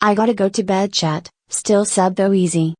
I gotta go to bed chat, still sub though easy.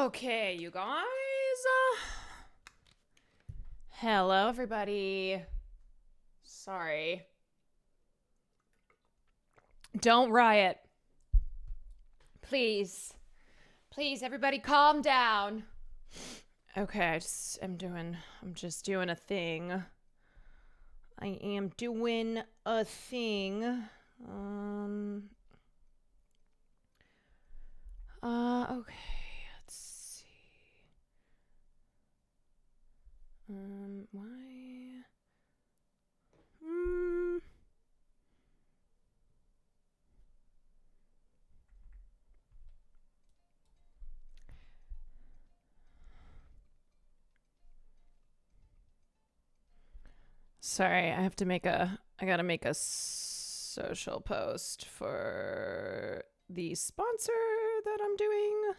Okay, you guys. Hello, everybody. Sorry. Don't riot. Please. Please, everybody calm down. Okay, I'm just doing a thing. I am doing a thing. Okay. Let's see. Why? Sorry, I gotta make a social post for the sponsor that I'm doing.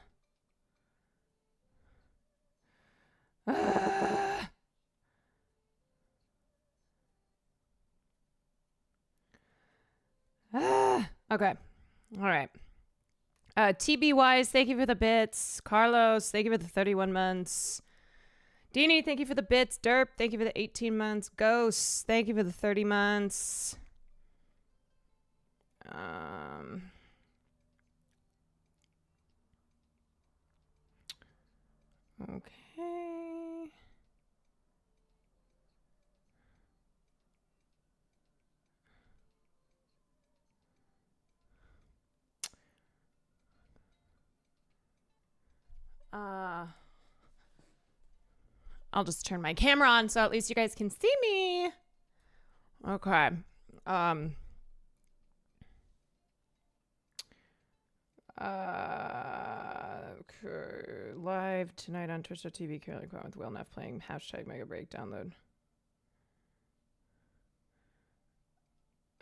Okay. All right. TB Wise, thank you for the bits. Carlos, thank you for the 31 months. Deanie, thank you for the bits. Derp, thank you for the 18 months. Ghosts, thank you for the 30 months. Okay. I'll just turn my camera on so at least you guys can see me. Okay. Okay. Live tonight on Twitch.tv, Caroline Kwan with Will Neff playing hashtag Mega Break download.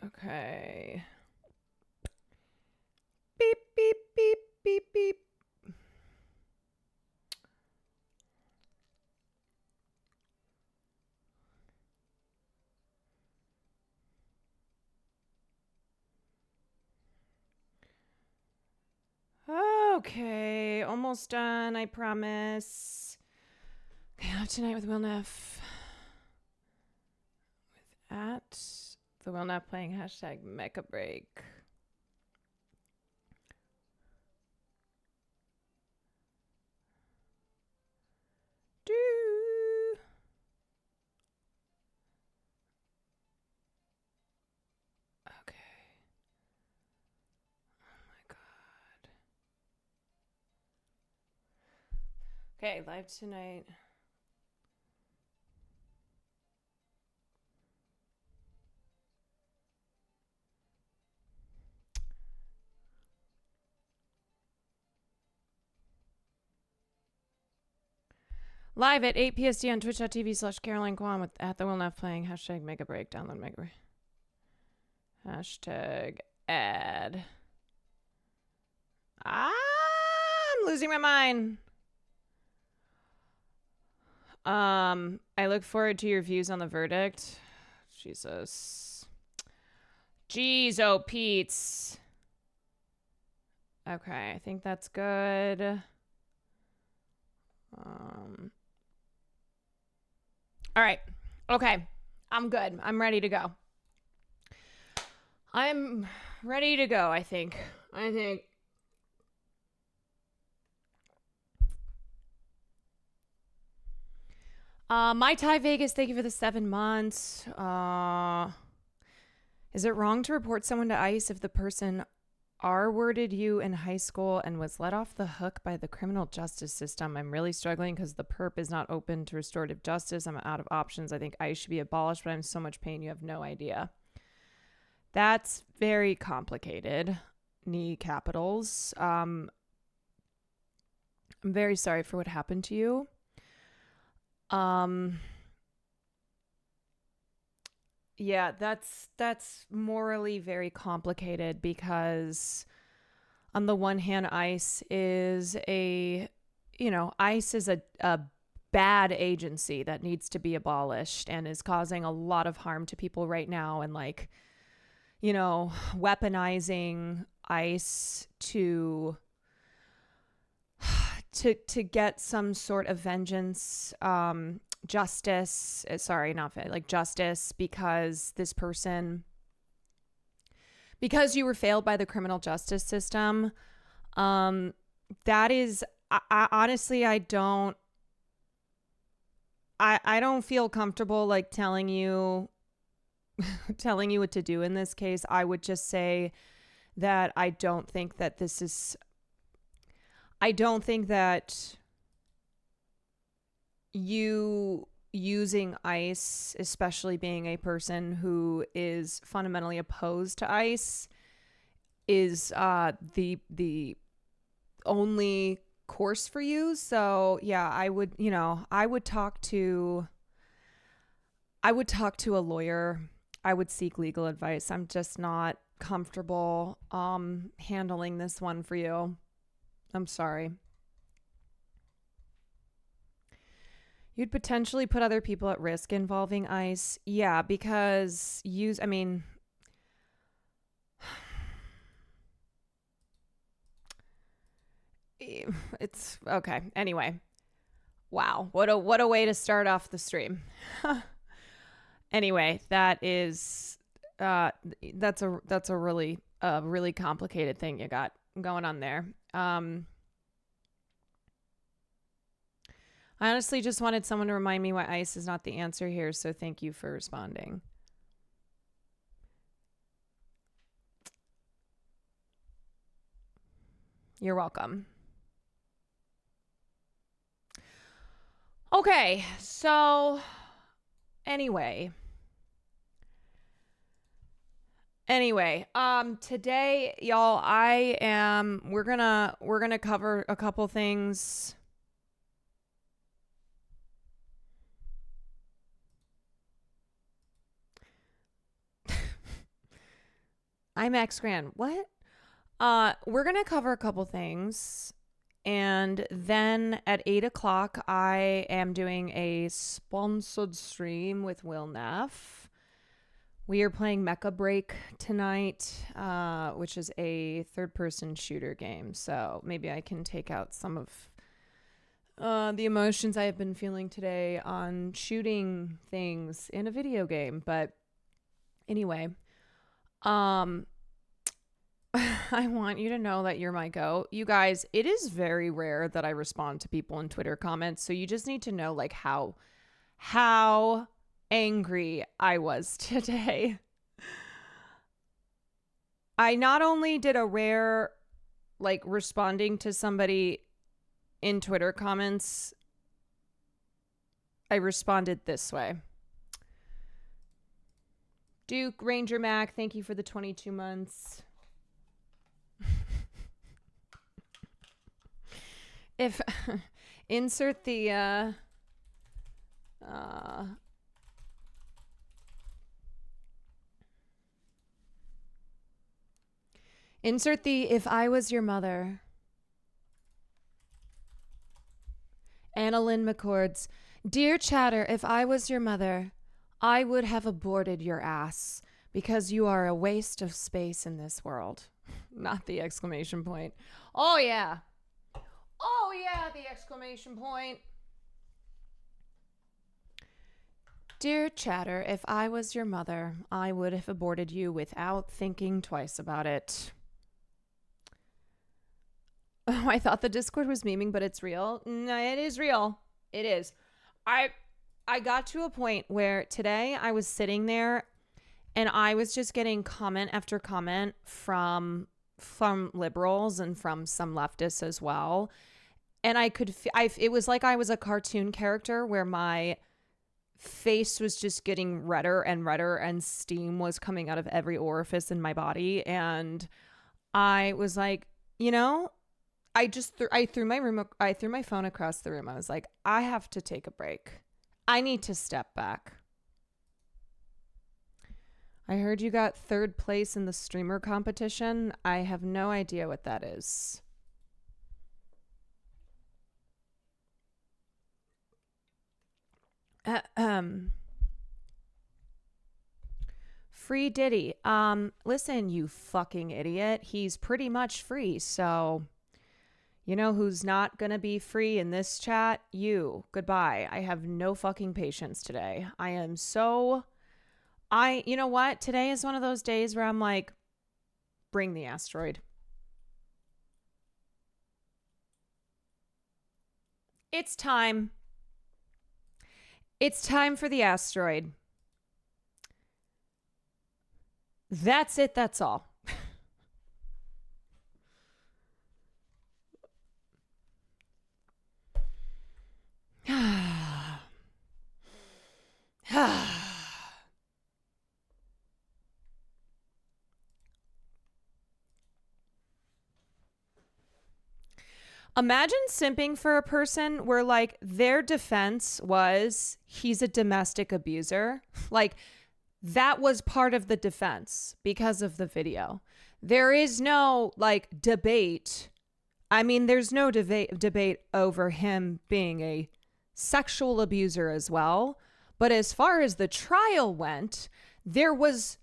Okay. Beep, beep, beep, beep, beep. Okay, almost done, I promise. Okay, live tonight with Will Neff. At the Will Neff playing hashtag Mecha Break. Do. Okay. Oh my god. Okay, live tonight. Live at 8 PST on twitch.tv/Caroline Kwan with at the Will Neff playing hashtag Mega Break. Download Mega Break. Hashtag ad. I'm losing my mind. I look forward to your views on the verdict. Jesus. Jeez, oh Pete's. Okay, I think that's good. All right. Okay. I'm good. I'm ready to go. I'm ready to go, I think. My Thai Vegas, thank you for the 7 months. Is it wrong to report someone to ICE if the person R-worded you in high school and was let off the hook by the criminal justice system? I'm really struggling because the perp is not open to restorative justice. I'm out of options. I think ICE should be abolished, but I'm in so much pain. You have no idea. That's very complicated. Knee capitals. I'm very sorry for what happened to you. Yeah, that's morally very complicated because on the one hand, ICE is a bad agency that needs to be abolished and is causing a lot of harm to people right now and weaponizing ICE to get some sort of vengeance, justice, sorry, not like justice, because this person, because you were failed by the criminal justice system. That is, I honestly, I don't feel comfortable like telling you what to do in this case. I would just say that I don't think that you using ICE, especially being a person who is fundamentally opposed to ICE, is the only course for you. So yeah, I would talk to a lawyer. I would seek legal advice. I'm just not comfortable handling this one for you. I'm sorry. You'd potentially put other people at risk involving ICE. Yeah, because it's okay. Anyway, wow, what a way to start off the stream. Anyway, that's a really complicated thing you got going on there. I honestly just wanted someone to remind me why ICE is not the answer here, so thank you for responding. You're welcome. Okay, so anyway, today, y'all, we're gonna cover a couple things. I'm Max Grand. What? We're gonna cover a couple things, and then at 8:00 I am doing a sponsored stream with Will Neff. We are playing MECHA Break tonight, which is a third-person shooter game. So maybe I can take out some of the emotions I have been feeling today on shooting things in a video game. But anyway, I want you to know that you're my goat. You guys, it is very rare that I respond to people in Twitter comments. So you just need to know like how angry I was today. I not only did a rare like responding to somebody in Twitter comments, I responded this way. Duke Ranger Mac, thank you for the 22 months. If insert the if I was your mother. Annalyn McCord's, dear Chatter, if I was your mother, I would have aborted your ass because you are a waste of space in this world. Not the exclamation point. Oh yeah. Oh yeah, the exclamation point. Dear Chatter, if I was your mother, I would have aborted you without thinking twice about it. Oh, I thought the Discord was memeing, but it's real. No, it is real. It is. I got to a point where today I was sitting there and I was just getting comment after comment from liberals and from some leftists as well. And it was like I was a cartoon character where my face was just getting redder and redder and steam was coming out of every orifice in my body. And I was like, I threw my phone across the room. I was like, I have to take a break. I need to step back. I heard you got 3rd place in the streamer competition. I have no idea what that is. Free Diddy. Listen, you fucking idiot. He's pretty much free, so You know who's not going to be free in this chat? You. Goodbye. I have no fucking patience today. You know what? Today is one of those days where I'm like, bring the asteroid. It's time. It's time for the asteroid. That's it. That's all. Imagine simping for a person where like their defense was he's a domestic abuser. Like that was part of the defense because of the video. There is no like debate. I mean, there's no debate over him being a sexual abuser as well. But as far as the trial went, there was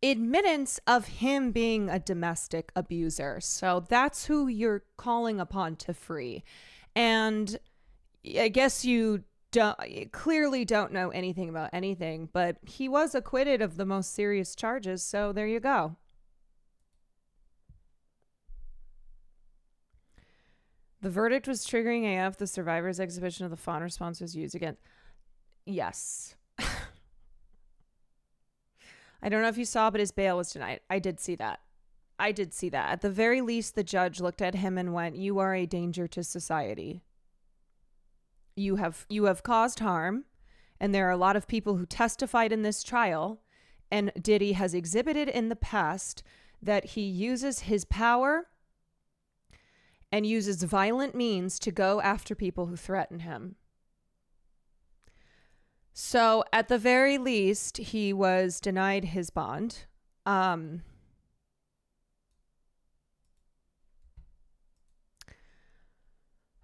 admittance of him being a domestic abuser. So that's who you're calling upon to free. And I guess you clearly don't know anything about anything, but he was acquitted of the most serious charges. So there you go. The verdict was triggering AF. The survivor's exhibition of the fawn response was used again. Yes. I don't know if you saw, but his bail was denied. I did see that. At the very least, the judge looked at him and went, "You are a danger to society. You have caused harm, and there are a lot of people who testified in this trial, and Diddy has exhibited in the past that he uses his power and uses violent means to go after people who threaten him." So at the very least, he was denied his bond. Are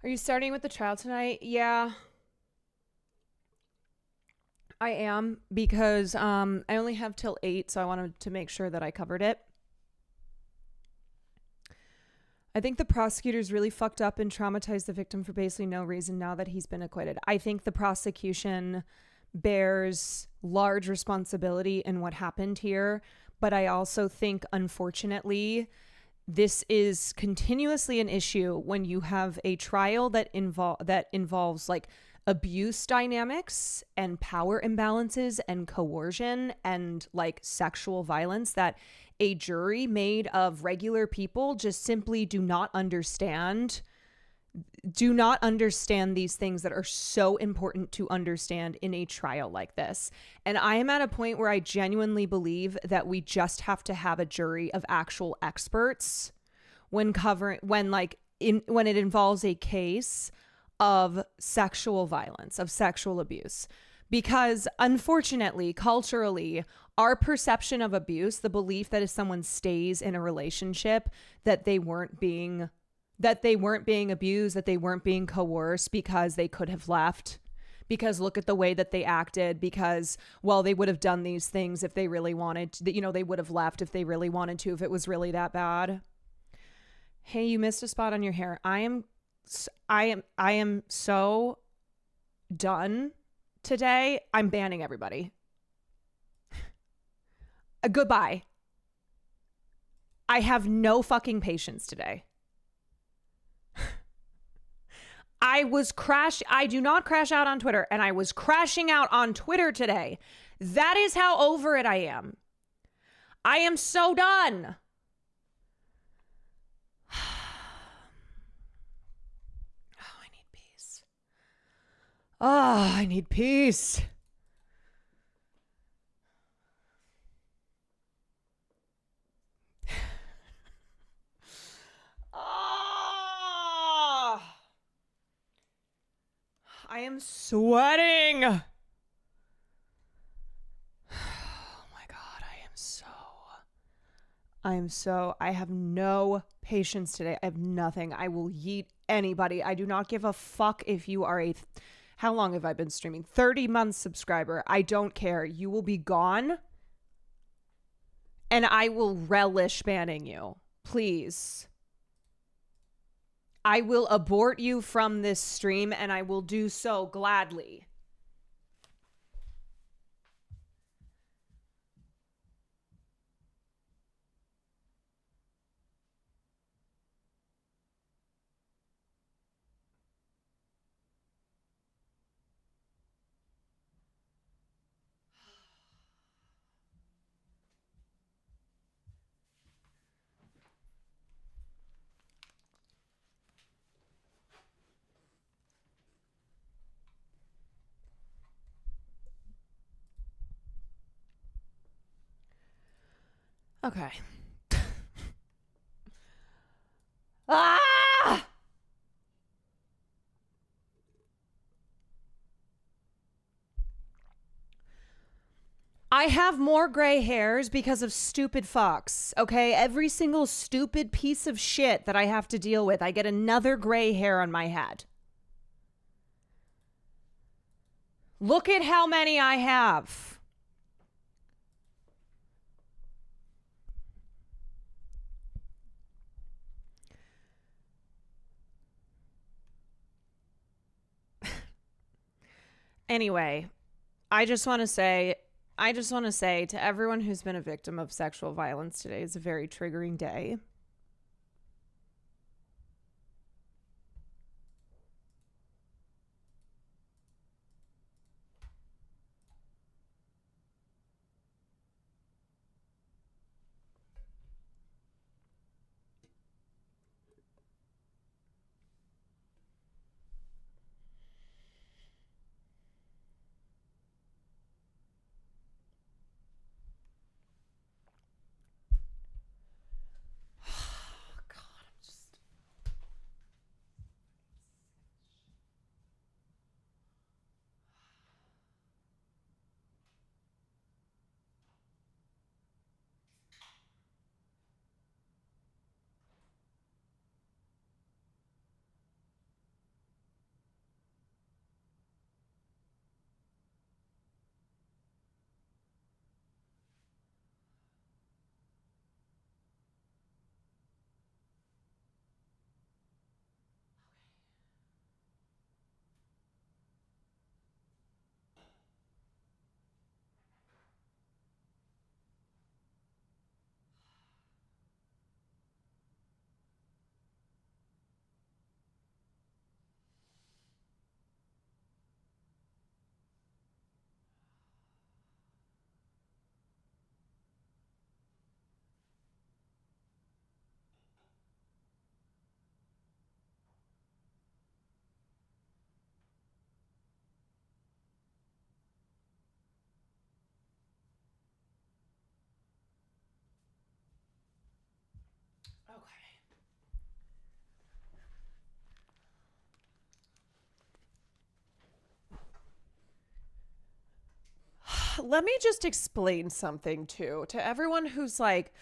you starting with the trial tonight? Yeah, I am, because I only have till 8, so I wanted to make sure that I covered it. I think the prosecutors really fucked up and traumatized the victim for basically no reason now that he's been acquitted. I think the prosecution bears large responsibility in what happened here, but I also think, unfortunately, this is continuously an issue when you have a trial that involves like abuse dynamics and power imbalances and coercion and like sexual violence that a jury made of regular people just simply do not understand these things that are so important to understand in a trial like this. And I am at a point where I genuinely believe that we just have to have a jury of actual experts when it involves a case of sexual violence, of sexual abuse. Because unfortunately, culturally, our perception of abuse, the belief that if someone stays in a relationship, that they weren't being abused, that they weren't being coerced because they could have left, because look at the way that they acted, because, well, they would have done these things if they really wanted to, they would have left if they really wanted to, if it was really that bad. Hey, you missed a spot on your hair. I am so done today. I'm banning everybody. Goodbye. I have no fucking patience today. I do not crash out on Twitter, and I was crashing out on Twitter today. That is how over it I am. I am so done. Oh, I need peace. Oh, I need peace. I am sweating. Oh my God, I have no patience today. I have nothing. I will yeet anybody. I do not give a fuck if you are how long have I been streaming? 30-month subscriber. I don't care. You will be gone. And I will relish banning you. Please. I will abort you from this stream, and I will do so gladly. Okay. Ah! I have more gray hairs because of stupid fucks, okay? Every single stupid piece of shit that I have to deal with, I get another gray hair on my head. Look at how many I have. Anyway, I just want to say to everyone who's been a victim of sexual violence, today is a very triggering day. Let me just explain something too to everyone who's like,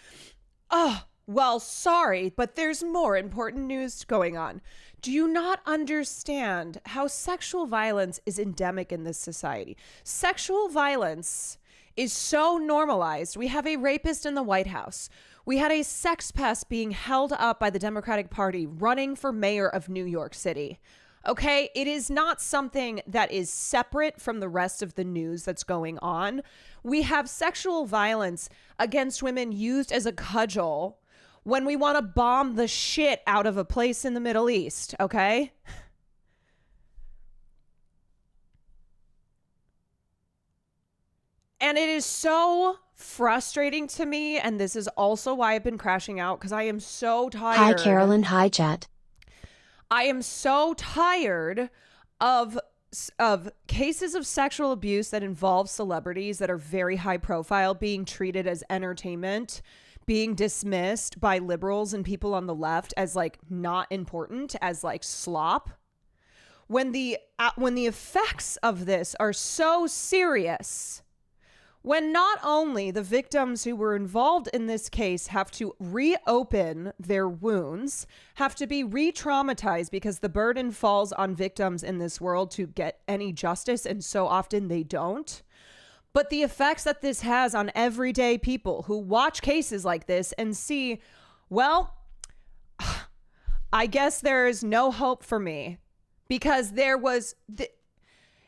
oh, well, sorry, but there's more important news going on. Do you not understand how sexual violence is endemic in this society? Sexual violence is so normalized. We have a rapist in the White House. We had a sex pest being held up by the Democratic Party running for mayor of New York City. Okay, it is not something that is separate from the rest of the news that's going on. We have sexual violence against women used as a cudgel when we want to bomb the shit out of a place in the Middle East, okay? And it is so frustrating to me, and this is also why I've been crashing out, because I am so tired. Hi, Carolyn. Hi, chat. I am so tired of cases of sexual abuse that involve celebrities that are very high profile being treated as entertainment, being dismissed by liberals and people on the left as like not important, as like slop. When the effects of this are so serious, when not only the victims who were involved in this case have to reopen their wounds, have to be re-traumatized because the burden falls on victims in this world to get any justice, and so often they don't, but the effects that this has on everyday people who watch cases like this and see, well, I guess there is no hope for me, because there was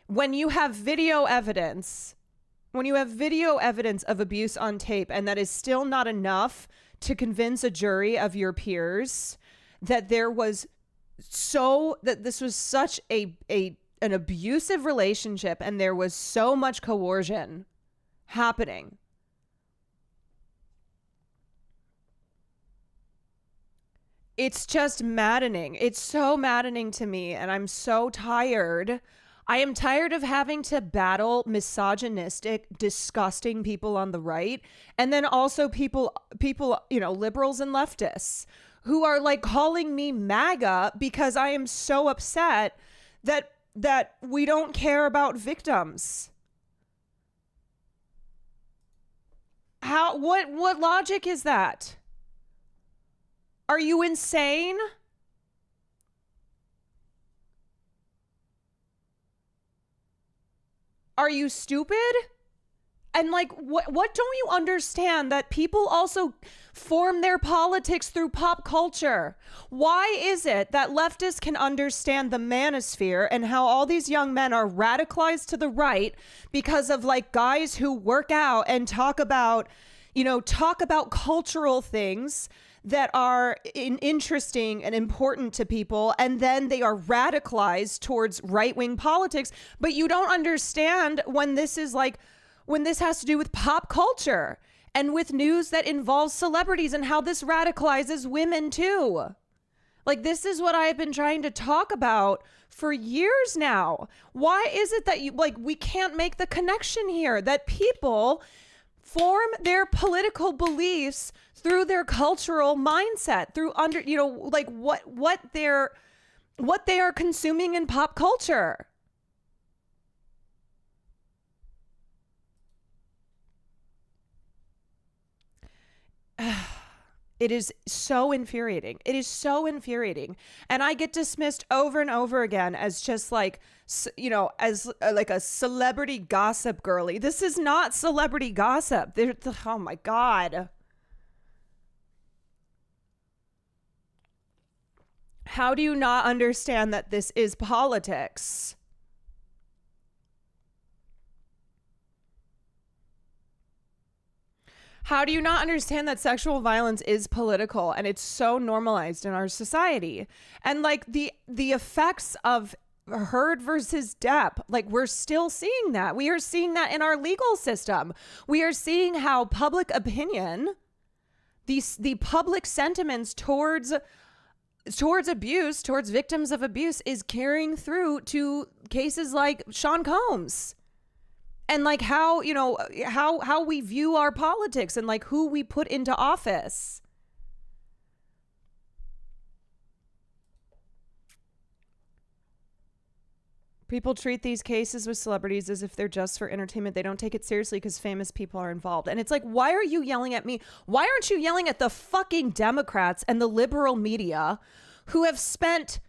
when you have video evidence of abuse on tape, and that is still not enough to convince a jury of your peers that this was such an abusive relationship and there was so much coercion happening. It's just maddening. It's so maddening to me, and I'm so tired. I am tired of having to battle misogynistic, disgusting people on the right, and then also people, liberals and leftists who are like calling me MAGA because I am so upset that we don't care about victims. What logic is that? Are you insane? Are you stupid? And like, what don't you understand? That people also form their politics through pop culture. Why is it that leftists can understand the manosphere and how all these young men are radicalized to the right because of like guys who work out and talk about cultural things that are interesting and important to people, and then they are radicalized towards right-wing politics. But you don't understand when this has to do with pop culture and with news that involves celebrities and how this radicalizes women too. Like, this is what I've been trying to talk about for years now. Why is it that we can't make the connection here that people form their political beliefs through their cultural mindset, through what they are consuming in pop culture? It is so infuriating. It is so infuriating. And I get dismissed over and over again as just as like a celebrity gossip girly. This is not celebrity gossip. Oh my God. How do you not understand that this is politics? How do you not understand that sexual violence is political and it's so normalized in our society? And like the effects of Heard versus Depp, like we're still seeing that. We are seeing that in our legal system. We are seeing how public opinion, the public sentiments towards abuse, towards victims of abuse, is carrying through to cases like Sean Combs. And like how we view our politics and like who we put into office. People treat these cases with celebrities as if they're just for entertainment. They don't take it seriously because famous people are involved. And it's like, why are you yelling at me? Why aren't you yelling at the fucking Democrats and the liberal media who have spent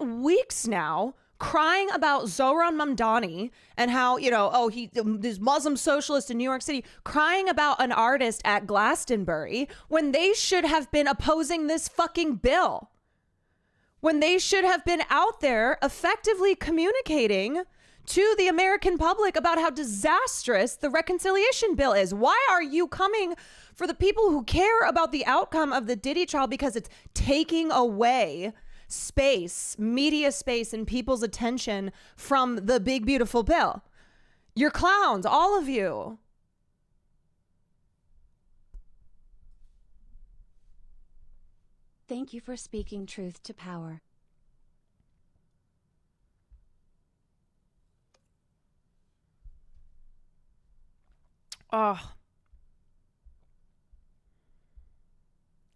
weeks now crying about Zohran Mamdani and how, this Muslim socialist in New York City, crying about an artist at Glastonbury when they should have been opposing this fucking bill. When they should have been out there effectively communicating to the American public about how disastrous the reconciliation bill is. Why are you coming for the people who care about the outcome of the Diddy trial because it's taking away space, media space, and people's attention from the big, beautiful bill? You're clowns, all of you. Thank you for speaking truth to power. Oh,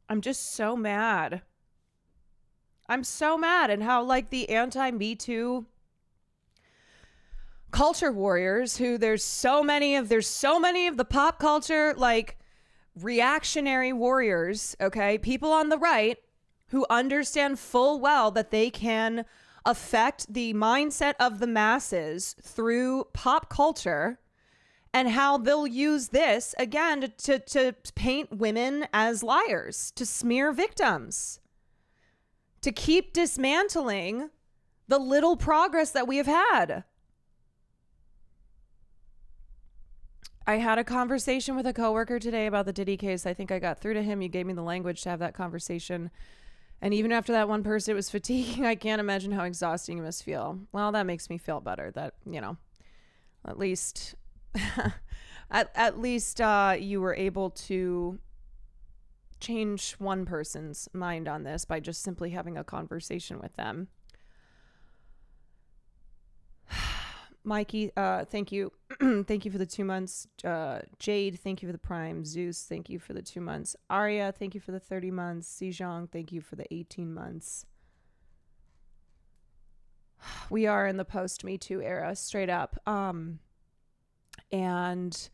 I'm just so mad. I'm so mad at how like the anti-Me Too culture warriors, who there's so many of the pop culture like reactionary warriors, okay? People on the right who understand full well that they can affect the mindset of the masses through pop culture, and how they'll use this again to paint women as liars, to smear victims. to keep dismantling the little progress that we have had. I had a conversation with a coworker today about the Diddy case. I think I got through to him. You gave me the language to have that conversation. And even after that one person, it was fatiguing. I can't imagine how exhausting you must feel. Well, that makes me feel better that, at least, at least you were able to change one person's mind on this by just simply having a conversation with them. Mikey, thank you. Thank you for the 2 months. Jade, thank you for the Prime. Zeus, thank you for the 2 months. Arya, thank you for the 30 months. Sejong, thank you for the 18 months. We are in the post-Me Too era, straight up. And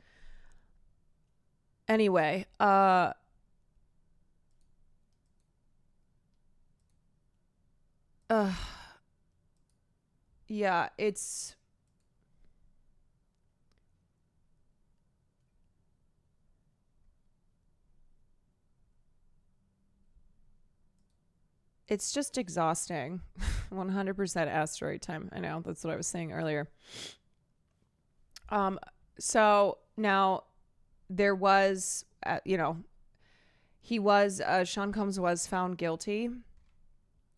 anyway, yeah, it's just exhausting. 100% asteroid time. I know, that's what I was saying earlier. So now there was, Sean Combs was found guilty,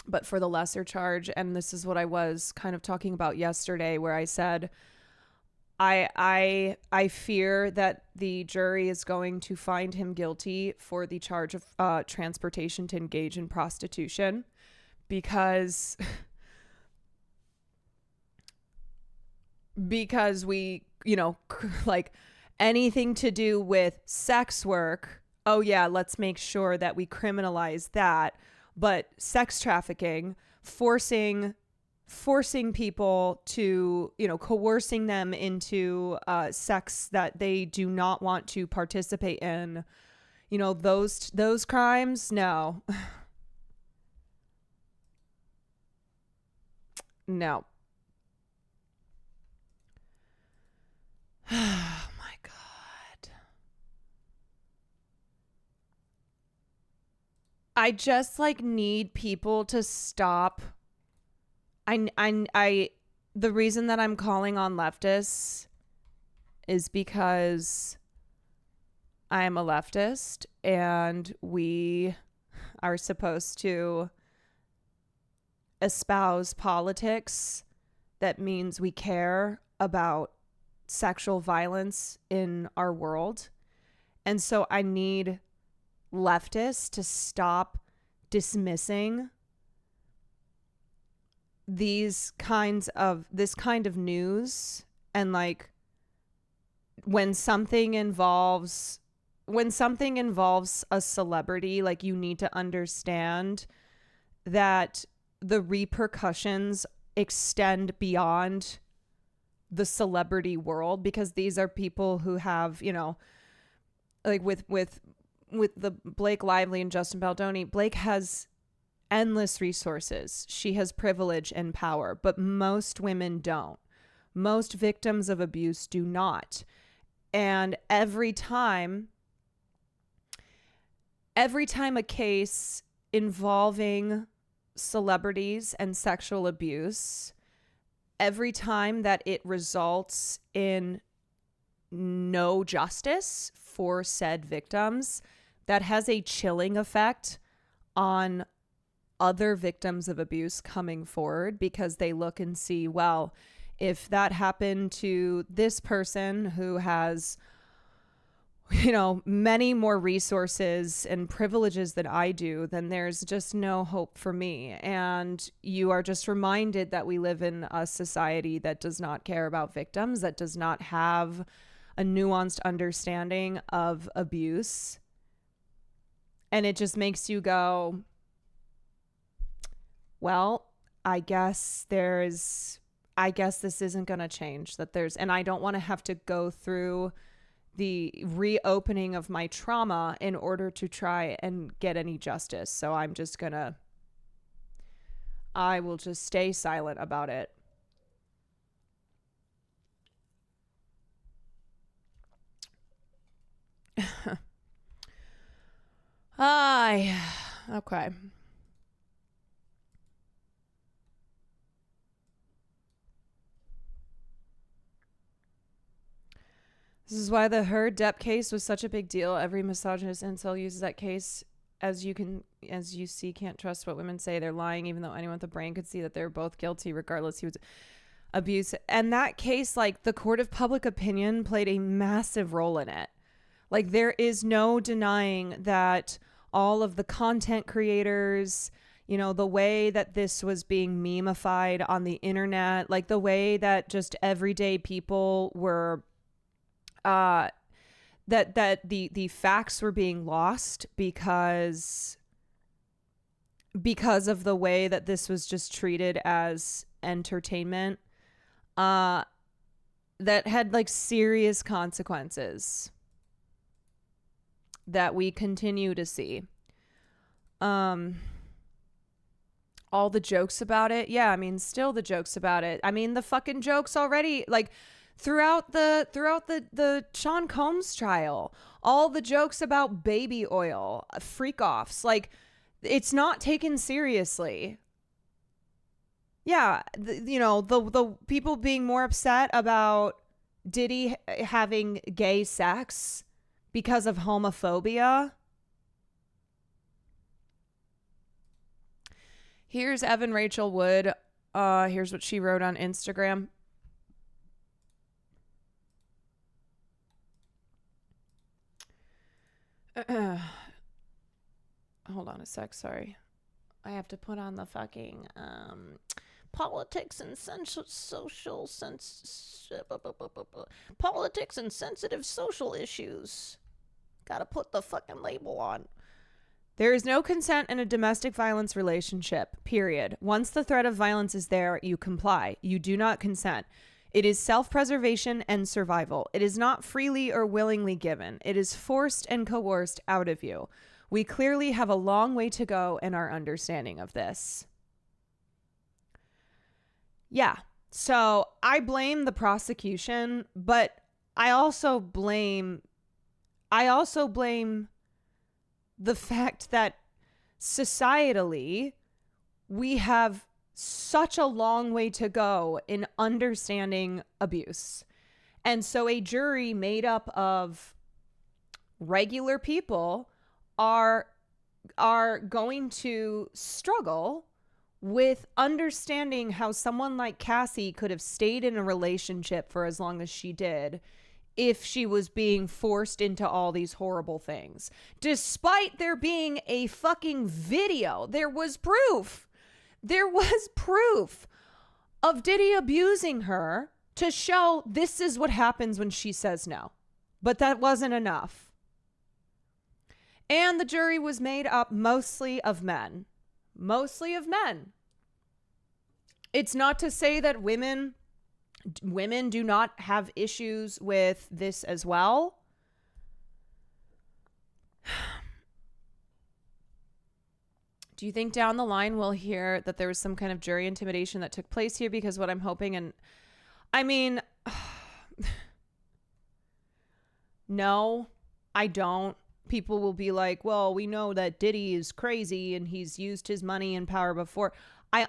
but for the lesser charge. And this is what I was kind of talking about yesterday, where I said, I fear that the jury is going to find him guilty for the charge of transportation to engage in prostitution, because we, like anything to do with sex work. Oh yeah, let's make sure that we criminalize that. But sex trafficking, forcing people to, coercing them into sex that they do not want to participate in, those crimes, no. No. Oh my God. I just need people to stop. The reason that I'm calling on leftists is because I am a leftist, and we are supposed to espouse politics that means we care about sexual violence in our world. And so I need leftists to stop dismissing this kind of news, and when something involves a celebrity, you need to understand that the repercussions extend beyond the celebrity world, because these are people who have, with the Blake Lively and Justin Baldoni, Blake has endless resources. She has privilege and power, but most women don't. Most victims of abuse do not. And every time a case involving celebrities and sexual abuse, every time that it results in no justice for said victims, that has a chilling effect on other victims of abuse coming forward, because they look and see, well, if that happened to this person who has, many more resources and privileges than I do, then there's just no hope for me. And you are just reminded that we live in a society that does not care about victims, that does not have a nuanced understanding of abuse. And it just makes you go, well, I guess this isn't going to change. And I don't want to have to go through the reopening of my trauma in order to try and get any justice. So I will just stay silent about it. Okay. This is why the Her Depp case was such a big deal. Every misogynist incel uses that case. As you see, can't trust what women say. They're lying, even though anyone with a brain could see that they're both guilty, regardless. He was abuse. And that case, like, the court of public opinion played a massive role in it. Like, there is no denying that all of the content creators, you know, the way that this was being memeified on the internet, like the way that just everyday people were, that the facts were being lost because of the way that this was just treated as entertainment, that had like serious consequences that we continue to see. All the jokes about it. Yeah, I mean, still the jokes about it. I mean, the fucking jokes already, like, throughout the Sean Combs trial, all the jokes about baby oil, freak offs, like, it's not taken seriously. Yeah, the people being more upset about Diddy having gay sex because of homophobia. Here's Evan Rachel Wood. Here's what she wrote on Instagram. Hold on a sec, sorry. I have to put on the fucking politics and politics and sensitive social issues. Gotta put the fucking label on. There is no consent in a domestic violence relationship, period. Once the threat of violence is there, you comply. You do not consent. It is self-preservation and survival. It is not freely or willingly given. It is forced and coerced out of you. We clearly have a long way to go in our understanding of this. Yeah, so I blame the prosecution, but I also blame the fact that societally we have such a long way to go in understanding abuse. And so a jury made up of regular people are going to struggle with understanding how someone like Cassie could have stayed in a relationship for as long as she did if she was being forced into all these horrible things. Despite there being a fucking video, there was proof. There was proof of Diddy abusing her to show this is what happens when she says no. But that wasn't enough. And the jury was made up mostly of men. Mostly of men. It's not to say that women do not have issues with this as well. Do you think down the line we'll hear that there was some kind of jury intimidation that took place here? Because what I'm hoping, and I mean, no, I don't. People will be like, well, we know that Diddy is crazy and he's used his money and power before. I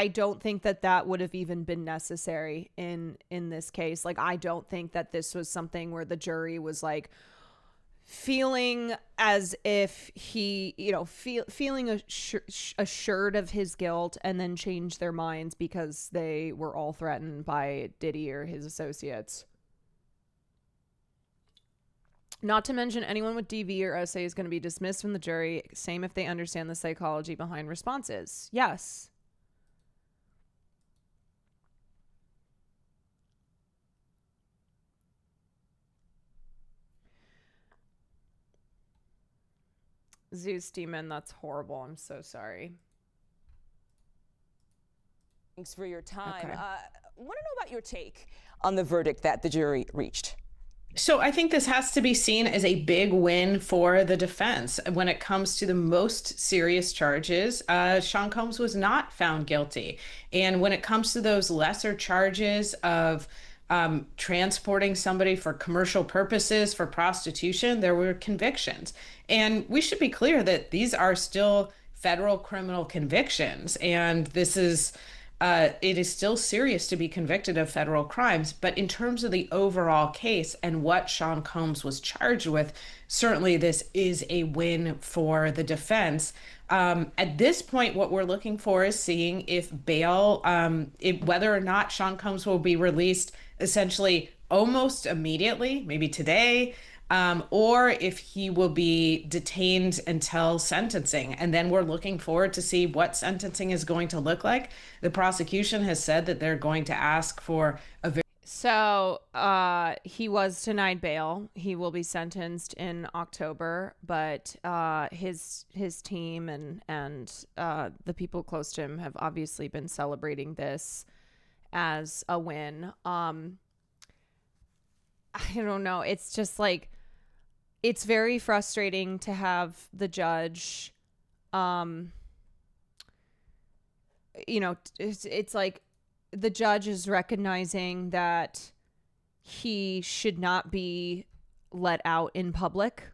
don't think that would have even been necessary in this case. Like, I don't think that this was something where the jury was like feeling as if he, feeling assured of his guilt and then changed their minds because they were all threatened by Diddy or his associates. Not to mention anyone with DV or SA is going to be dismissed from the jury. Same if they understand the psychology behind responses. Yes. Zeus Demon, that's horrible. I'm so sorry. Thanks for your time. Okay. Want to know about your take on the verdict that the jury reached? So I think this has to be seen as a big win for the defense. When it comes to the most serious charges, Sean Combs was not found guilty. And when it comes to those lesser charges of transporting somebody for commercial purposes, for prostitution, there were convictions. And we should be clear that these are still federal criminal convictions. And this is it is still serious to be convicted of federal crimes. But in terms of the overall case and what Sean Combs was charged with, certainly this is a win for the defense. At this point, what we're looking for is seeing if bail, whether or not Sean Combs will be released essentially almost immediately, maybe today, or if he will be detained until sentencing. And then we're looking forward to see what sentencing is going to look like. The prosecution has said that they're going to ask for a very So he was denied bail. He will be sentenced in October, but his team and the people close to him have obviously been celebrating this as a win. I don't know. It's just like, it's very frustrating to have the judge, it's like the judge is recognizing that he should not be let out in public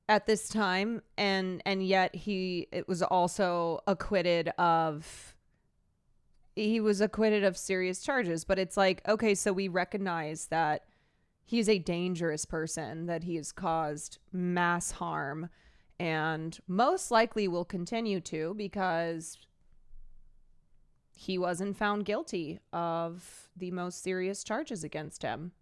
at this time. And yet it was also acquitted of serious charges. But it's like, okay, so we recognize that he's a dangerous person, that he has caused mass harm and most likely will continue to, because he wasn't found guilty of the most serious charges against him.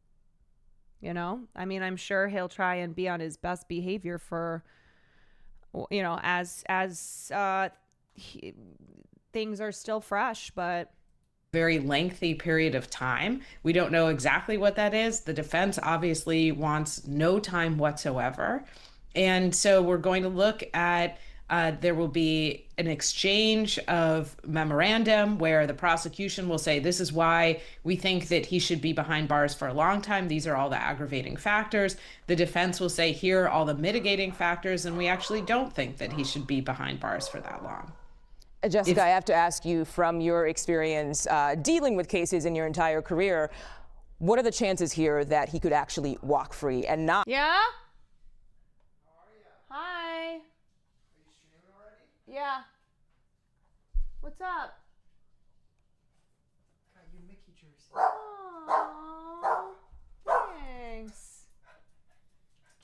You know, I mean, I'm sure he'll try and be on his best behavior for, as things are still fresh, but very lengthy period of time. We don't know exactly what that is. The defense obviously wants no time whatsoever. And so we're going to look at, there will be an exchange of memorandum where the prosecution will say, this is why we think that he should be behind bars for a long time. These are all the aggravating factors. The defense will say, here are all the mitigating factors, and we actually don't think that he should be behind bars for that long. Jessica, I have to ask you, from your experience dealing with cases in your entire career, what are the chances here that he could actually walk free and not? Yeah? How are you? Hi. Are you streaming already? Yeah. What's up? Got your Mickey jersey. Aww. Thanks.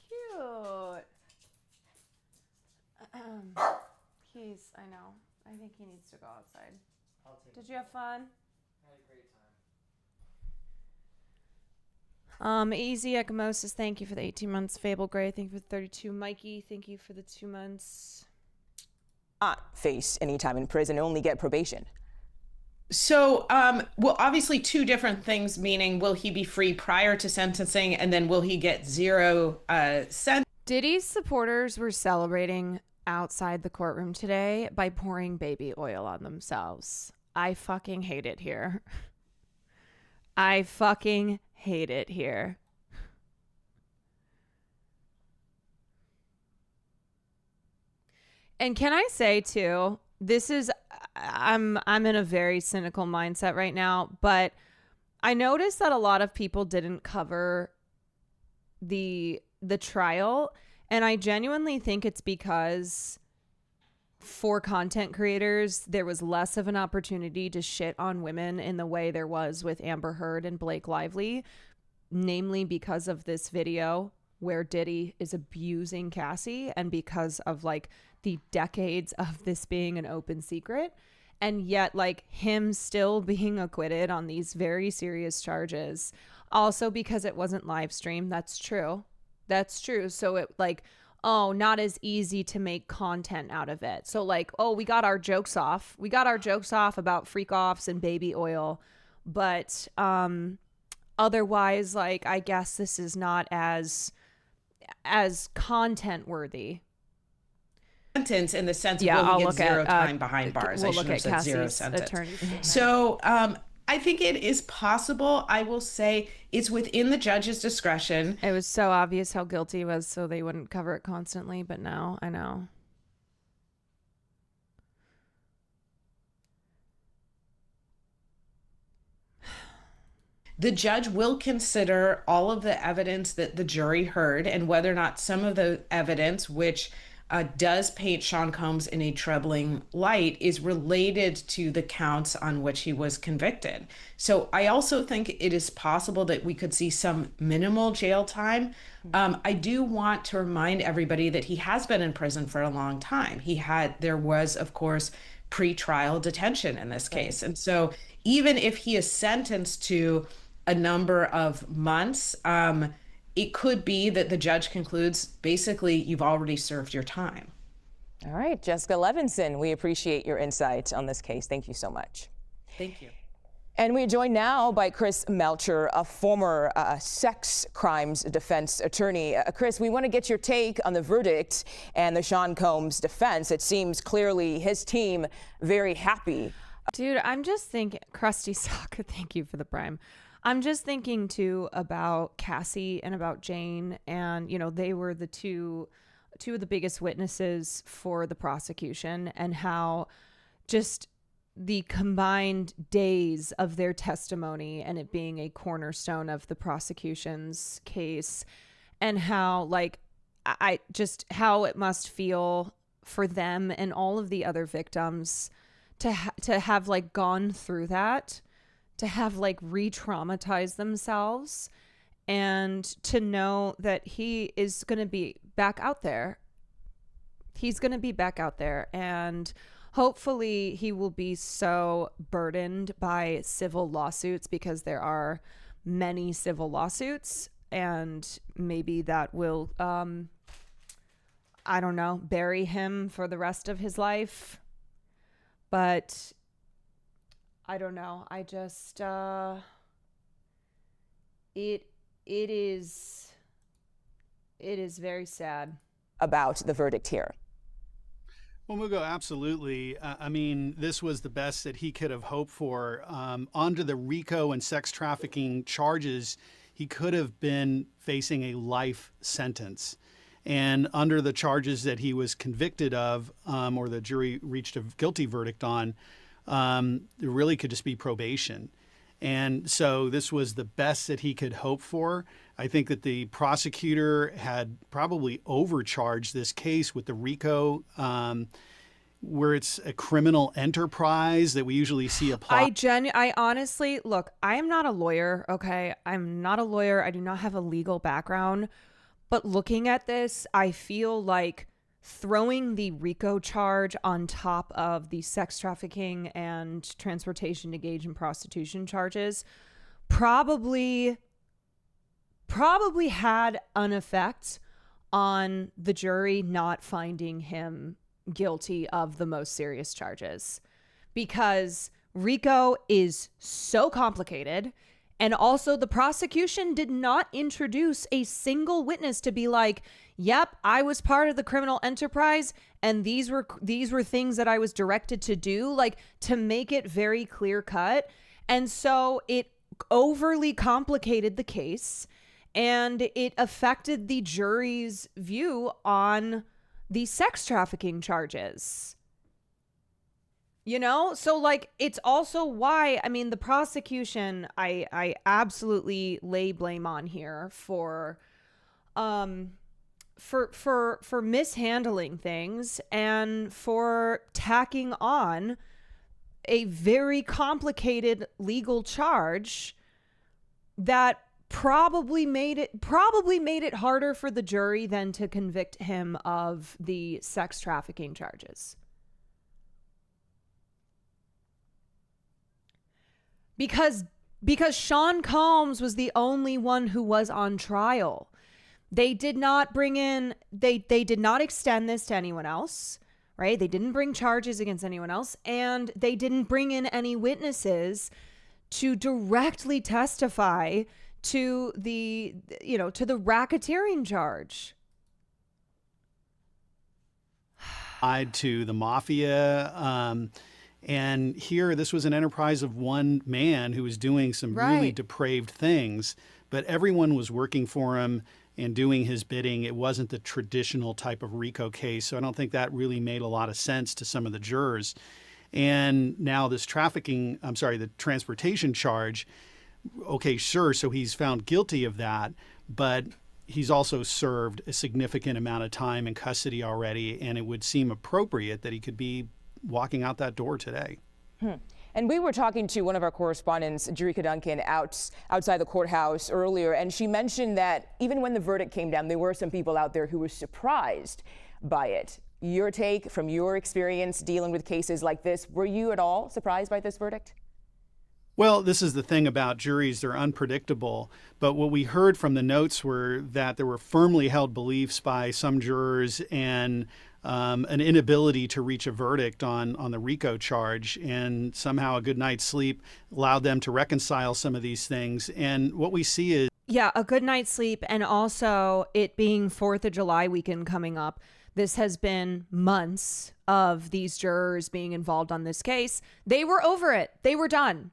Cute. I know. I think he needs to go outside. Did you have fun? I had a great time. Easy Ecchymosis, thank you for the 18 months. Fable Gray, thank you for the 32. Mikey, thank you for the 2 months. Not face any time in prison, only get probation. So, well, obviously 2 different things, meaning will he be free prior to sentencing, and then will he get 0 sentence? Diddy's supporters were celebrating outside the courtroom today by pouring baby oil on themselves. I fucking hate it here. I fucking hate it here. And can I say too, this is, I'm in a very cynical mindset right now, but I noticed that a lot of people didn't cover the trial. And I genuinely think it's because for content creators, there was less of an opportunity to shit on women in the way there was with Amber Heard and Blake Lively, namely because of this video where Diddy is abusing Cassie and because of like the decades of this being an open secret. And yet like him still being acquitted on these very serious charges. Also because it wasn't live streamed. That's true. That's true. So it like, oh, not as easy to make content out of it. So like, oh, we got our jokes off. We got our jokes off about freak offs and baby oil. But otherwise, like, I guess this is not as content worthy. Sentence in the sense of Yeah, will he I'll get look 0 at, time behind bars. We'll I look should have at said 0 Cassie's sentence. attorney's statement. So I think it is possible. I will say it's within the judge's discretion. It was so obvious how guilty he was, so they wouldn't cover it constantly. But now I know. The judge will consider all of the evidence that the jury heard and whether or not some of the evidence, which does paint Sean Combs in a troubling light is related to the counts on which he was convicted. So I also think it is possible that we could see some minimal jail time. I do want to remind everybody that he has been in prison for a long time. There was, of course, pre-trial detention in this case. And so even if he is sentenced to a number of months, it could be that the judge concludes, basically, you've already served your time. All right, Jessica Levinson, we appreciate your insight on this case. Thank you so much. Thank you. And we're joined now by Chris Melcher, a former sex crimes defense attorney. Chris, we want to get your take on the verdict and the Sean Combs defense. It seems clearly his team very happy. Dude, I'm just thinking, Krusty Sock, thank you for the prime. I'm just thinking too about Cassie and about Jane, and they were the two of the biggest witnesses for the prosecution, and how just the combined days of their testimony and it being a cornerstone of the prosecution's case, and how how it must feel for them and all of the other victims to have gone through that, to have re-traumatized themselves, and to know that he is going to be back out there. He's going to be back out there, and hopefully he will be so burdened by civil lawsuits, because there are many civil lawsuits, and maybe that will, I don't know, bury him for the rest of his life. But I don't know. I just, it is very sad. About the verdict here. Well, Mugo, absolutely. I mean, this was the best that he could have hoped for. Under the RICO and sex trafficking charges, he could have been facing a life sentence. And under the charges that he was convicted of, or the jury reached a guilty verdict on, it really could just be probation. And so this was the best that he could hope for. I think that the prosecutor had probably overcharged this case with the RICO, where it's a criminal enterprise that we usually see apply. I honestly, look, I am not a lawyer, okay? I'm not a lawyer. I do not have a legal background. But looking at this, I feel like throwing the RICO charge on top of the sex trafficking and transportation engaged in prostitution charges probably had an effect on the jury not finding him guilty of the most serious charges, because RICO is so complicated. And also, the prosecution did not introduce a single witness to be like, yep, I was part of the criminal enterprise, and these were things that I was directed to do, to make it very clear cut. And so it overly complicated the case, and it affected the jury's view on the sex trafficking charges. So it's also why, I mean, the prosecution, I absolutely lay blame on here for mishandling things and for tacking on a very complicated legal charge that probably made it harder for the jury than to convict him of the sex trafficking charges. Because Sean Combs was the only one who was on trial. They did not did not extend this to anyone else, right? They didn't bring charges against anyone else, and they didn't bring in any witnesses to directly testify to the racketeering charge. Tied to the mafia. And here, this was an enterprise of one man who was doing some really depraved things, but everyone was working for him and doing his bidding. It wasn't the traditional type of RICO case. So I don't think that really made a lot of sense to some of the jurors. And now this the transportation charge, okay, sure. So he's found guilty of that, but he's also served a significant amount of time in custody already, and it would seem appropriate that he could be walking out that door today. And we were talking to one of our correspondents, Jerika Duncan, outside the courthouse earlier, and she mentioned that even when the verdict came down, there were some people out there who were surprised by it. Your take from your experience dealing with cases like this, were you at all surprised by this verdict? Well, this is the thing about juries, they're unpredictable. But what we heard from the notes were that there were firmly held beliefs by some jurors and an inability to reach a verdict on the RICO charge. And somehow a good night's sleep allowed them to reconcile some of these things. And what we see is Yeah, a good night's sleep, and also it being 4th of July weekend coming up. This has been months of these jurors being involved on this case. They were over it. They were done.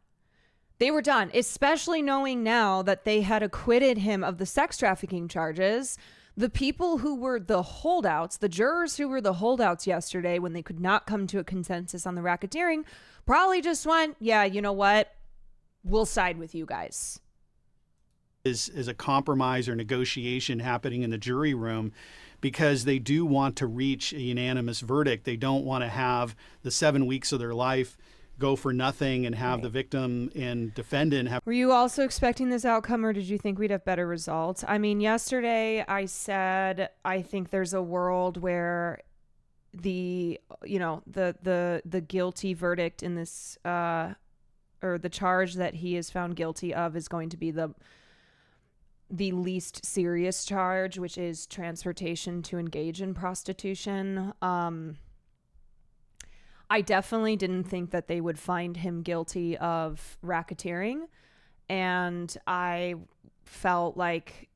They were done, especially knowing now that they had acquitted him of the sex trafficking charges. The people who were the holdouts, the jurors who were the holdouts yesterday when they could not come to a consensus on the racketeering, probably just went, yeah, you know what? We'll side with you guys. Is a compromise or negotiation happening in the jury room, because they do want to reach a unanimous verdict. They don't want to have the 7 weeks of their life go for nothing and have the victim and defendant have. Were you also expecting this outcome, or did you think we'd have better results? I mean, yesterday I said I think there's a world where the guilty verdict in this or the charge that he is found guilty of is going to be the least serious charge, which is transportation to engage in prostitution. I definitely didn't think that they would find him guilty of racketeering. And I felt like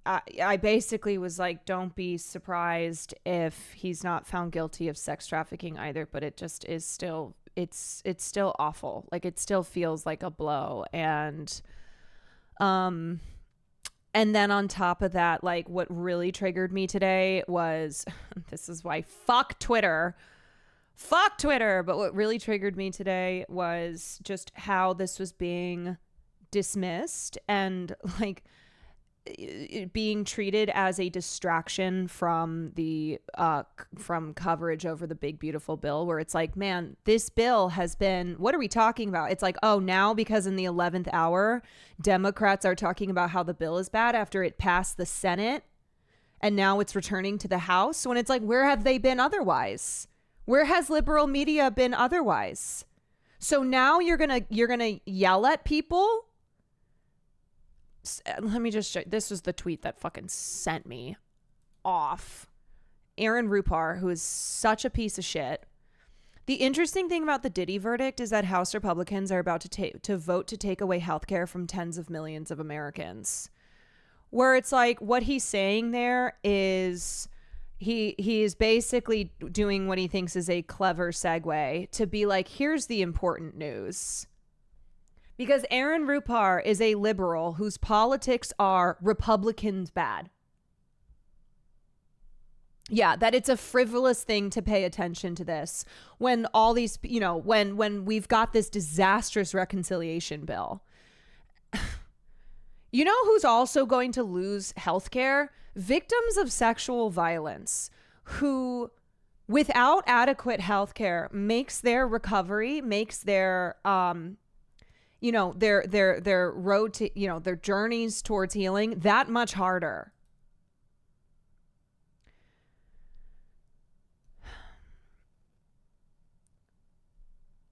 I basically was like, don't be surprised if he's not found guilty of sex trafficking either. But it just is still, it's still awful. Like, it still feels like a blow. And then on top of that, like, what really triggered me today was, this is why fuck Twitter, but what really triggered me today was just how this was being dismissed and like being treated as a distraction from the from coverage over the big beautiful bill, where it's like, man, this bill has been, what are we talking about? It's like, oh, now because in the 11th hour Democrats are talking about how the bill is bad after it passed the Senate and now it's returning to the House, when it's like, where have they been otherwise? Where has liberal media been otherwise? So now you're gonna yell at people. Let me just show. This was the tweet that fucking sent me off. Aaron Rupar, who is such a piece of shit. The interesting thing about the Diddy verdict is that House Republicans are about to vote to take away healthcare from tens of millions of Americans. Where it's like, what he's saying there is he is basically doing what he thinks is a clever segue to be like, here's the important news. Because Aaron Rupar is a liberal whose politics are Republicans bad. Yeah, that it's a frivolous thing to pay attention to this when all these, when we've got this disastrous reconciliation bill. You know who's also going to lose healthcare? Victims of sexual violence who, without adequate healthcare, makes their recovery, makes their their road to, their journeys towards healing that much harder.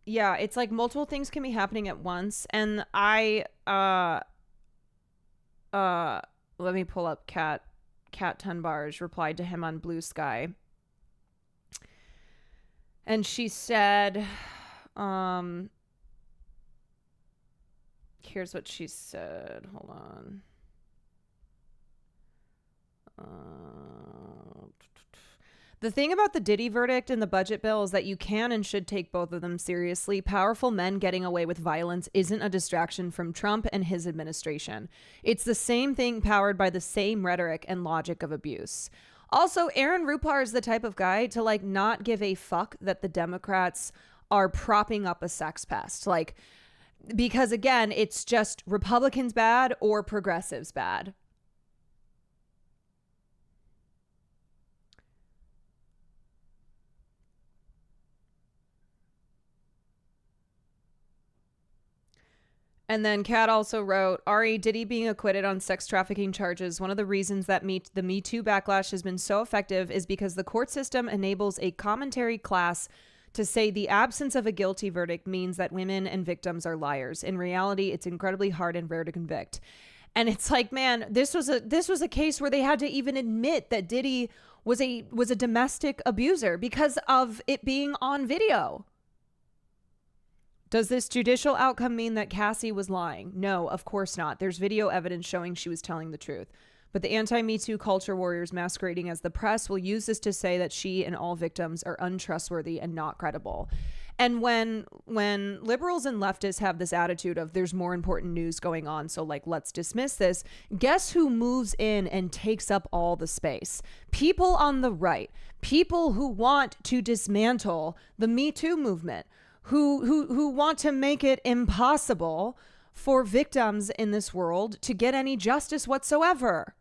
Yeah, it's like multiple things can be happening at once. And let me pull up Kat Tunbarge replied to him on Blue Sky. And she said, here's what she said. Hold on. The thing about the Diddy verdict and the budget bill is that you can and should take both of them seriously. Powerful men getting away with violence isn't a distraction from Trump and his administration. It's the same thing powered by the same rhetoric and logic of abuse. Also, Aaron Rupar is the type of guy to like not give a fuck that the Democrats are propping up a sex pest. Like, because again, it's just Republicans bad or progressives bad. And then Kat also wrote, Ari, Diddy being acquitted on sex trafficking charges. One of the reasons that the Me Too backlash has been so effective is because the court system enables a commentary class to say the absence of a guilty verdict means that women and victims are liars. In reality, it's incredibly hard and rare to convict. And it's like, man, this was a case where they had to even admit that Diddy was a domestic abuser because of it being on video. Does this judicial outcome mean that Cassie was lying? No, of course not. There's video evidence showing she was telling the truth. But the anti-Me Too culture warriors masquerading as the press will use this to say that she and all victims are untrustworthy and not credible. And when liberals and leftists have this attitude of there's more important news going on, so like let's dismiss this, guess who moves in and takes up all the space? People on the right, people who want to dismantle the Me Too movement, who want to make it impossible for victims in this world to get any justice whatsoever.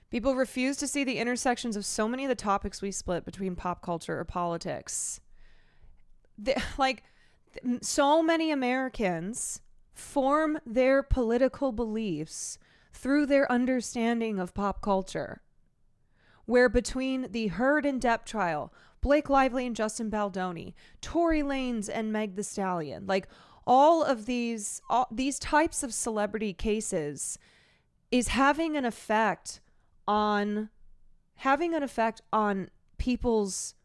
People refuse to see the intersections of so many of the topics we split between pop culture or politics. So many Americans form their political beliefs through their understanding of pop culture. Where between the Heard and Depp trial, Blake Lively and Justin Baldoni, Tory Lanez and Meg Thee Stallion, like all of these types of celebrity cases is having an effect on people's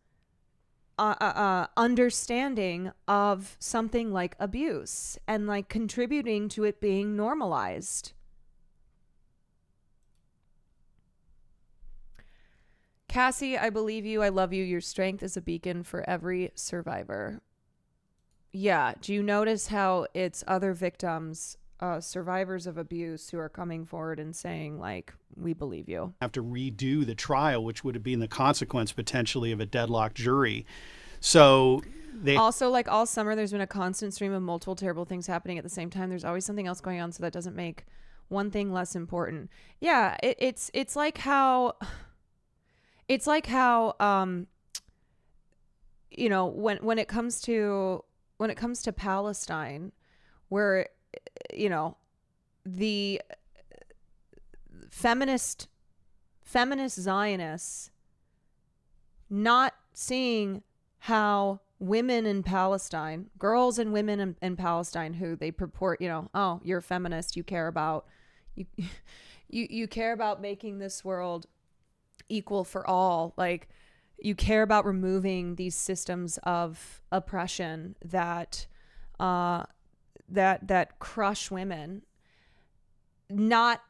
understanding of something like abuse and like contributing to it being normalized. Cassie, I believe you. I love you. Your strength is a beacon for every survivor. Yeah. Do you notice how it's other victims, survivors of abuse, who are coming forward and saying, like, we believe you? Have to redo the trial, which would have been the consequence potentially of a deadlocked jury. So they also, like all summer, there's been a constant stream of multiple terrible things happening at the same time. There's always something else going on, so that doesn't make one thing less important. Yeah. It's like how... It's like how, you know, when it comes to Palestine, where, you know, the feminist Zionists not seeing how women in Palestine, girls and women in Palestine, who they purport, you know, oh, you're a feminist, you care about you care about making this world equal for all, like you care about removing these systems of oppression that crush women, not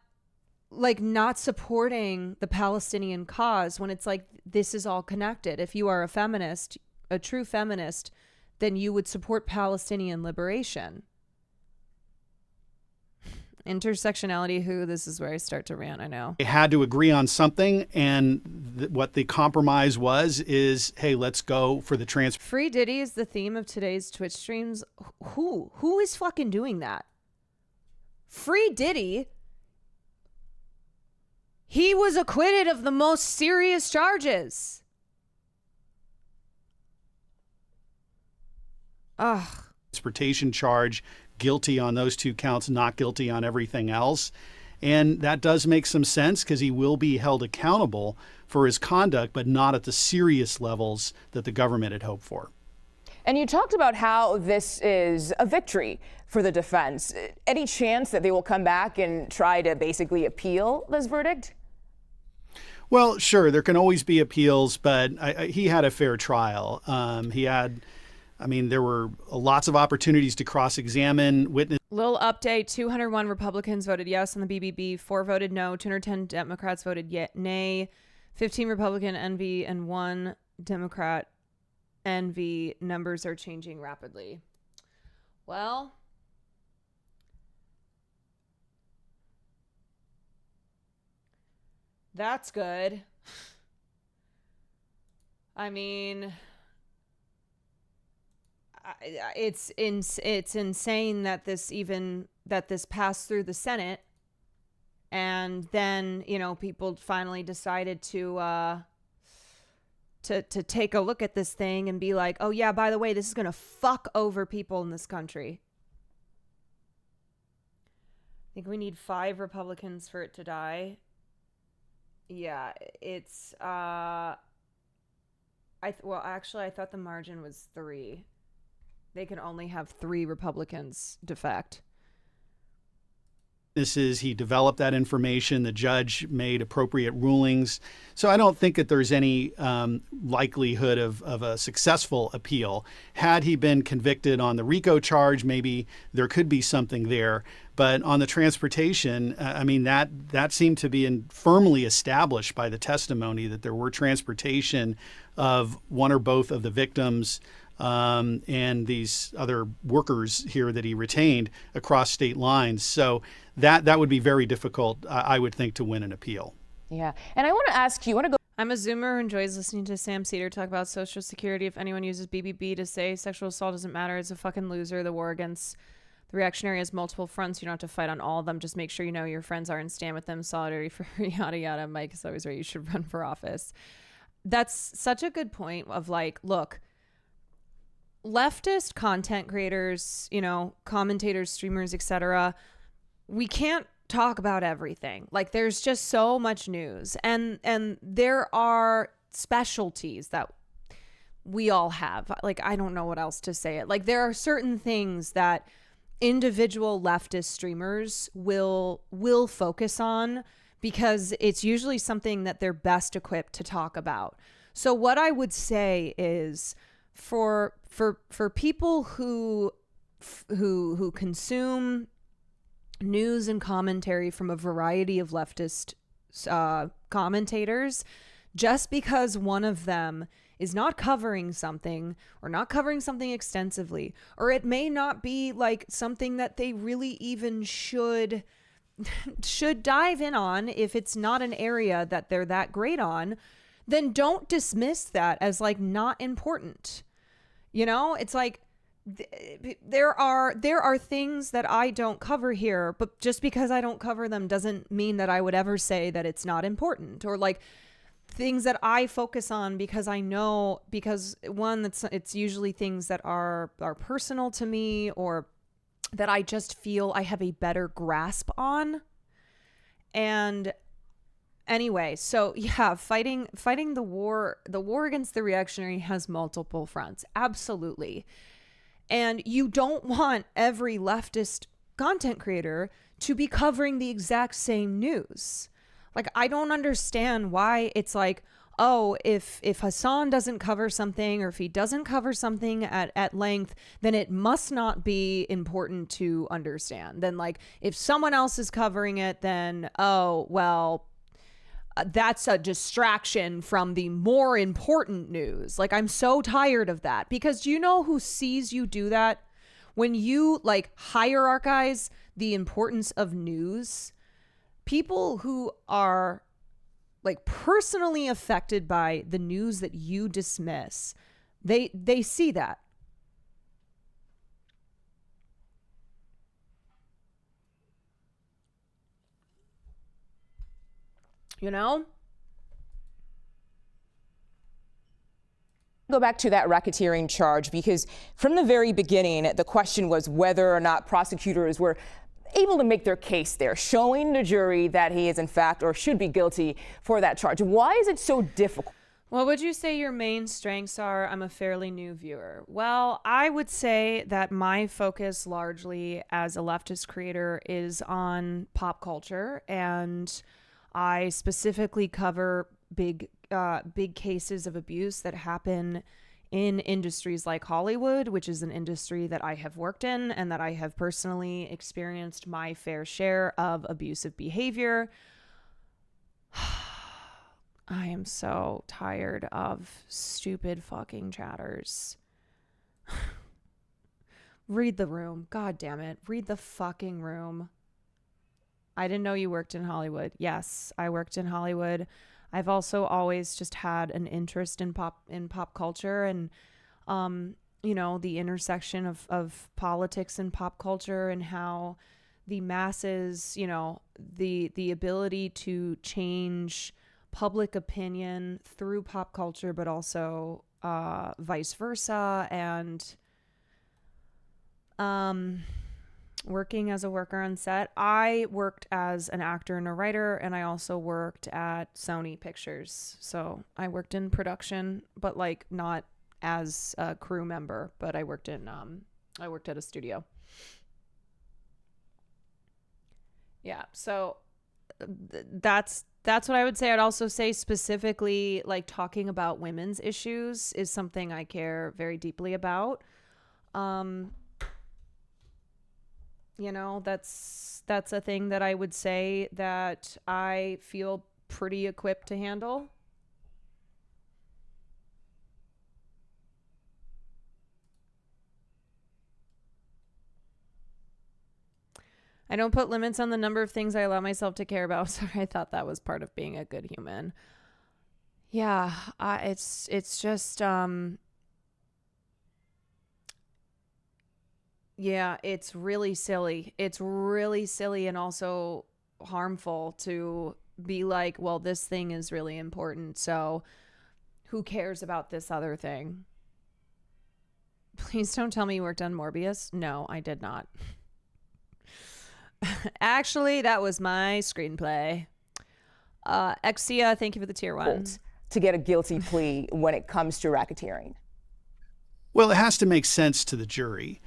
supporting the Palestinian cause, when it's like this is all connected. If you are a feminist, a true feminist, then you would support Palestinian liberation. Intersectionality, this is where I start to rant, I know. They had to agree on something, and what the compromise is, hey, let's go for the transfer. Free Diddy is the theme of today's Twitch streams. Who is fucking doing that? Free Diddy? He was acquitted of the most serious charges. Ugh. Transportation charge, guilty on those 2 counts, not guilty on everything else. And that does make some sense because he will be held accountable for his conduct, but not at the serious levels that the government had hoped for. And you talked about how this is a victory for the defense. Any chance that they will come back and try to basically appeal this verdict? Well, sure, there can always be appeals, but he had a fair trial. There were lots of opportunities to cross-examine witnesses. Little update, 201 Republicans voted yes on the BBB, 4 voted no, 210 Democrats voted nay, 15 Republican envy, and 1 Democrat envy. Numbers are changing rapidly. Well, that's good. I mean, it's insane that this passed through the Senate, and then, you know, people finally decided to to take a look at this thing and be like, oh yeah, by the way, this is going to fuck over people in this country. I think we need 5 Republicans for it to die. Yeah, it's I thought the margin was 3. They can only have 3 Republicans defect. He developed that information. The judge made appropriate rulings. So I don't think that there's any likelihood of a successful appeal. Had he been convicted on the RICO charge, maybe there could be something there. But on the transportation, that seemed to be firmly established by the testimony that there were transportation of one or both of the victims and these other workers here that he retained across state lines. So that would be very difficult, I would think, to win an appeal. Yeah. And I want to ask you, I'm a Zoomer who enjoys listening to Sam Cedar talk about Social Security. If anyone uses BBB to say sexual assault doesn't matter, it's a fucking loser. The war against the reactionary has multiple fronts. You don't have to fight on all of them. Just make sure you know your friends are and stand with them. Solidarity for yada yada. Mike is always right. You should run for office. That's such a good point of like, look, leftist content creators, commentators, streamers, etc., we can't talk about everything. Like there's just so much news and there are specialties that we all have. Like I don't know what else to say it. Like there are certain things that individual leftist streamers will focus on because it's usually something that they're best equipped to talk about. So what I would say is for people who consume news and commentary from a variety of leftist commentators, just because one of them is not covering something or not covering something extensively, or it may not be like something that they really even should dive in on if it's not an area that they're that great on, then don't dismiss that as like not important. It's like there are things that I don't cover here, but just because I don't cover them doesn't mean that I would ever say that it's not important, or like things that I focus on because I know, because one, it's usually things that are personal to me or that I just feel I have a better grasp on. And anyway, so yeah, fighting the war against the reactionary has multiple fronts. Absolutely. And you don't want every leftist content creator to be covering the exact same news. Like, I don't understand why it's like, oh, if Hassan doesn't cover something, or if he doesn't cover something at length, then it must not be important to understand. Then like, if someone else is covering it, then, oh, well, that's a distraction from the more important news. Like, I'm so tired of that, because do you know who sees you do that? When you like hierarchize the importance of news, people who are like personally affected by the news that you dismiss, they see that. Go back to that racketeering charge, because from the very beginning, the question was whether or not prosecutors were able to make their case there, showing the jury that he is in fact or should be guilty for that charge. Why is it so difficult? What would you say your main strengths are? I'm a fairly new viewer. Well, I would say that my focus largely as a leftist creator is on pop culture, and I specifically cover big cases of abuse that happen in industries like Hollywood, which is an industry that I have worked in and that I have personally experienced my fair share of abusive behavior. I am so tired of stupid fucking chatters. Read the room. God damn it. Read the fucking room. I didn't know you worked in Hollywood. Yes, I worked in Hollywood. I've also always just had an interest in pop culture and, the intersection of politics and pop culture, and how the masses, the ability to change public opinion through pop culture, but also vice versa. And working as a worker on set, I worked as an actor and a writer, and I also worked at Sony Pictures. So I worked in production, but like not as a crew member, but I worked at a studio. Yeah, so that's what I would say. I'd also say specifically, like, talking about women's issues is something I care very deeply about. You know, that's a thing that I would say that I feel pretty equipped to handle. I don't put limits on the number of things I allow myself to care about. Sorry, I thought that was part of being a good human. Yeah, it's just yeah, it's really silly. It's really silly and also harmful to be like, well, this thing is really important, so who cares about this other thing? Please don't tell me you worked on Morbius. No, I did not. Actually, that was my screenplay. Exia, thank you for the tier 1. To get a guilty plea when it comes to racketeering? Well, it has to make sense to the jury.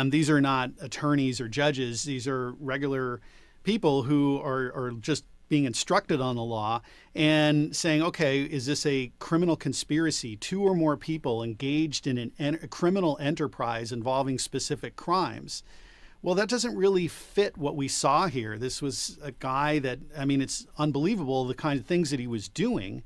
These are not attorneys or judges. These are regular people who are just being instructed on the law and saying, okay, is this a criminal conspiracy? 2 or more people engaged in a criminal enterprise involving specific crimes. Well, that doesn't really fit what we saw here. This was a guy that, I mean, it's unbelievable the kind of things that he was doing.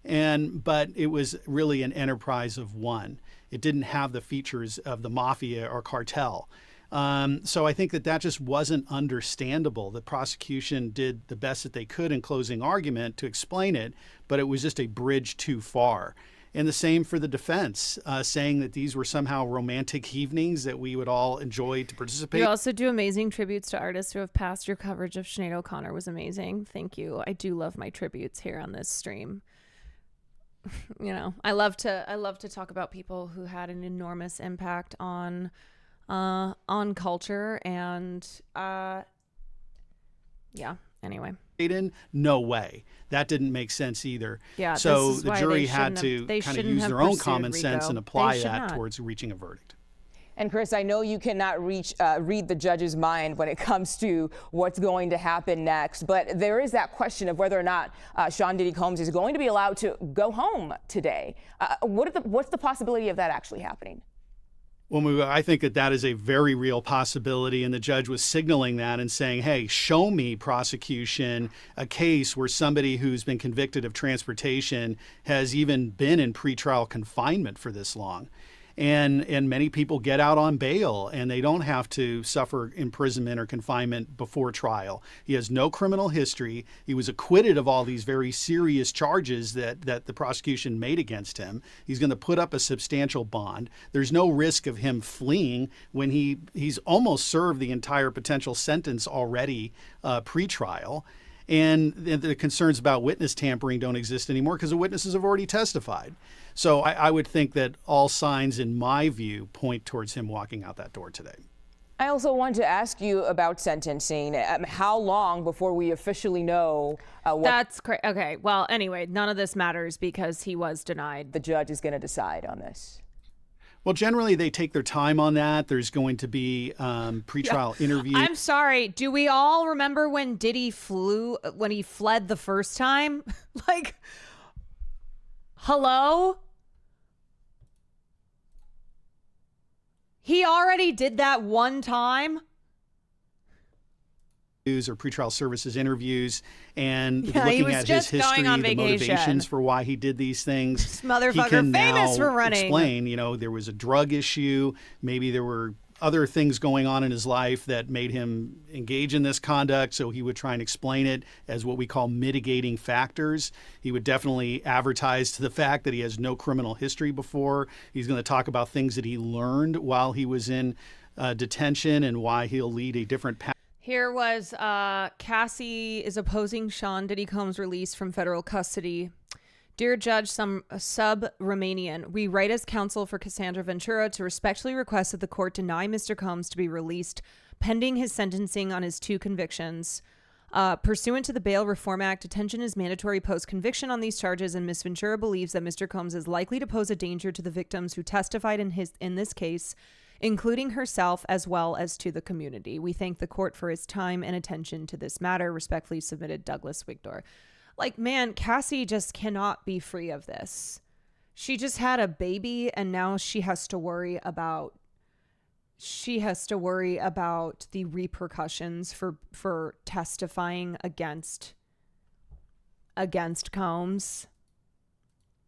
But it was really an enterprise of one. It didn't have the features of the mafia or cartel. So I think that just wasn't understandable. The prosecution did the best that they could in closing argument to explain it, but it was just a bridge too far. And the same for the defense, saying that these were somehow romantic evenings that we would all enjoy to participate. You also do amazing tributes to artists who have passed. Your coverage of Sinead O'Connor was amazing. Thank you. I do love my tributes here on this stream. You know, I love to talk about people who had an enormous impact on culture, and yeah. Anyway. No way. That didn't make sense either. Yeah. So the jury had to kind of use their own common sense and apply that towards reaching a verdict. And Chris, I know you cannot read the judge's mind when it comes to what's going to happen next, but there is that question of whether or not Sean Diddy Combs is going to be allowed to go home today. What's the possibility of that actually happening? Well, I think that is a very real possibility, and the judge was signaling that and saying, hey, show me, prosecution, a case where somebody who's been convicted of transportation has even been in pretrial confinement for this long. And many people get out on bail and they don't have to suffer imprisonment or confinement before trial. He has no criminal history. He was acquitted of all these very serious charges that the prosecution made against him. He's going to put up a substantial bond. There's no risk of him fleeing when he's almost served the entire potential sentence already pre-trial. And the concerns about witness tampering don't exist anymore because the witnesses have already testified. So I would think that all signs, in my view, point towards him walking out that door today. I also want to ask you about sentencing. How long before we officially know what That's crazy. Okay. Well, anyway, none of this matters because he was denied. the judge is going to decide on this? Well, generally, they take their time on that. There's going to be pretrial interviews. I'm sorry. Do we all remember when Diddy when he fled the first time? Like, hello? He already did that one time? Or pretrial services interviews and Yeah, he looking was at his just history, going on the vacation. motivations for why he did these things. This motherfucker He can famous now for running. explain, there was a drug issue. Maybe there were other things going on in his life that made him engage in this conduct. So he would try and explain it as what we call mitigating factors. He would definitely advertise to the fact that he has no criminal history before. He's going to talk about things that he learned while he was in detention and why he'll lead a different path. Here was Cassie is opposing Sean Diddy Combs' release from federal custody. Dear Judge, some sub-Romanian, we write as counsel for Cassandra Ventura to respectfully request that the court deny Mr. Combs to be released pending his sentencing on his 2 convictions. Pursuant to the Bail Reform Act, detention is mandatory post-conviction on these charges, and Ms. Ventura believes that Mr. Combs is likely to pose a danger to the victims who testified in this case, including herself as well as to the community. We thank the court for its time and attention to this matter. Respectfully submitted, Douglas Wigdor. Like, man, Cassie just cannot be free of this. She just had a baby, and now she has to worry about the repercussions for testifying against Combs.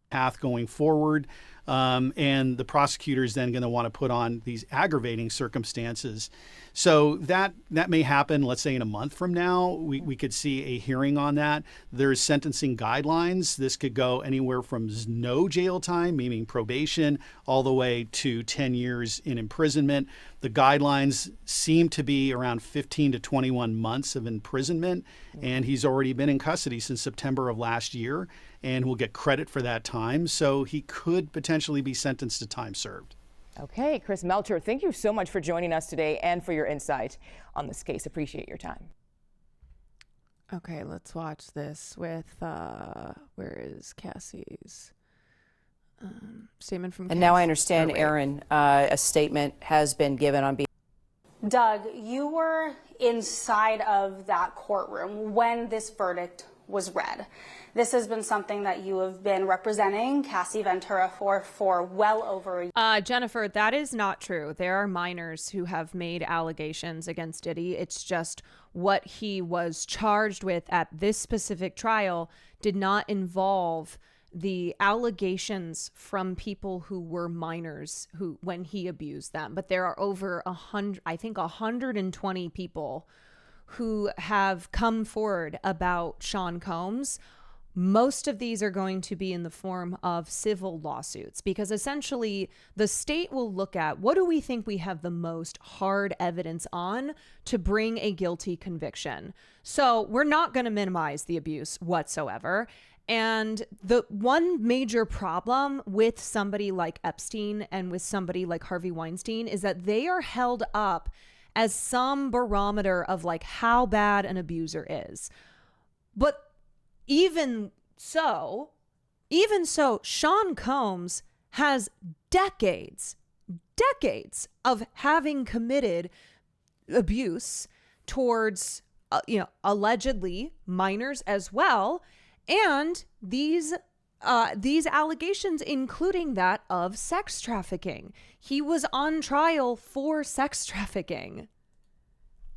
Path going forward, and the prosecutor is then going to want to put on these aggravating circumstances. So that may happen, let's say in a month from now. We could see a hearing on that. There's sentencing guidelines. This could go anywhere from no jail time, meaning probation, all the way to 10 years in imprisonment. The guidelines seem to be around 15 to 21 months of imprisonment, and he's already been in custody since September of last year and will get credit for that time. So he could potentially be sentenced to time served. Okay, Chris Melcher, thank you so much for joining us today and for your insight on this case. Appreciate your time. Okay, let's watch this with, where is Cassie's statement from And now I understand, Aaron, a statement has been given on behalf. Doug, you were inside of that courtroom when this verdict was read. This has been something that you have been representing Cassie Ventura for well over a year. Jennifer, that is not true. There are minors who have made allegations against Diddy. It's just what he was charged with at this specific trial did not involve the allegations from people who were minors when he abused them. But there are over 120 people who have come forward about Sean Combs. Most of these are going to be in the form of civil lawsuits, because essentially the state will look at what do we think we have the most hard evidence on to bring a guilty conviction. So we're not going to minimize the abuse whatsoever. And the one major problem with somebody like Epstein and with somebody like Harvey Weinstein is that they are held up as some barometer of like how bad an abuser is. But even so, Sean Combs has decades of having committed abuse towards, allegedly minors as well. And these allegations, including that of sex trafficking. He was on trial for sex trafficking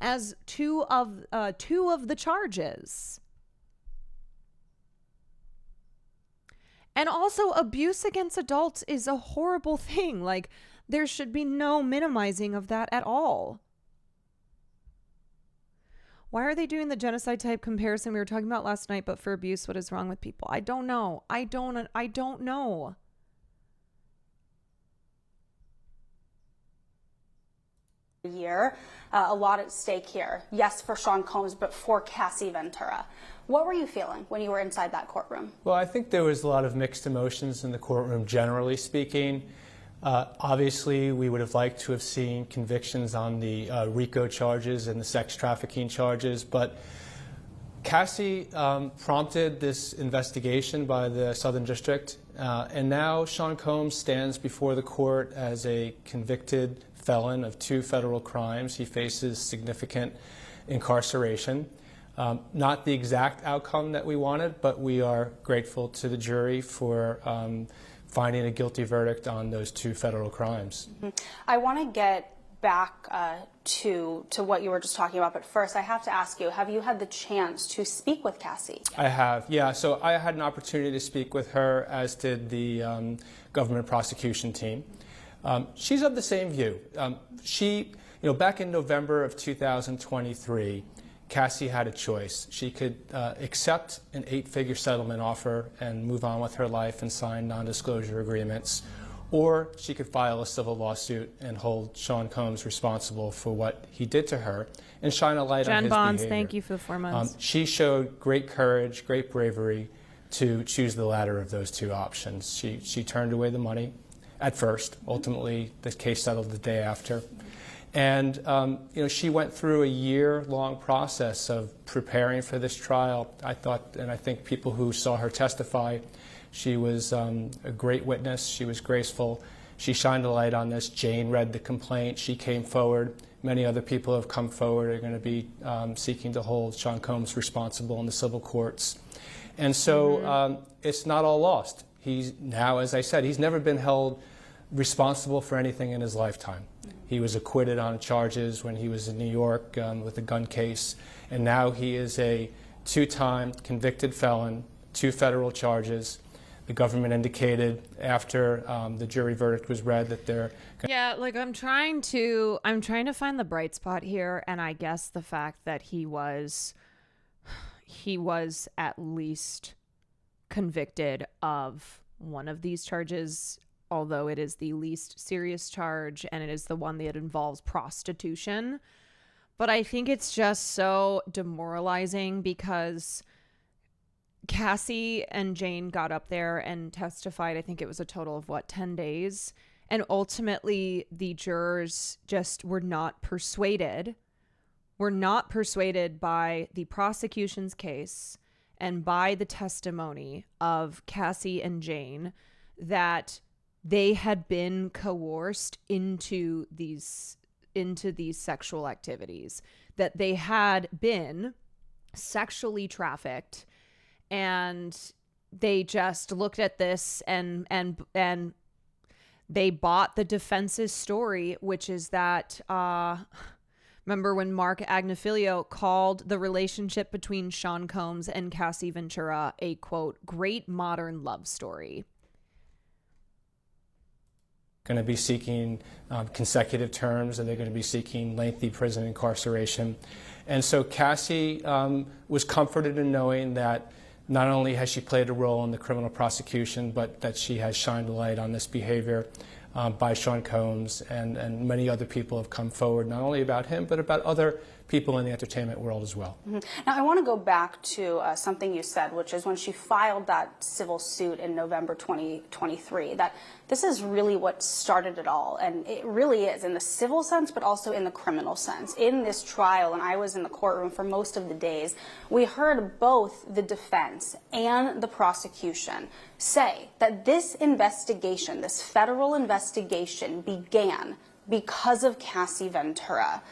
as two of the charges. And also, abuse against adults is a horrible thing. Like, there should be no minimizing of that at all. Why are they doing the genocide type comparison we were talking about last night, but for abuse? What is wrong with people? I don't know. I don't know. Year, a lot at stake here. Yes, for Sean Combs, but for Cassie Ventura. What were you feeling when you were inside that courtroom? Well, I think there was a lot of mixed emotions in the courtroom, generally speaking. Obviously, we would have liked to have seen convictions on the RICO charges and the sex trafficking charges, but Cassie prompted this investigation by the Southern District, and now Sean Combs stands before the court as a convicted felon of 2 federal crimes. He faces significant incarceration. Not the exact outcome that we wanted, but we are grateful to the jury for finding a guilty verdict on those 2 federal crimes. I want to get back to what you were just talking about, but first I have to ask you, have you had the chance to speak with Cassie? I have, yeah. So I had an opportunity to speak with her, as did the government prosecution team. She's of the same view. Back in November of 2023, Cassie had a choice. She could accept an 8-figure settlement offer and move on with her life and sign non-disclosure agreements, or she could file a civil lawsuit and hold Sean Combs responsible for what he did to her and shine a light on his Bonds, behavior. thank you for the 4 months. She showed great courage, great bravery to choose the latter of those two options. She turned away the money at first. Ultimately, the case settled the day after. And she went through a year-long process of preparing for this trial. I thought, and I think people who saw her testify, she was a great witness. She was graceful. She shined a light on this. Jane read the complaint. She came forward. Many other people have come forward, are going to be seeking to hold Sean Combs responsible in the civil courts. And so it's not all lost. He's now, as I said, he's never been held responsible for anything in his lifetime. He was acquitted on charges when he was in New York with a gun case, and now he is a 2-time convicted felon, 2 federal charges. The government indicated after the jury verdict was read that they're I'm trying to find the bright spot here, and I guess the fact that he was at least convicted of one of these charges, although it is the least serious charge and it is the one that involves prostitution. But I think it's just so demoralizing because Cassie and Jane got up there and testified. I think it was a total of 10 days. And ultimately the jurors just were not persuaded by the prosecution's case and by the testimony of Cassie and Jane that they had been coerced into these sexual activities, that they had been sexually trafficked, and they just looked at this and they bought the defense's story, which is that remember when Mark Agnifilio called the relationship between Sean Combs and Cassie Ventura a, quote, great modern love story. Going to be seeking consecutive terms, and they're going to be seeking lengthy prison incarceration. And so Cassie was comforted in knowing that not only has she played a role in the criminal prosecution, but that she has shined a light on this behavior by Sean Combs, and many other people have come forward, not only about him, but about other people in the entertainment world as well. Mm-hmm. Now, I want to go back to something you said, which is when she filed that civil suit in November 2023, that this is really what started it all. And it really is in the civil sense, but also in the criminal sense. In this trial, and I was in the courtroom for most of the days, we heard both the defense and the prosecution say that this investigation, this federal investigation, began because of Cassie Ventura.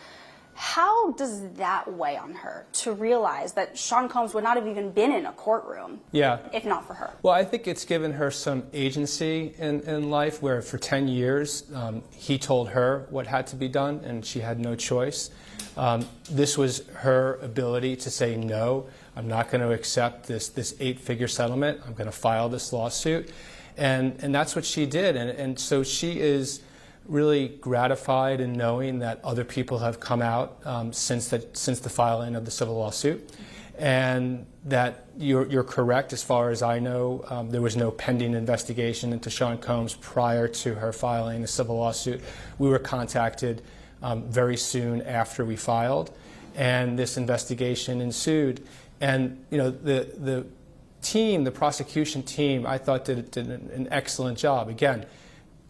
How does that weigh on her to realize that Sean Combs would not have even been in a courtroom if not for her? Well, I think it's given her some agency in life where for 10 years he told her what had to be done and she had no choice. This was her ability to say, no, I'm not going to accept this 8-figure settlement. I'm going to file this lawsuit. And that's what she did. And so she is really gratified in knowing that other people have come out since the filing of the civil lawsuit, and that you're correct. As far as I know, there was no pending investigation into Sean Combs prior to her filing the civil lawsuit. We were contacted very soon after we filed, and this investigation ensued. And the team, the prosecution team, I thought did an excellent job. Again,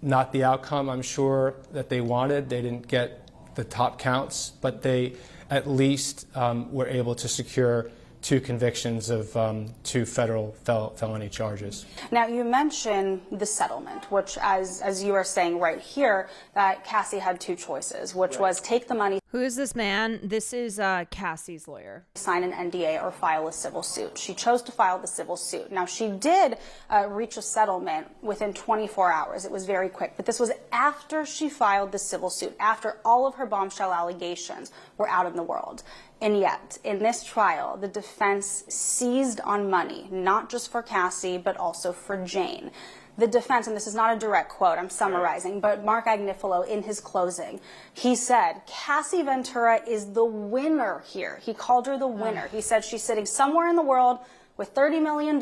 not the outcome I'm sure that they wanted. They didn't get the top counts, but they at least were able to secure 2 convictions of 2 federal felony charges. Now, you mentioned the settlement, which, as you are saying right here, that Cassie had 2 choices, which was take the money. Who is this man? This is Cassie's lawyer. Sign an NDA or file a civil suit. She chose to file the civil suit. Now, she did reach a settlement within 24 hours. It was very quick, but this was after she filed the civil suit, after all of her bombshell allegations were out in the world. And yet, in this trial, the defense seized on money, not just for Cassie, but also for Jane. The defense, and this is not a direct quote, I'm summarizing, but Mark Agnifilo, in his closing, he said, Cassie Ventura is the winner here. He called her the winner. He said she's sitting somewhere in the world with $30 million.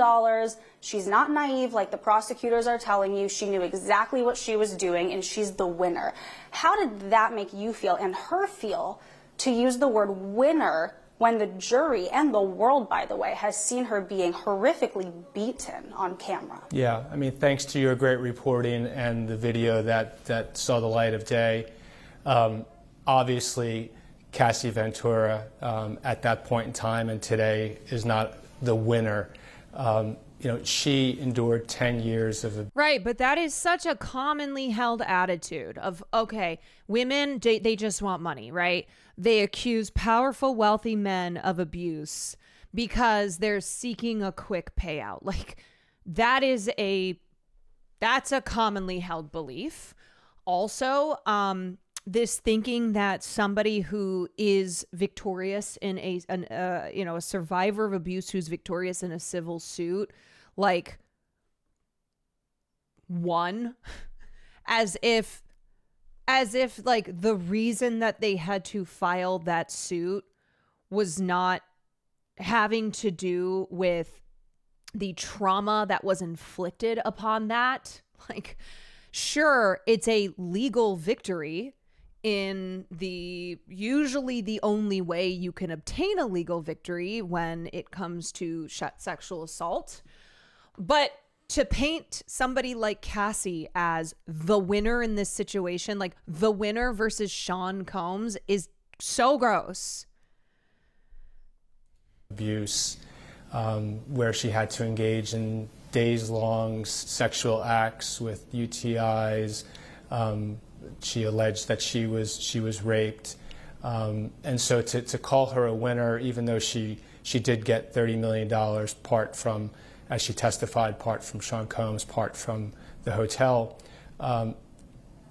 She's not naive like the prosecutors are telling you. She knew exactly what she was doing, and she's the winner. How did that make you feel and her feel to use the word winner when the jury and the world, by the way, has seen her being horrifically beaten on camera? Yeah, I mean, thanks to your great reporting and the video that saw the light of day, obviously Cassie Ventura at that point in time and today is not the winner. You know, she endured 10 years of Right, but that is such a commonly held attitude of, okay, women, they just want money, right? They accuse powerful, wealthy men of abuse because they're seeking a quick payout. Like, that's a commonly held belief. Also, this thinking that somebody who is victorious in a survivor of abuse who's victorious in a civil suit, like, won, as if like the reason that they had to file that suit was not having to do with the trauma that was inflicted upon that. Like, sure, it's a legal victory in usually the only way you can obtain a legal victory when it comes to sexual assault. But to paint somebody like Cassie as the winner in this situation, like the winner versus Sean Combs, is so gross. Abuse, where she had to engage in days-long sexual acts with UTIs. She alleged that she was raped, and so to call her a winner, even though she did get $30 million, part from, as she testified, part from Sean Combs, part from the hotel.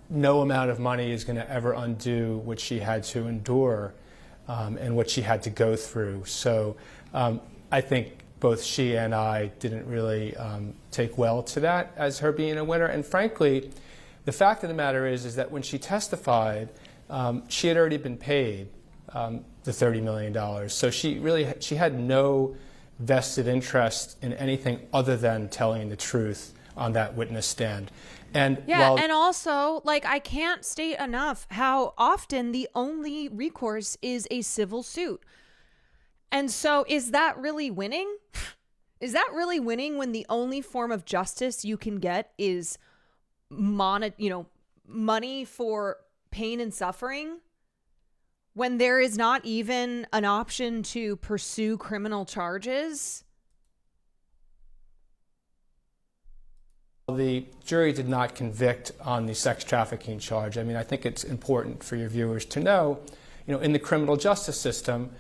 No amount of money is going to ever undo what she had to endure and what she had to go through. So I think both she and I didn't really take well to that as her being a winner. And frankly, the fact of the matter is that when she testified, she had already been paid the $30 million. So she had no vested interest in anything other than telling the truth on that witness stand. And yeah, and also, like, I can't state enough how often the only recourse is a civil suit. And so is that really winning? Is that really winning when the only form of justice you can get is money for pain and suffering, when there is not even an option to pursue criminal charges? The jury did not convict on the sex trafficking charge. I mean, I think it's important for your viewers to know, in the criminal justice system,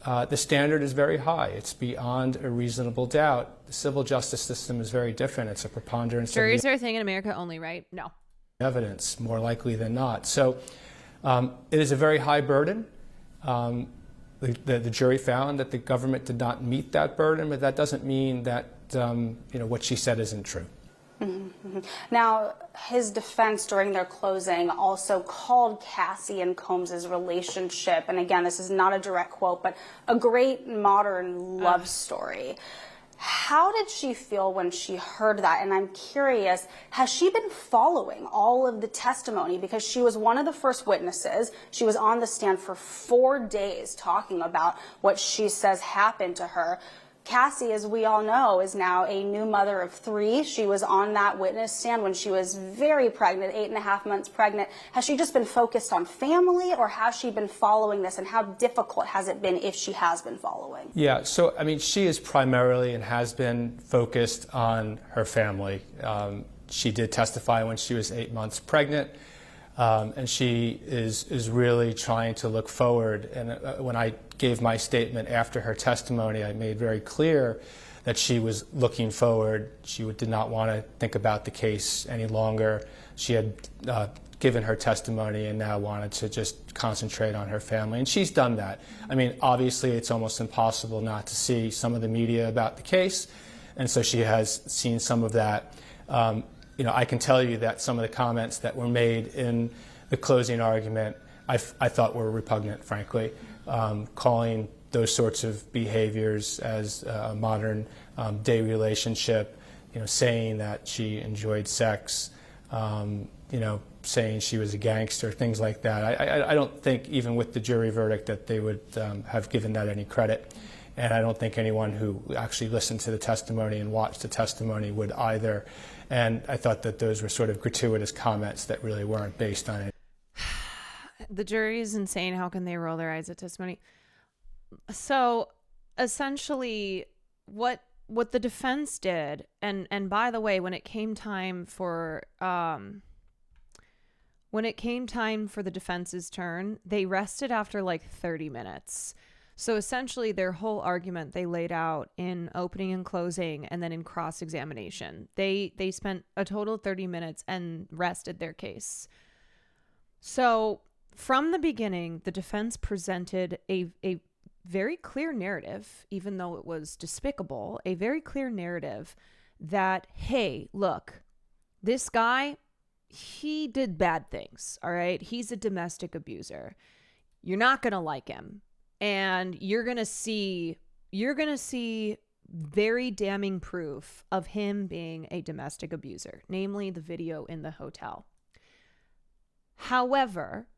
the standard is very high. It's beyond a reasonable doubt. The civil justice system is very different. It's a preponderance. Juries are a thing in America only, right? No. Evidence, more likely than not. So it is a very high burden. The jury found that the government did not meet that burden, but that doesn't mean that what she said isn't true. Mm-hmm. Now, his defense during their closing also called Cassie and Combs' relationship, and again, this is not a direct quote, but a great modern love story. How did she feel when she heard that? And I'm curious, has she been following all of the testimony? Because she was one of the first witnesses. She was on the stand for 4 days talking about what she says happened to her. Cassie, as we all know, is now a new mother of 3. She was on that witness stand when she was very pregnant, 8.5 months pregnant. Has she just been focused on family, or has she been following this, and how difficult has it been if she has been following? Yeah, so, I mean, she is primarily and has been focused on her family. She did testify when she was 8 months pregnant, and she is really trying to look forward. And when I gave my statement after her testimony, I made very clear that she was looking forward. She did not want to think about the case any longer. She had given her testimony and now wanted to just concentrate on her family, and she's done that. I mean, obviously, it's almost impossible not to see some of the media about the case, and so she has seen some of that. I can tell you that some of the comments that were made in the closing argument I thought were repugnant, frankly. Calling those sorts of behaviors as a modern day relationship, saying that she enjoyed sex, saying she was a gangster, things like that. I don't think even with the jury verdict that they would have given that any credit. And I don't think anyone who actually listened to the testimony and watched the testimony would either. And I thought that those were sort of gratuitous comments that really weren't based on it. The jury is insane. How can they roll their eyes at testimony? So essentially what the defense did, and by the way, when it came time for the defense's turn, they rested after like 30 minutes. So essentially their whole argument they laid out in opening and closing and then in cross-examination. They spent a total of 30 minutes and rested their case. So from the beginning, the defense presented a very clear narrative, even though it was despicable, a very clear narrative that, hey, look, this guy, he did bad things, all right? He's a domestic abuser. You're not going to like him. And you're going to see very damning proof of him being a domestic abuser, namely the video in the hotel. However,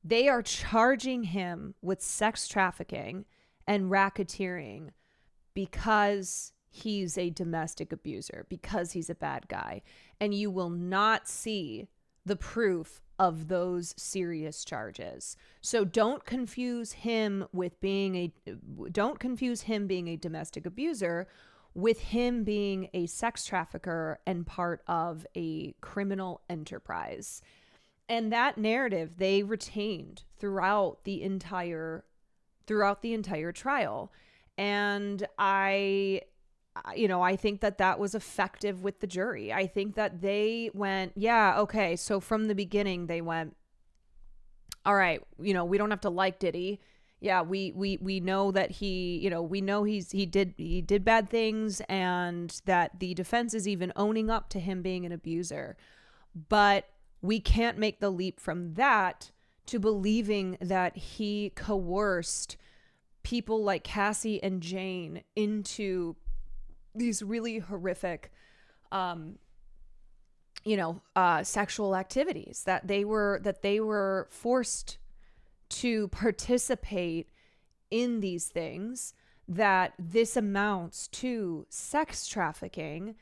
they are charging him with sex trafficking and racketeering because he's a domestic abuser, because he's a bad guy. And you will not see the proof of those serious charges. So don't confuse him being a domestic abuser with him being a sex trafficker and part of a criminal enterprise. And that narrative they retained throughout the entire trial. And I think that was effective with the jury. I think that they went, yeah, okay. So from the beginning they went, all right, we don't have to like Diddy. Yeah, we know that he did bad things, and that the defense is even owning up to him being an abuser. But we can't make the leap from that to believing that he coerced people like Cassie and Jane into these really horrific, sexual activities, that they were forced to participate in these things, that this amounts to sex trafficking,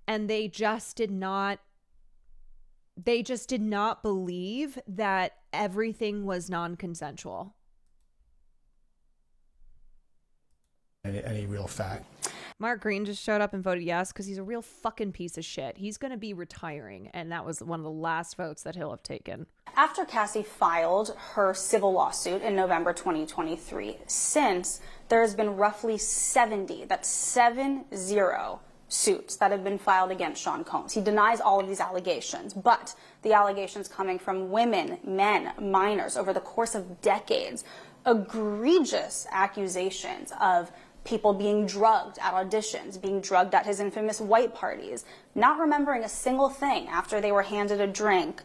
and they just did not believe that everything was non-consensual. Any real fact. Mark Green just showed up and voted yes because he's a real fucking piece of shit. He's going to be retiring, and that was one of the last votes that he'll have taken. After Cassie filed her civil lawsuit in November 2023, since there has been roughly 70 suits that have been filed against Sean Combs. He denies all of these allegations, but the allegations coming from women, men, minors over the course of decades, egregious accusations of people being drugged at auditions, being drugged at his infamous white parties, not remembering a single thing after they were handed a drink,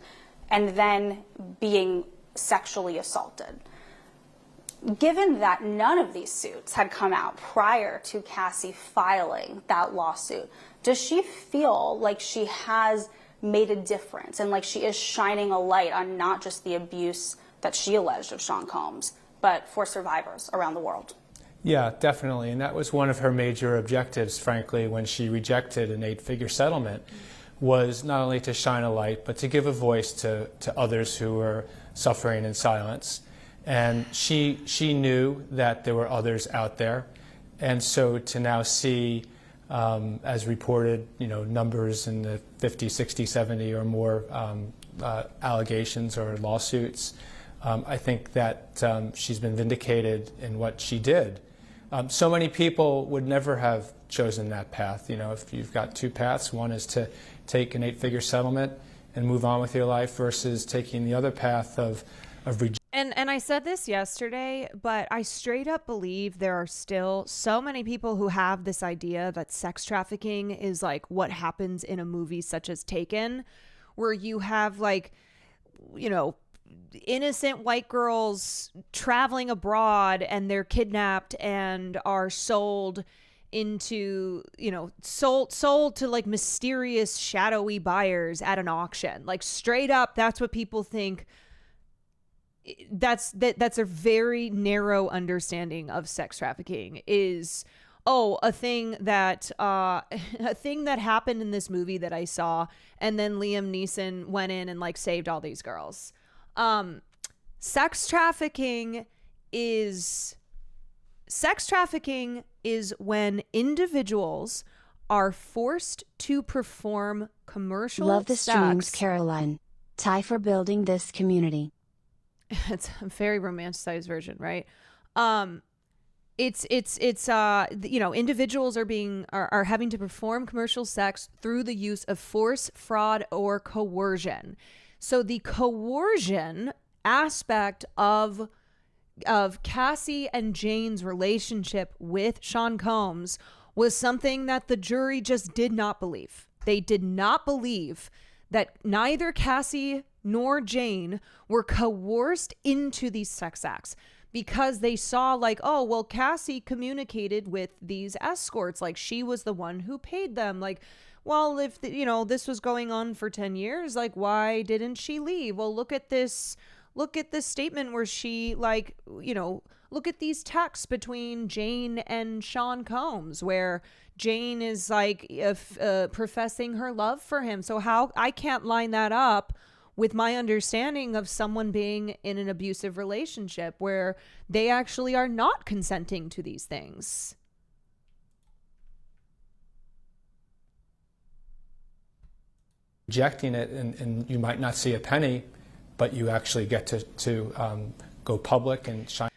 and then being sexually assaulted. Given that none of these suits had come out prior to Cassie filing that lawsuit, does she feel like she has made a difference and like she is shining a light on not just the abuse that she alleged of Sean Combs, but for survivors around the world? Yeah, definitely. And that was one of her major objectives, frankly, when she rejected an 8-figure settlement, was not only to shine a light, but to give a voice to others who were suffering in silence. And she knew that there were others out there. And so to now see, as reported, numbers in the 50, 60, 70 or more allegations or lawsuits, I think that she's been vindicated in what she did. So many people would never have chosen that path. If you've got two paths, one is to take an 8-figure settlement and move on with your life versus taking the other path of rejection. And I said this yesterday, but I straight up believe there are still so many people who have this idea that sex trafficking is like what happens in a movie such as Taken, where you have innocent white girls traveling abroad and they're kidnapped and are sold into, sold to like mysterious shadowy buyers at an auction. Like straight up, that's what people think. That's a very narrow understanding of sex trafficking is, a thing that happened in this movie that I saw, and then Liam Neeson went in and like saved all these girls. Sex trafficking is when individuals are forced to perform commercial Love the sex. streams, Caroline. Tie for building this community. It's a very romanticized version, right? It's individuals are having to perform commercial sex through the use of force, fraud, or coercion. So the coercion aspect of Cassie and Jane's relationship with Sean Combs was something that the jury just did not believe. They did not believe that neither Cassie nor Jane were coerced into these sex acts, because they saw like, oh, well, Cassie communicated with these escorts, like she was the one who paid them. Like, well, if this was going on for 10 years, like why didn't she leave? Well, look at this statement where she look at these texts between Jane and Sean Combs where Jane is like professing her love for him. So how I can't line that up with my understanding of someone being in an abusive relationship where they actually are not consenting to these things. Rejecting it, and you might not see a penny, but you actually get to go public and shine.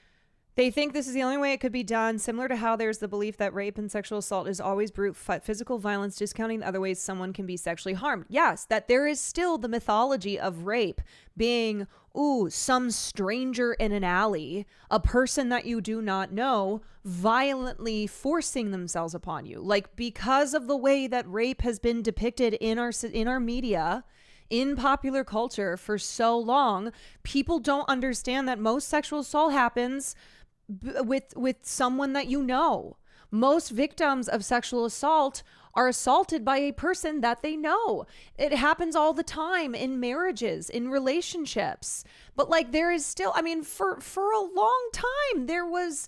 They think this is the only way it could be done, similar to how there's the belief that rape and sexual assault is always brute physical violence, discounting the other ways someone can be sexually harmed. Yes, that there is still the mythology of rape being, some stranger in an alley, a person that you do not know, violently forcing themselves upon you. Like, because of the way that rape has been depicted in our media, in popular culture for so long, people don't understand that most sexual assault happens with someone that you know. Most victims of sexual assault are assaulted by a person that they know. It happens all the time in marriages, in relationships. But like there is still, for a long time, there was,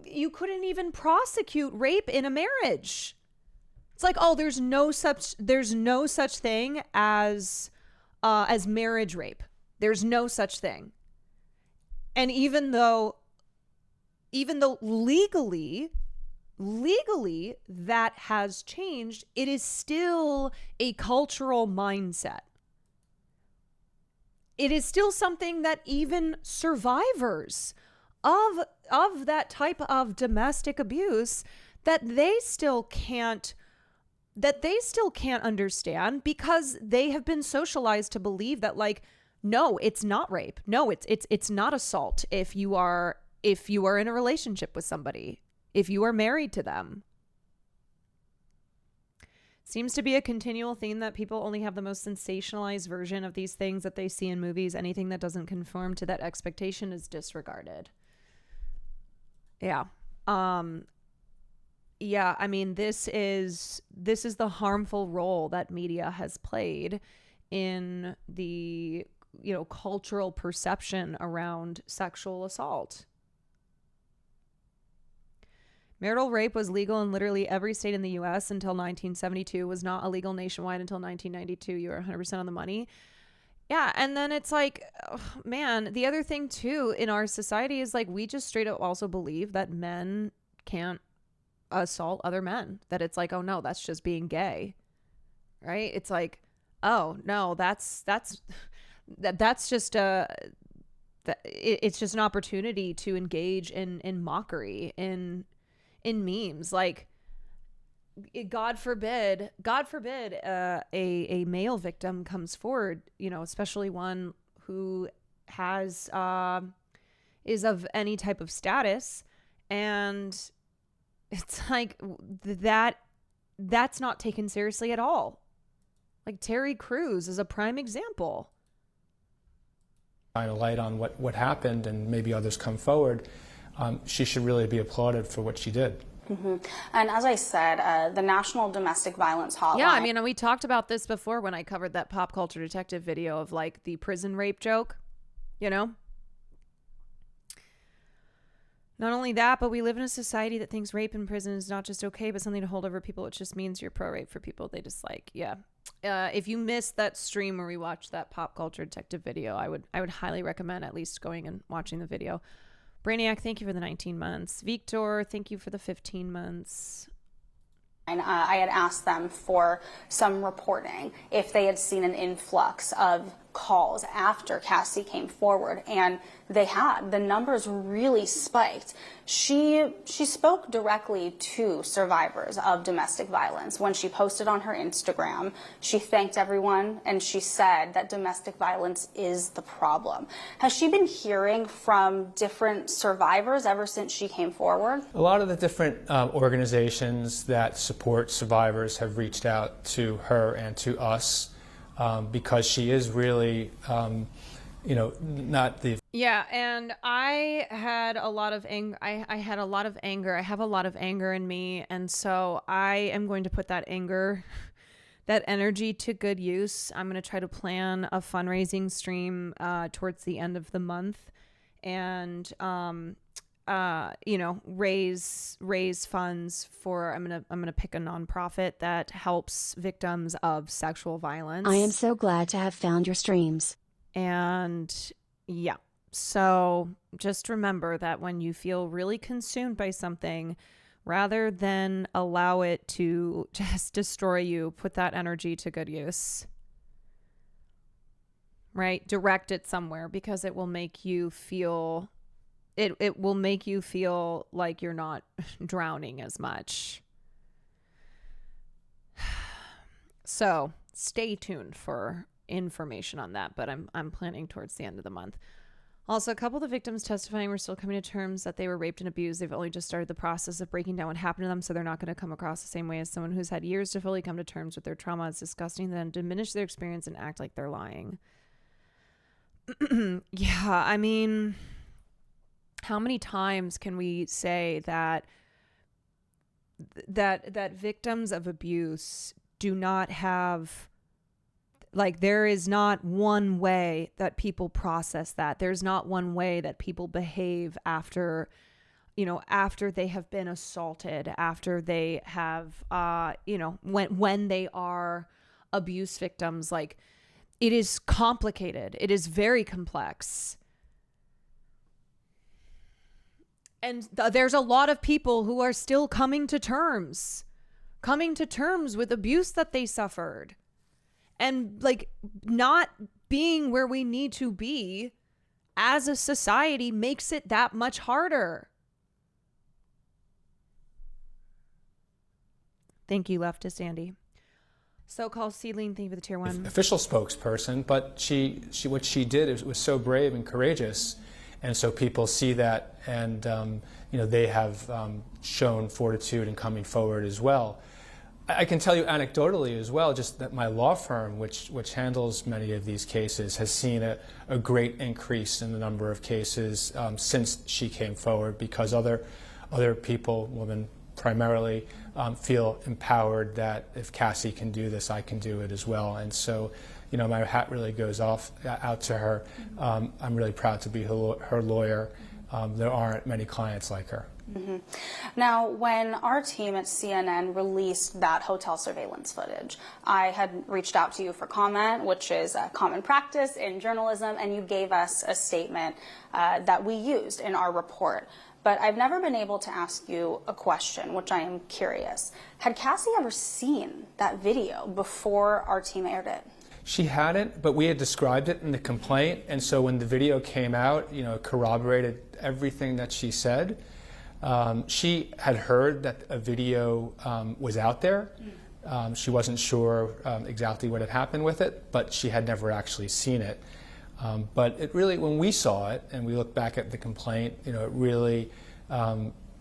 you couldn't even prosecute rape in a marriage. It's like, there's no such thing as marriage rape. There's no such thing. And even though legally that has changed, it is still a cultural mindset. It is still something that even survivors of that type of domestic abuse that they still can't understand, because they have been socialized to believe that like, no, it's not rape. No, it's not assault if you are in a relationship with somebody, if you are married to them. Seems to be a continual theme that people only have the most sensationalized version of these things that they see in movies. Anything that doesn't conform to that expectation is disregarded. Yeah. This is the harmful role that media has played in the, cultural perception around sexual assault. Marital rape was legal in literally every state in the U.S. until 1972, was not illegal nationwide until 1992. You were 100% on the money. Yeah, and then it's like, the other thing too in our society is like we just straight up also believe that men can't assault other men. That it's like, oh no, that's just being gay, right? It's like, oh no, that's just it's just an opportunity to engage in mockery, in memes. Like, God forbid a male victim comes forward, especially one who has is of any type of status, and it's like that's not taken seriously at all. Like Terry Crews is a prime example. shine a light on what happened and maybe others come forward, she should really be applauded for what she did. Mm-hmm. And as I said, the National Domestic Violence Hotline. Yeah, I mean, we talked about this before when I covered that Pop Culture Detective video of like the prison rape joke, you know? Not only that, but we live in a society that thinks rape in prison is not just okay, but something to hold over people, which just means you're pro-rape for people they dislike. Yeah. If you missed that stream where we watched that Pop Culture Detective video, I would highly recommend at least going and watching the video. Brainiac, thank you for the 19 months. Victor, thank you for the 15 months. And I had asked them for some reporting if they had seen an influx of calls after Cassie came forward, and they had. The numbers really spiked. She spoke directly to survivors of domestic violence. When she posted on her Instagram, she thanked everyone, and she said that domestic violence is the problem. Has she been hearing from different survivors ever since she came forward? A lot of the different organizations that support survivors have reached out to her and to us. Because she is really, not the... Yeah, and I had a lot of anger. I had a lot of anger. I have a lot of anger in me, and so I am going to put that anger, that energy to good use. I'm going to try to plan a fundraising stream towards the end of the month, and raise funds for, I'm gonna pick a nonprofit that helps victims of sexual violence. I am so glad to have found your streams. And yeah, so just remember that when you feel really consumed by something, rather than allow it to just destroy you, put that energy to good use. Right? Direct it somewhere, because it will make you feel... It will make you feel like you're not drowning as much. So stay tuned for information on that, but I'm planning towards the end of the month. Also, a couple of the victims testifying were still coming to terms that they were raped and abused. They've only just started the process of breaking down what happened to them, so they're not going to come across the same way as someone who's had years to fully come to terms with their trauma. It's disgusting, then diminish their experience and act like they're lying. Yeah, I mean... How many times can we say that victims of abuse do not have, like, there is not one way that people process that. There's not one way that people behave after they have been assaulted, after they have, when they are abuse victims. Like, it is complicated. It is very complex. And there's a lot of people who are still coming to terms with abuse that they suffered. And like, not being where we need to be as a society makes it that much harder. Thank you, leftist Andy. So-called Seedling, thank you for the tier 1. Official spokesperson, but she what she did was so brave and courageous. And so people see that, and they have shown fortitude in coming forward as well. I can tell you anecdotally as well, just that my law firm, which handles many of these cases, has seen a great increase in the number of cases since she came forward, because other people, women primarily, feel empowered that if Cassie can do this, I can do it as well. And so, my hat really goes out to her. I'm really proud to be her lawyer. There aren't many clients like her. Mm-hmm. Now, when our team at CNN released that hotel surveillance footage, I had reached out to you for comment, which is a common practice in journalism, and you gave us a statement that we used in our report. But I've never been able to ask you a question, which I am curious. Had Cassie ever seen that video before our team aired it? She hadn't, but we had described it in the complaint, and so when the video came out, it corroborated everything that she said. She had heard that a video was out there. She wasn't sure exactly what had happened with it, but she had never actually seen it. But it really, when we saw it and we look back at the complaint, it really,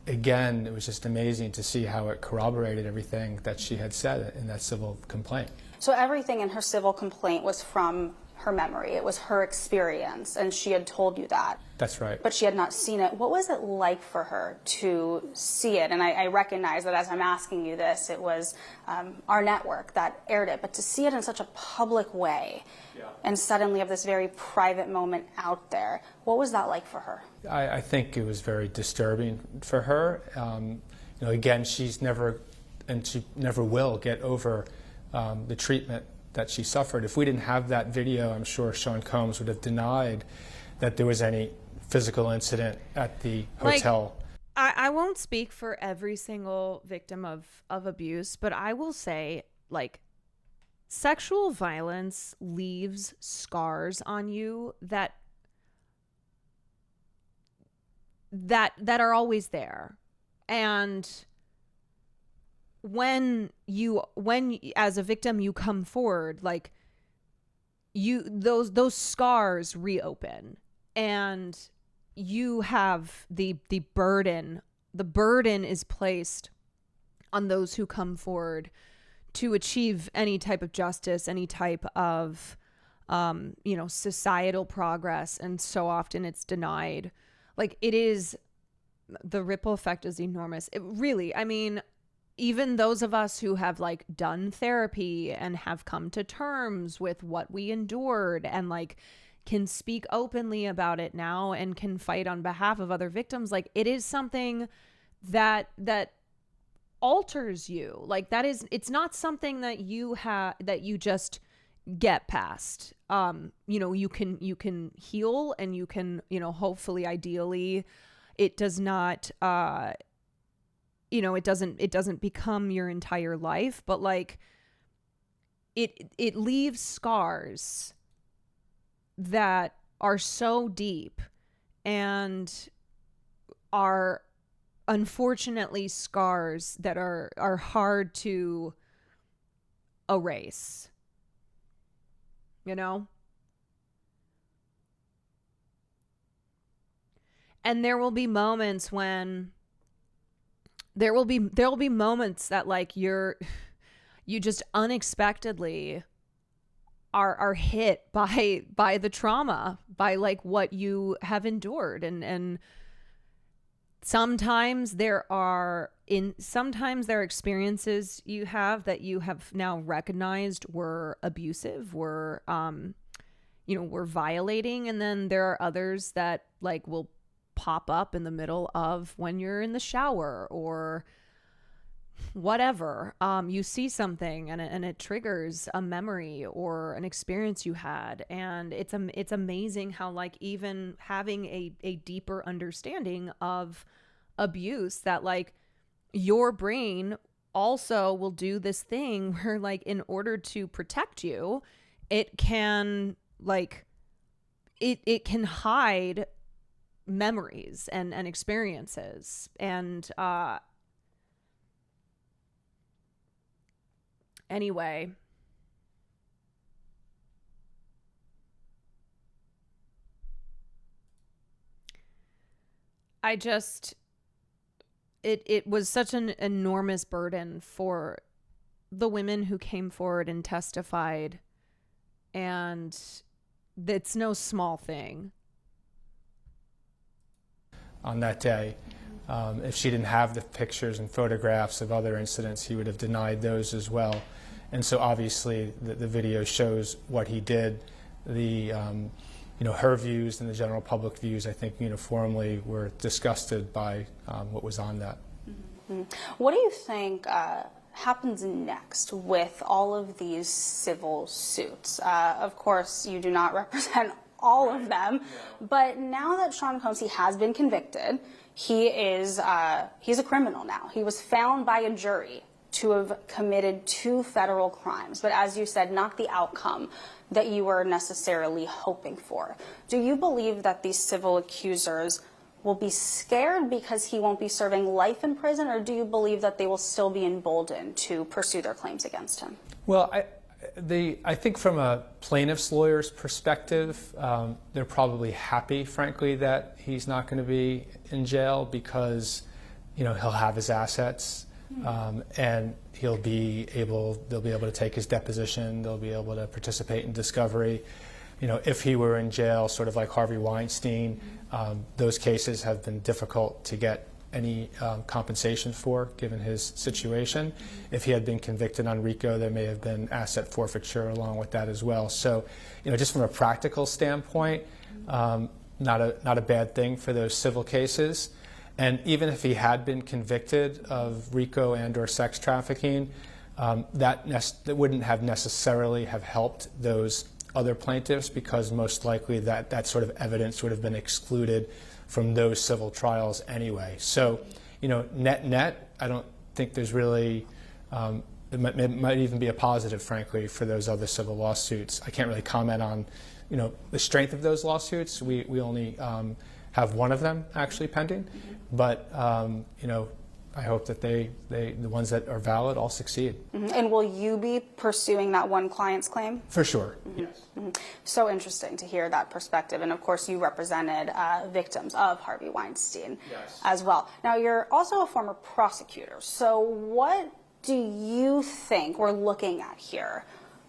again, it was just amazing to see how it corroborated everything that she had said in that civil complaint. So everything in her civil complaint was from her memory. It was her experience, and she had told you that. That's right. But she had not seen it. What was it like for her to see it? And I recognize that as I'm asking you this, it was our network that aired it, but to see it in such a public way, and suddenly have this very private moment out there, what was that like for her? I think it was very disturbing for her. You know, again, she's never, and she never will get over the treatment that she suffered. If we didn't have that video, I'm sure Sean Combs would have denied that there was any physical incident at the hotel. I won't speak for every single victim of abuse, but I will say, like, sexual violence leaves scars on you that are always there. And when as a victim you come forward, like, those scars reopen, and you have the burden is placed on those who come forward to achieve any type of justice, any type of societal progress, and so often it's denied. Like, it is, the ripple effect is enormous. It really, I mean, even those of us who have, like, done therapy and have come to terms with what we endured and, like, can speak openly about it now and can fight on behalf of other victims, like, it is something that alters you. Like, it's not something that you just get past. You can heal, and you can, hopefully, ideally, it does not it doesn't become your entire life, but, like, it leaves scars that are so deep and are unfortunately scars that are hard to erase, and there will be moments when there will be moments that, like, you just unexpectedly are hit by the trauma, by, like, what you have endured, and sometimes there are experiences you have that you have now recognized were abusive, were violating, and then there are others that, like, will pop up in the middle of when you're in the shower or whatever. You see something and it triggers a memory or an experience you had, and it's amazing how, like, even having a deeper understanding of abuse, that, like, your brain also will do this thing where, like, in order to protect you, it can, like, it can hide memories and experiences, and anyway, it was such an enormous burden for the women who came forward and testified, and it's no small thing. On that day, if she didn't have the pictures and photographs of other incidents, he would have denied those as well. And so obviously the video shows what he did. Her views and the general public views, I think, uniformly were disgusted by what was on that. Mm-hmm. What do you think happens next with all of these civil suits? Of course, you do not represent all of them, but now that Sean Combs, he has been convicted, he's a criminal now. He was found by a jury to have committed 2 federal crimes, but as you said, not the outcome that you were necessarily hoping for. Do you believe that these civil accusers will be scared because he won't be serving life in prison, or do you believe that they will still be emboldened to pursue their claims against him? Well, I think from a plaintiff's lawyer's perspective, they're probably happy, frankly, that he's not going to be in jail because, he'll have his assets, and they'll be able to take his deposition, they'll be able to participate in discovery. if he were in jail, sort of like Harvey Weinstein, those cases have been difficult to get any compensation for, given his situation. If he had been convicted on RICO, there may have been asset forfeiture along with that as well. So, just from a practical standpoint, not a bad thing for those civil cases. And even if he had been convicted of RICO and/or sex trafficking, that wouldn't have necessarily have helped those other plaintiffs, because most likely that sort of evidence would have been excluded from those civil trials anyway. So, net, I don't think there's really, it might even be a positive, frankly, for those other civil lawsuits. I can't really comment on, the strength of those lawsuits. We only have one of them actually pending, but, I hope that the ones that are valid all succeed. And will you be pursuing that one client's claim? For sure, yes. So interesting to hear that perspective. And of course, you represented victims of Harvey Weinstein as well. Now, you're also a former prosecutor. So what do you think we're looking at here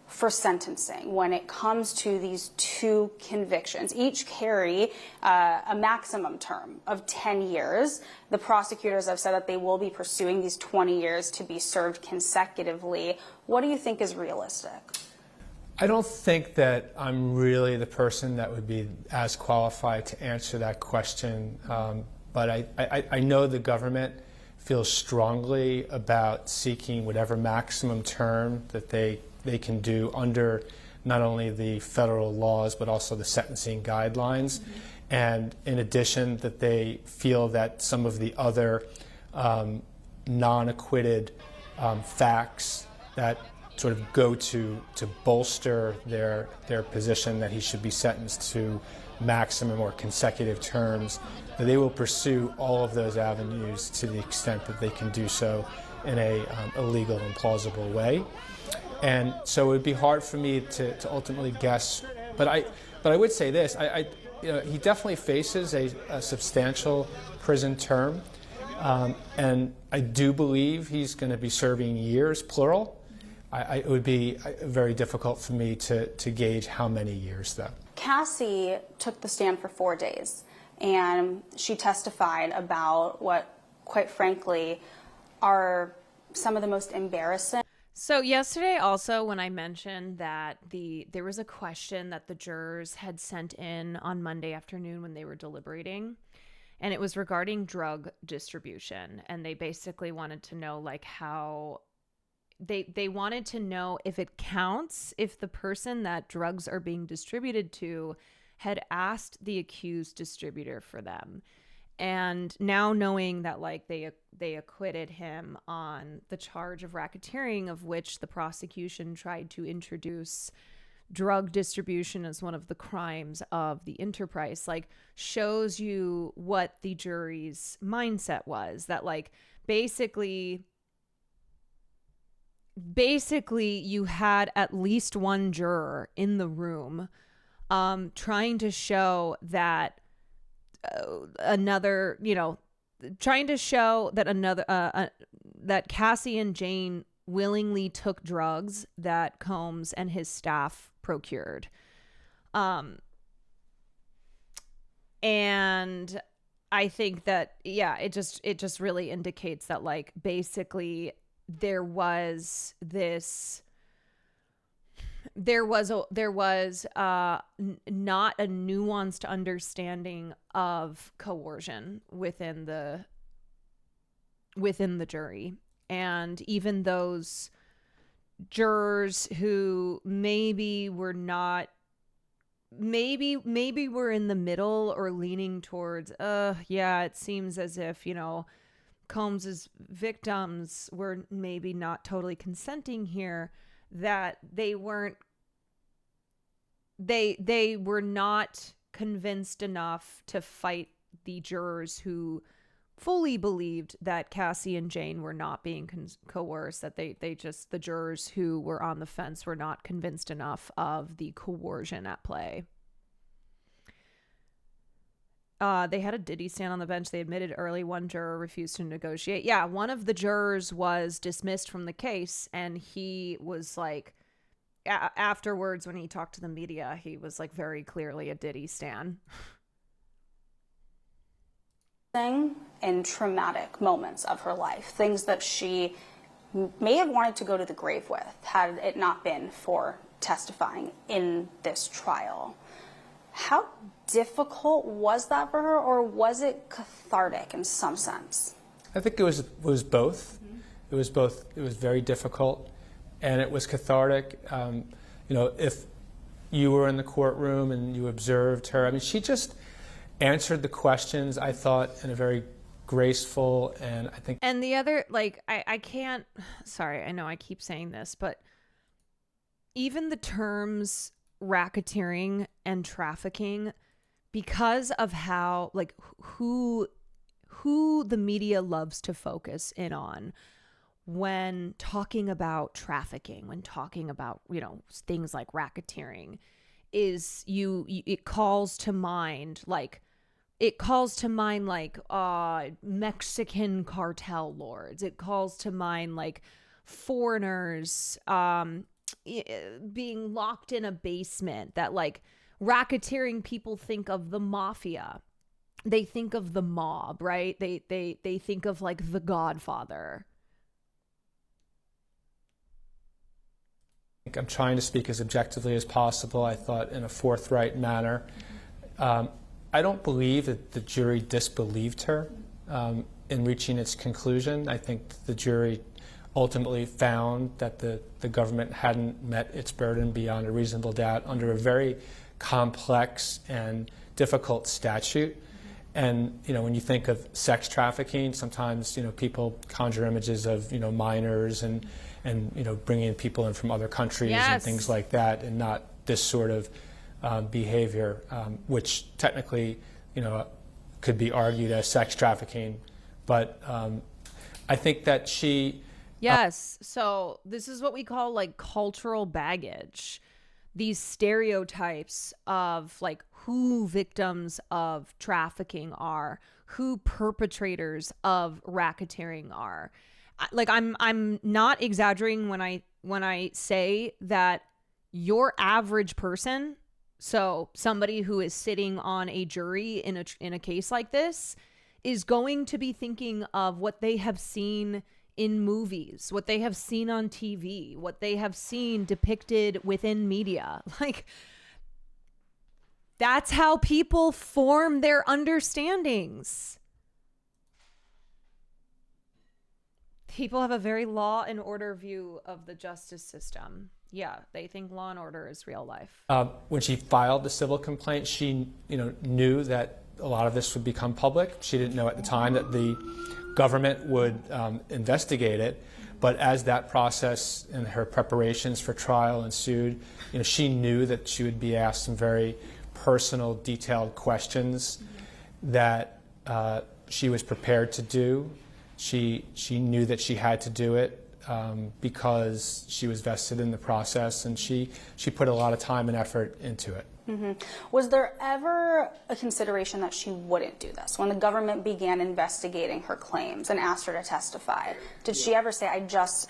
for sentencing when it comes to these two convictions? Each carry a maximum term of 10 years. The prosecutors have said that they will be pursuing these 20 years to be served consecutively. What do you think is realistic? I don't think that I'm really the person that would be as qualified to answer that question, but I know the government feels strongly about seeking whatever maximum term that they can do under not only the federal laws but also the sentencing guidelines. And in addition, that they feel that some of the other non-acquitted facts that sort of go to bolster their position that he should be sentenced to maximum or consecutive terms, that they will pursue all of those avenues to the extent that they can do so in a legal and plausible way. And so it would be hard for me to ultimately guess, but I would say this: he definitely faces a substantial prison term, and I do believe he's going to be serving years, plural. It would be very difficult for me to gauge how many years, though. Cassie took the stand for 4 days, and she testified about what, quite frankly, are some of the most embarrassing. So yesterday also, when I mentioned that there was a question that the jurors had sent in on Monday afternoon when they were deliberating, and it was regarding drug distribution, and they basically wanted to know how they wanted to know if it counts if the person that drugs are being distributed to had asked the accused distributor for them. And now knowing that they acquitted him on the charge of racketeering, of which the prosecution tried to introduce drug distribution as one of the crimes of the enterprise, shows you what the jury's mindset was. That basically you had at least one juror in the room trying to show that that Cassie and Jane willingly took drugs that Combs and his staff procured. And I think that, it just really indicates that basically there was not a nuanced understanding of coercion within the jury. And even those jurors who maybe were not, maybe were in the middle or leaning towards, it seems as if, Combs's victims were maybe not totally consenting here, that they were not convinced enough to fight the jurors who fully believed that Cassie and Jane were not being coerced, that the jurors who were on the fence were not convinced enough of the coercion at play. They had a Diddy stand on the bench. They admitted early one juror refused to negotiate. Yeah, one of the jurors was dismissed from the case, and he was afterwards when he talked to the media, he was like very clearly a Diddy stan. In traumatic moments of her life, things that she may have wanted to go to the grave with had it not been for testifying in this trial. How difficult was that for her, or was it cathartic in some sense? I think it was both. It was both. It was very difficult, and it was cathartic. If you were in the courtroom and you observed her, I mean, she just answered the questions, I thought, in a very graceful and I think. And the other, like, I can't, sorry, I know I keep saying this, but even the terms racketeering and trafficking, because of how, like, who the media loves to focus in on when talking about trafficking, when talking about, things like racketeering, is it calls to mind like Mexican cartel lords. It calls to mind like foreigners being locked in a basement. That, like, racketeering, people think of the mafia. They think of the mob, right? They think of like The Godfather. I'm trying to speak as objectively as possible, I thought, in a forthright manner. I don't believe that the jury disbelieved her in reaching its conclusion. I think the jury ultimately found that the government hadn't met its burden beyond a reasonable doubt under a very complex and difficult statute. And, when you think of sex trafficking, sometimes, people conjure images of, minors and bringing people in from other countries and things like that, and not this sort of behavior, which technically, could be argued as sex trafficking. But I think that she... Yes. So this is what we call like cultural baggage. These stereotypes of like who victims of trafficking are, who perpetrators of racketeering are. Like, I'm not exaggerating when I say that your average person, so somebody who is sitting on a jury in a case like this, is going to be thinking of what they have seen in movies, what they have seen on TV, what they have seen depicted within media. Like, that's how people form their understandings. People have a very law and order view of the justice system. Yeah, they think law and order is real life. When she filed the civil complaint, she knew that a lot of this would become public. She didn't know at the time that the government would investigate it. But as that process and her preparations for trial ensued, she knew that she would be asked some very personal, detailed questions that she was prepared to do. She knew that she had to do it because she was vested in the process, and she put a lot of time and effort into it. Mm-hmm. Was there ever a consideration that she wouldn't do this? When the government began investigating her claims and asked her to testify, did she ever say, I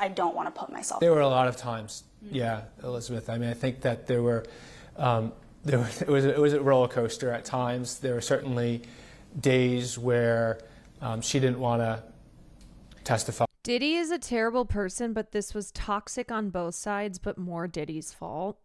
don't want to put myself... There were a lot of times, yeah, Elizabeth. I mean, I think that there was a roller coaster at times. There were certainly days where she didn't want to testify. Diddy is a terrible person, but this was toxic on both sides, but more Diddy's fault.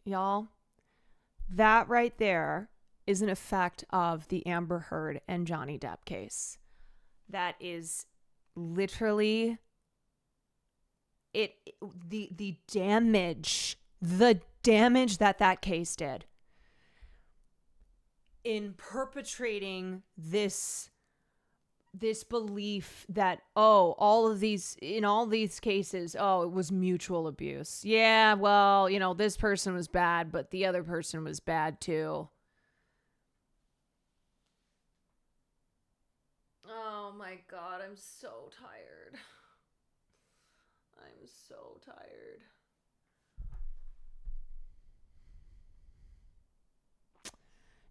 Y'all, that right there is an effect of the Amber Heard and Johnny Depp case. That is literally the damage that case did in perpetrating this belief that, in all these cases, it was mutual abuse. Yeah, well, this person was bad, but the other person was bad too. Oh my God, I'm so tired. I'm so tired.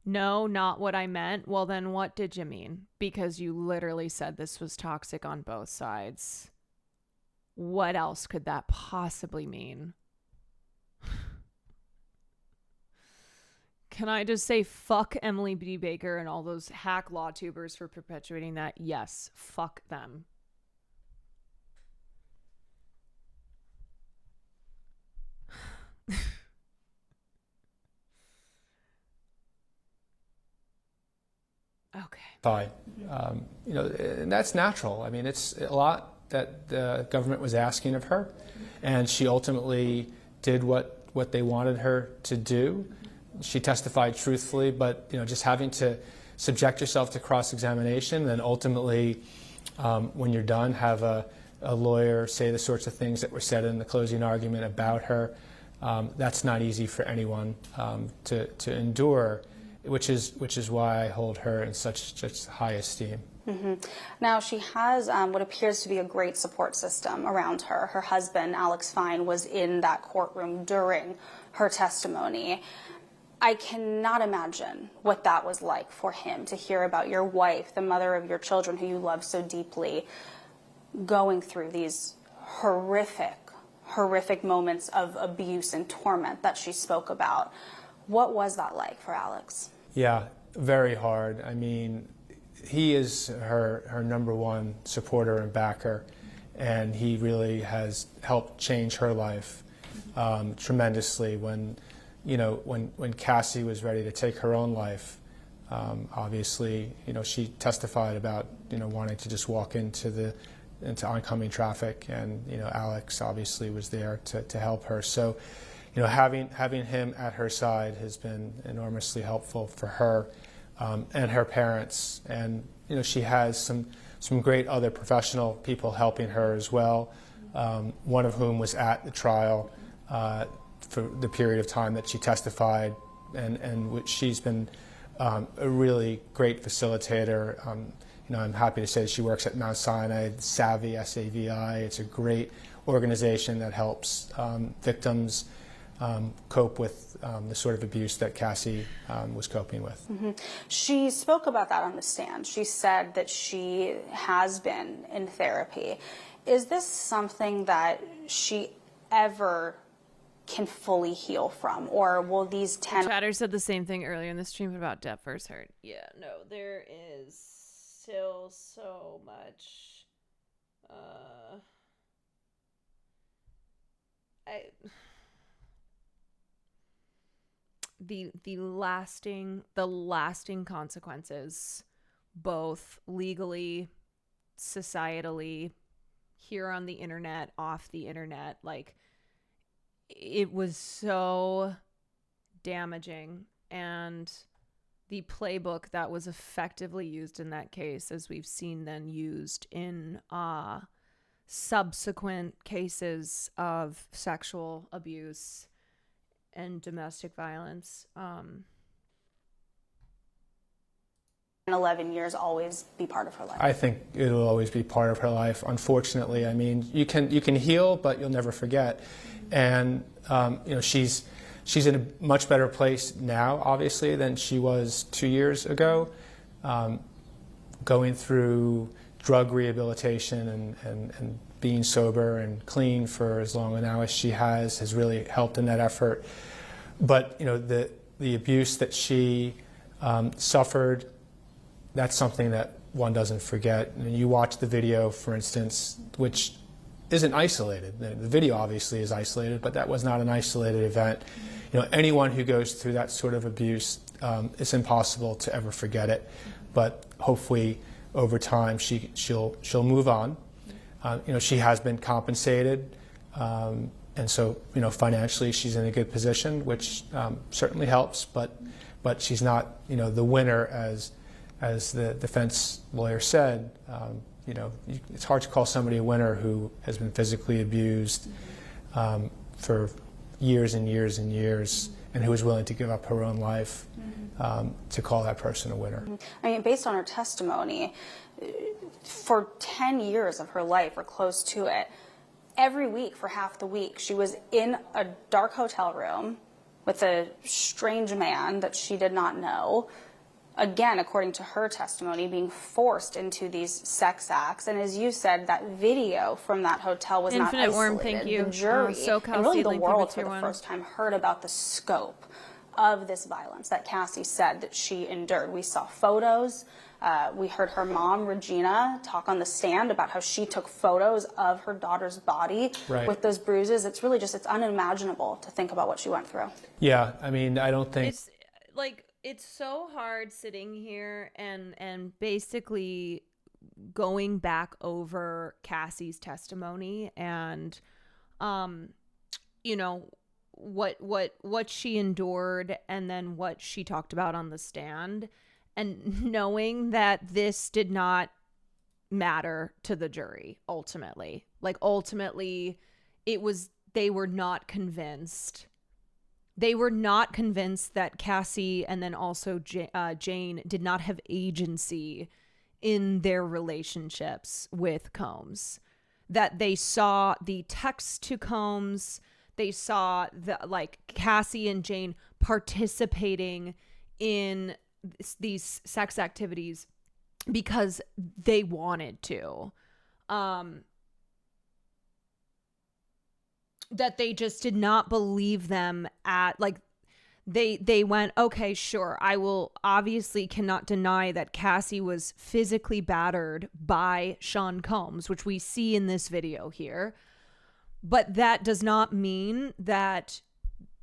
No, not what I meant. Well, then what did you mean? Because you literally said this was toxic on both sides. What else could that possibly mean? Can I just say fuck Emily B. Baker and all those hack law tubers for perpetuating that? Yes, fuck them. Okay. Fine. And that's natural. I mean, it's a lot that the government was asking of her, and she ultimately did what they wanted her to do. She testified truthfully, but just having to subject yourself to cross-examination, and ultimately, when you're done, have a lawyer say the sorts of things that were said in the closing argument about her. That's not easy for anyone to endure. Which is why I hold her in such high esteem. Mm-hmm. Now, she has what appears to be a great support system around her. Her husband, Alex Fine, was in that courtroom during her testimony. I cannot imagine what that was like for him, to hear about your wife, the mother of your children who you love so deeply, going through these horrific moments of abuse and torment that she spoke about. What was that like for Alex? Yeah, very hard. I mean, he is her number one supporter and backer, and he really has helped change her life tremendously. When Cassie was ready to take her own life, obviously, she testified about wanting to just walk into oncoming traffic, and Alex obviously was there to help her. So. Having him at her side has been enormously helpful for her and her parents. And she has some great other professional people helping her as well. One of whom was at the trial for the period of time that she testified, and she's been a really great facilitator. I'm happy to say that she works at Mount Sinai, Savvy, S-A-V-I. It's a great organization that helps victims cope with the sort of abuse that Cassie was coping with. Mm-hmm. She spoke about that on the stand. She said that she has been in therapy. Is this something that she ever can fully heal from, or will these 10... Chatter said the same thing earlier in the stream about Depp First Hurt. Yeah, no, there is still so much... The lasting consequences, both legally, societally, here on the internet, off the internet, like, it was so damaging. And the playbook that was effectively used in that case, as we've seen then used in subsequent cases of sexual abuse and domestic violence. 11 years always be part of her life? I think it'll always be part of her life, unfortunately. I mean, you can heal, but you'll never forget. And she's in a much better place now, obviously, than she was 2 years ago, going through drug rehabilitation and being sober and clean for as long now as she has really helped in that effort. But the abuse that she suffered, that's something that one doesn't forget. And you watch the video, for instance, which isn't isolated. The video obviously is isolated, but that was not an isolated event. Anyone who goes through that sort of abuse, it's impossible to ever forget it. But hopefully, over time, she'll move on. She has been compensated, and so financially she's in a good position, which certainly helps. But she's not the winner, as the defense lawyer said. It's hard to call somebody a winner who has been physically abused for years and years and years, and who is willing to give up her own life to call that person a winner. I mean, based on her testimony, for 10 years of her life or close to it, every week for half the week she was in a dark hotel room with a strange man that she did not know. Again, according to her testimony, being forced into these sex acts. And as you said, that video from that hotel was not Infinite isolated. Worm, thank you. The jury, SoCal and really the Seedling world for the 321. first time heard about the scope of this violence that Cassie said that she endured. We saw photos. We heard her mom, Regina, talk on the stand about how she took photos of her daughter's body with those bruises. It's really just, it's unimaginable to think about what she went through. Yeah, I mean, I don't think... It's like, it's so hard sitting here and basically going back over Cassie's testimony and, you know, what she endured and then what she talked about on the stand, and knowing that this did not matter to the jury ultimately. Like, ultimately, they were not convinced. They were not convinced that Cassie and then also Jane did not have agency in their relationships with Combs. That they saw the text to Combs, they saw Cassie and Jane participating in these sex activities because they wanted to. That they just did not believe them they went, okay, sure, I will obviously cannot deny that Cassie was physically battered by Sean Combs, which we see in this video here. But that does not mean that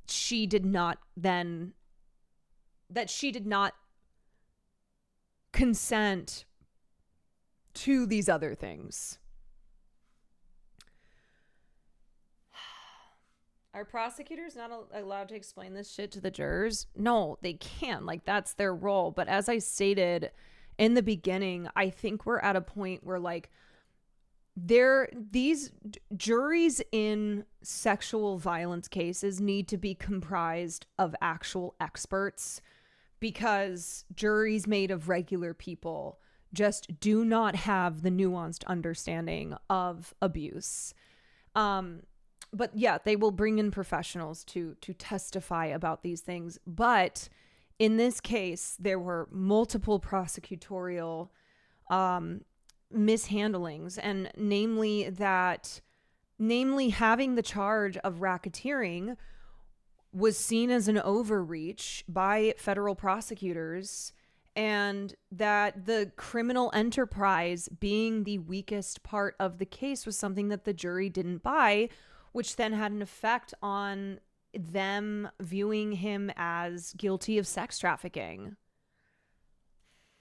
she did not consent to these other things. Are prosecutors not allowed to explain this shit to the jurors? No, they can't. Like, that's their role. But as I stated in the beginning, I think we're at a point where, like, these juries in sexual violence cases need to be comprised of actual experts, because juries made of regular people just do not have the nuanced understanding of abuse. But yeah, they will bring in professionals to testify about these things. But in this case, there were multiple prosecutorial mishandlings, and namely having the charge of racketeering was seen as an overreach by federal prosecutors, and that the criminal enterprise being the weakest part of the case was something that the jury didn't buy, which then had an effect on them viewing him as guilty of sex trafficking.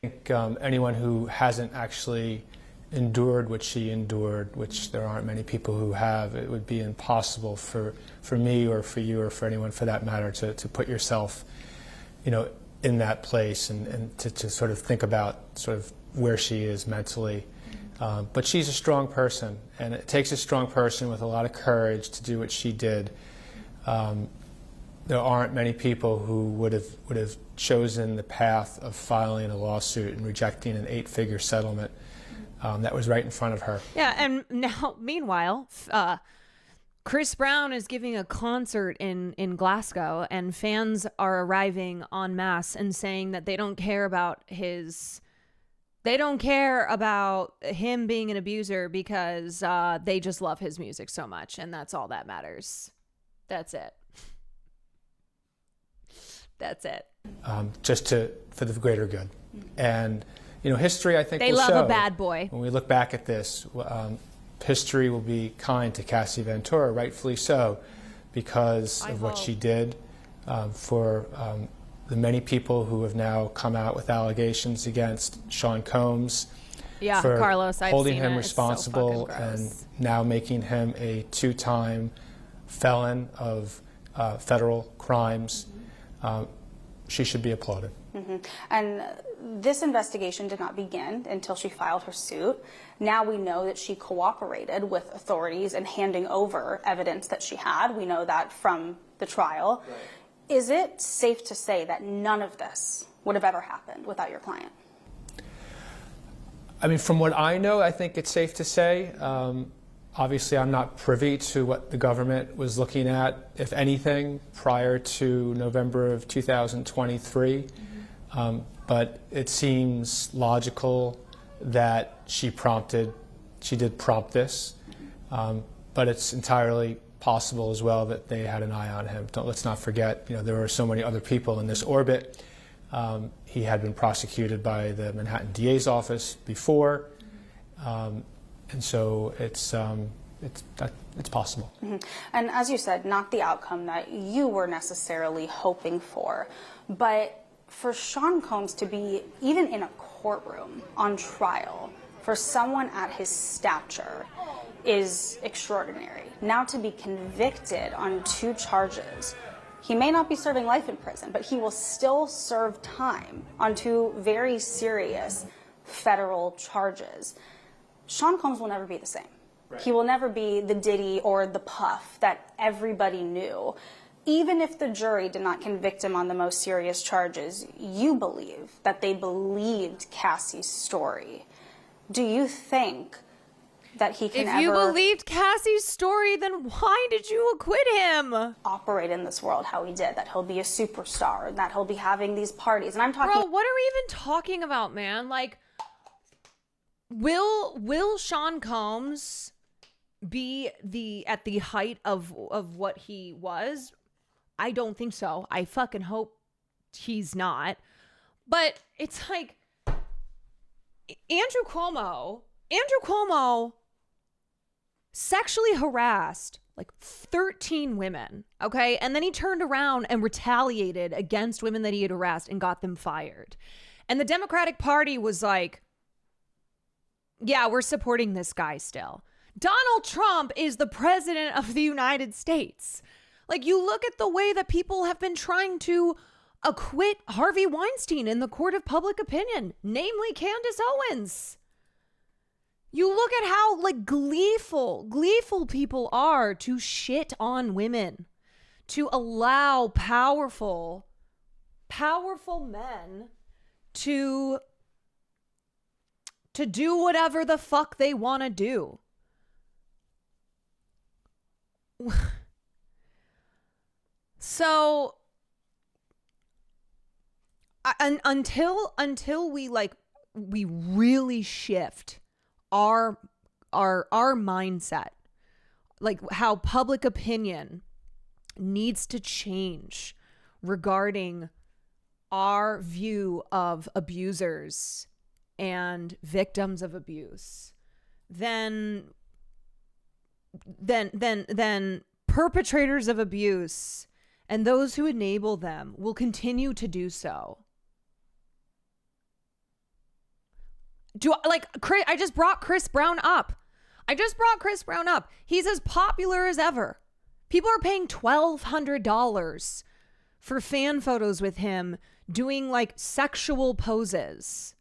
I think anyone who hasn't actually endured what she endured, which there aren't many people who have, it would be impossible for me or for you or for anyone for that matter to put yourself, you know, in that place and to sort of think about sort of where she is mentally. But she's a strong person, and it takes a strong person with a lot of courage to do what she did. There aren't many people who would have chosen the path of filing a lawsuit and rejecting an 8-figure settlement that was right in front of her. Yeah, and now, meanwhile, Chris Brown is giving a concert in Glasgow, and fans are arriving en masse and saying that they don't care about him being an abuser because they just love his music so much, and that's all that matters. That's it. That's it. For the greater good. And, you know, history, I think, they will love show, a bad boy. when we look back at this, history will be kind to Cassie Ventura, rightfully so, because of what she did for the many people who have now come out with allegations against Sean Combs, for Carlos, I've holding seen him it. responsible It's so fucking gross. and now making him a 2-time felon of federal crimes. She should be applauded. Mm-hmm. And this investigation did not begin until she filed her suit. Now we know that she cooperated with authorities in handing over evidence that she had. We know that from the trial. Right. Is it safe to say that none of this would have ever happened without your client? I mean, from what I know, I think it's safe to say. Obviously, I'm not privy to what the government was looking at, if anything, prior to November of 2023. But it seems logical that she did prompt this. But it's entirely possible as well that they had an eye on him. Let's not forget, there were so many other people in this orbit. He had been prosecuted by the Manhattan DA's office before. And so it's possible. Mm-hmm. And as you said, not the outcome that you were necessarily hoping for, but for Sean Combs to be even in a courtroom on trial for someone at his stature is extraordinary. Now to be convicted on 2 charges, he may not be serving life in prison, but he will still serve time on 2 very serious federal charges. Sean Combs will never be the same. Right. He will never be the Diddy or the Puff that everybody knew. Even if the jury did not convict him on the most serious charges, you believe that they believed Cassie's story. Do you think that he can If you believed Cassie's story, then why did you acquit him? Operate in this world how he did, that he'll be a superstar, and that he'll be having these parties. And I'm talking... Bro, what are we even talking about, man? Like, will Sean Combs be at the height of what he was? I don't think so. I fucking hope he's not. But it's like Andrew Cuomo sexually harassed like 13 women, okay? And then he turned around and retaliated against women that he had harassed and got them fired. And the Democratic Party was like, yeah, we're supporting this guy still. Donald Trump is the president of the United States. Like, you look at the way that people have been trying to acquit Harvey Weinstein in the court of public opinion, namely Candace Owens. You look at how like gleeful people are to shit on women, to allow powerful men to do whatever the fuck they want to do. So until we really shift our mindset, like how public opinion needs to change regarding our view of abusers and victims of abuse, then perpetrators of abuse and those who enable them will continue to do so. I just brought Chris Brown up. He's as popular as ever. People are paying $1,200 for fan photos with him doing like sexual poses.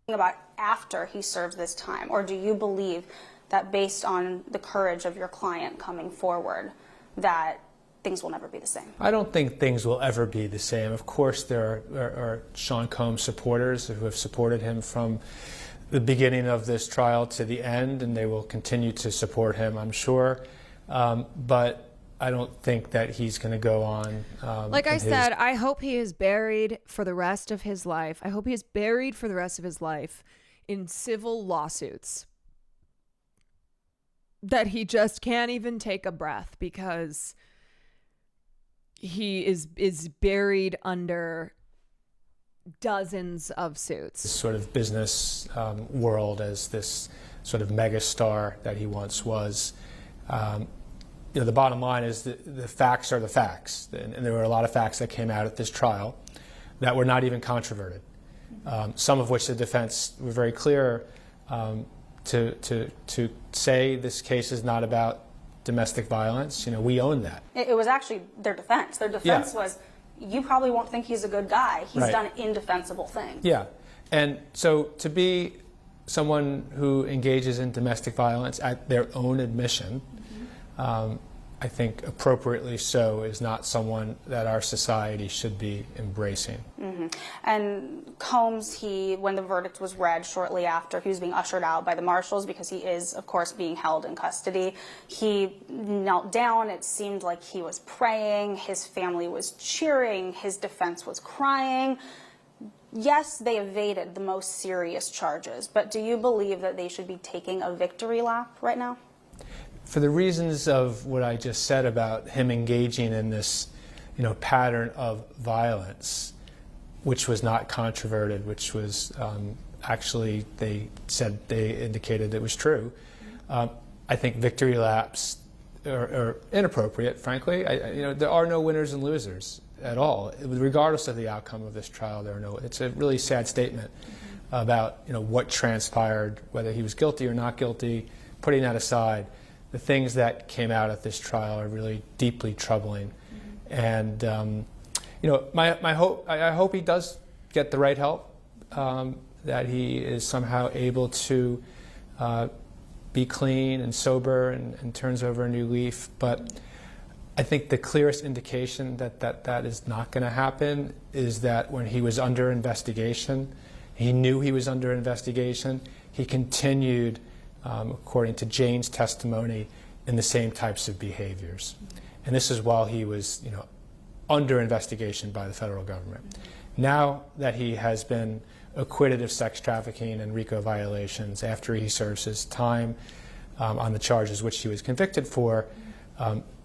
About after he serves this time, or do you believe that based on the courage of your client coming forward that things will never be the same? I don't think things will ever be the same. Of course, there are Sean Combs supporters who have supported him from the beginning of this trial to the end, and they will continue to support him, I'm sure. But I don't think that he's going to go on. Like I said, I hope he is buried for the rest of his life. In civil lawsuits. That he just can't even take a breath because he is buried under dozens of suits. This sort of business world as this sort of megastar that he once was. The bottom line is that the facts are the facts. And there were a lot of facts that came out at this trial that were not even controverted. Some of which the defense were very clear to say this case is not about domestic violence. We own that. It was actually their defense. Their defense was, you probably won't think he's a good guy. He's done indefensible things. Yeah. And so to be someone who engages in domestic violence at their own admission, I think appropriately so, is not someone that our society should be embracing. And Combs, when the verdict was read shortly after, he was being ushered out by the marshals because he is, of course, being held in custody. He knelt down. It seemed like he was praying. His family was cheering. His defense was crying. Yes, they evaded the most serious charges, but do you believe that they should be taking a victory lap right now? For the reasons of what I just said about him engaging in this, pattern of violence, which was not controverted, which was actually they indicated it was true. I think victory laps are inappropriate, frankly. There are no winners and losers at all, regardless of the outcome of this trial. It's a really sad statement about what transpired, whether he was guilty or not guilty. Putting that aside, the things that came out at this trial are really deeply troubling. And I hope he does get the right help, that he is somehow able to be clean and sober and turns over a new leaf. But I think the clearest indication that is not going to happen is that when he was under investigation, he knew he was under investigation, he continued, according to Jane's testimony, in the same types of behaviors. And this is while he was, under investigation by the federal government. Now that he has been acquitted of sex trafficking and RICO violations after he serves his time on the charges which he was convicted for,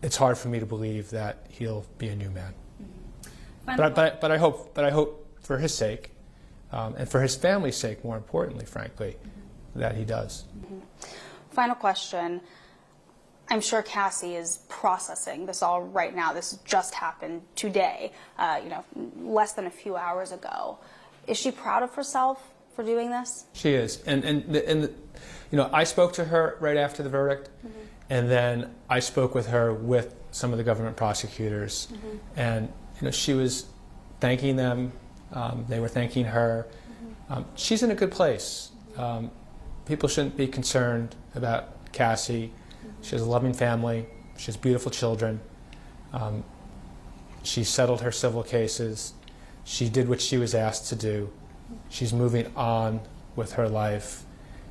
it's hard for me to believe that he'll be a new man. But I hope for his sake, and for his family's sake, more importantly, frankly, that he does. Final question. I'm sure Cassie is processing this all right now. This just happened today, less than a few hours ago. Is she proud of herself for doing this? She is. And I spoke to her right after the verdict, and then I spoke with her with some of the government prosecutors. And, she was thanking them. They were thanking her. She's in a good place. People shouldn't be concerned about Cassie. She has a loving family. She has beautiful children. She settled her civil cases. She did what she was asked to do. She's moving on with her life.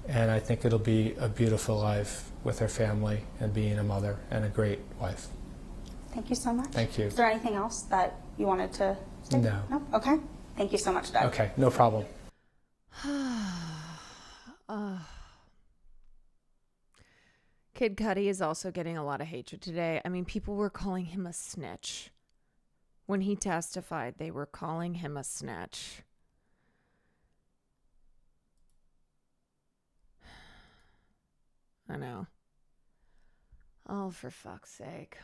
And I think it'll be a beautiful life with her family and being a mother and a great wife. Thank you so much. Thank you. Is there anything else that you wanted to say? No. No? Okay. Thank you so much, Doug. Okay, no problem. Kid Cudi is also getting a lot of hatred today. I mean, people were calling him a snitch. When he testified, they were calling him a snitch. I know. Oh, for fuck's sake.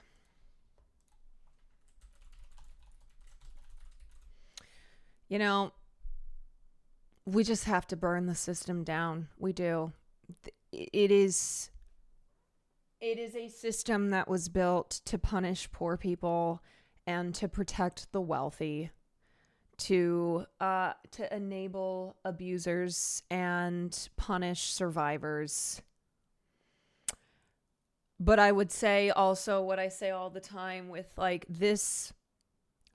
We just have to burn the system down. We do. It is a system that was built to punish poor people and to protect the wealthy, to enable abusers and punish survivors. But I would say also what I say all the time with this,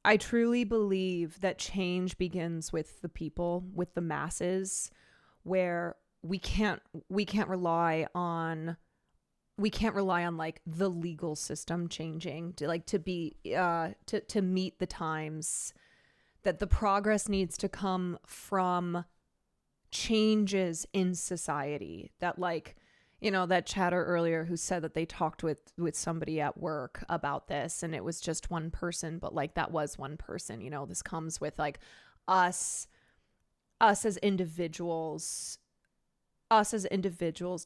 I truly believe that change begins with the people, with the masses, where we can't rely on the legal system changing to meet the times. That the progress needs to come from changes in society. That that chatter earlier who said that they talked with somebody at work about this and it was just one person, but that was one person. This comes with us as individuals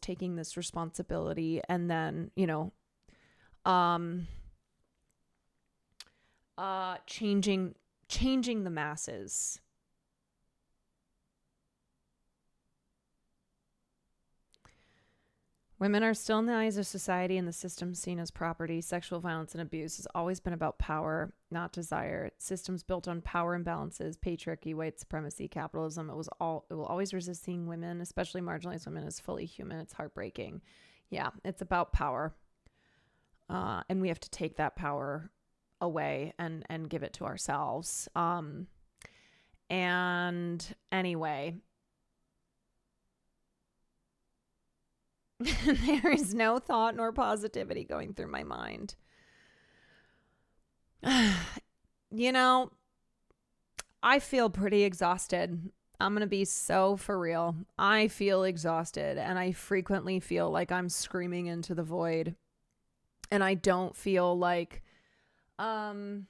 taking this responsibility and then, changing the masses. Women are still in the eyes of society and the system seen as property. Sexual violence and abuse has always been about power, not desire. Systems built on power imbalances, patriarchy, white supremacy, capitalism. It will always resist seeing women, especially marginalized women, as fully human. It's heartbreaking. Yeah, it's about power. And we have to take that power away and give it to ourselves. And anyway, there is no thought nor positivity going through my mind. You know, I feel pretty exhausted. I'm going to be so for real. I feel exhausted, and I frequently feel like I'm screaming into the void. And I don't feel like I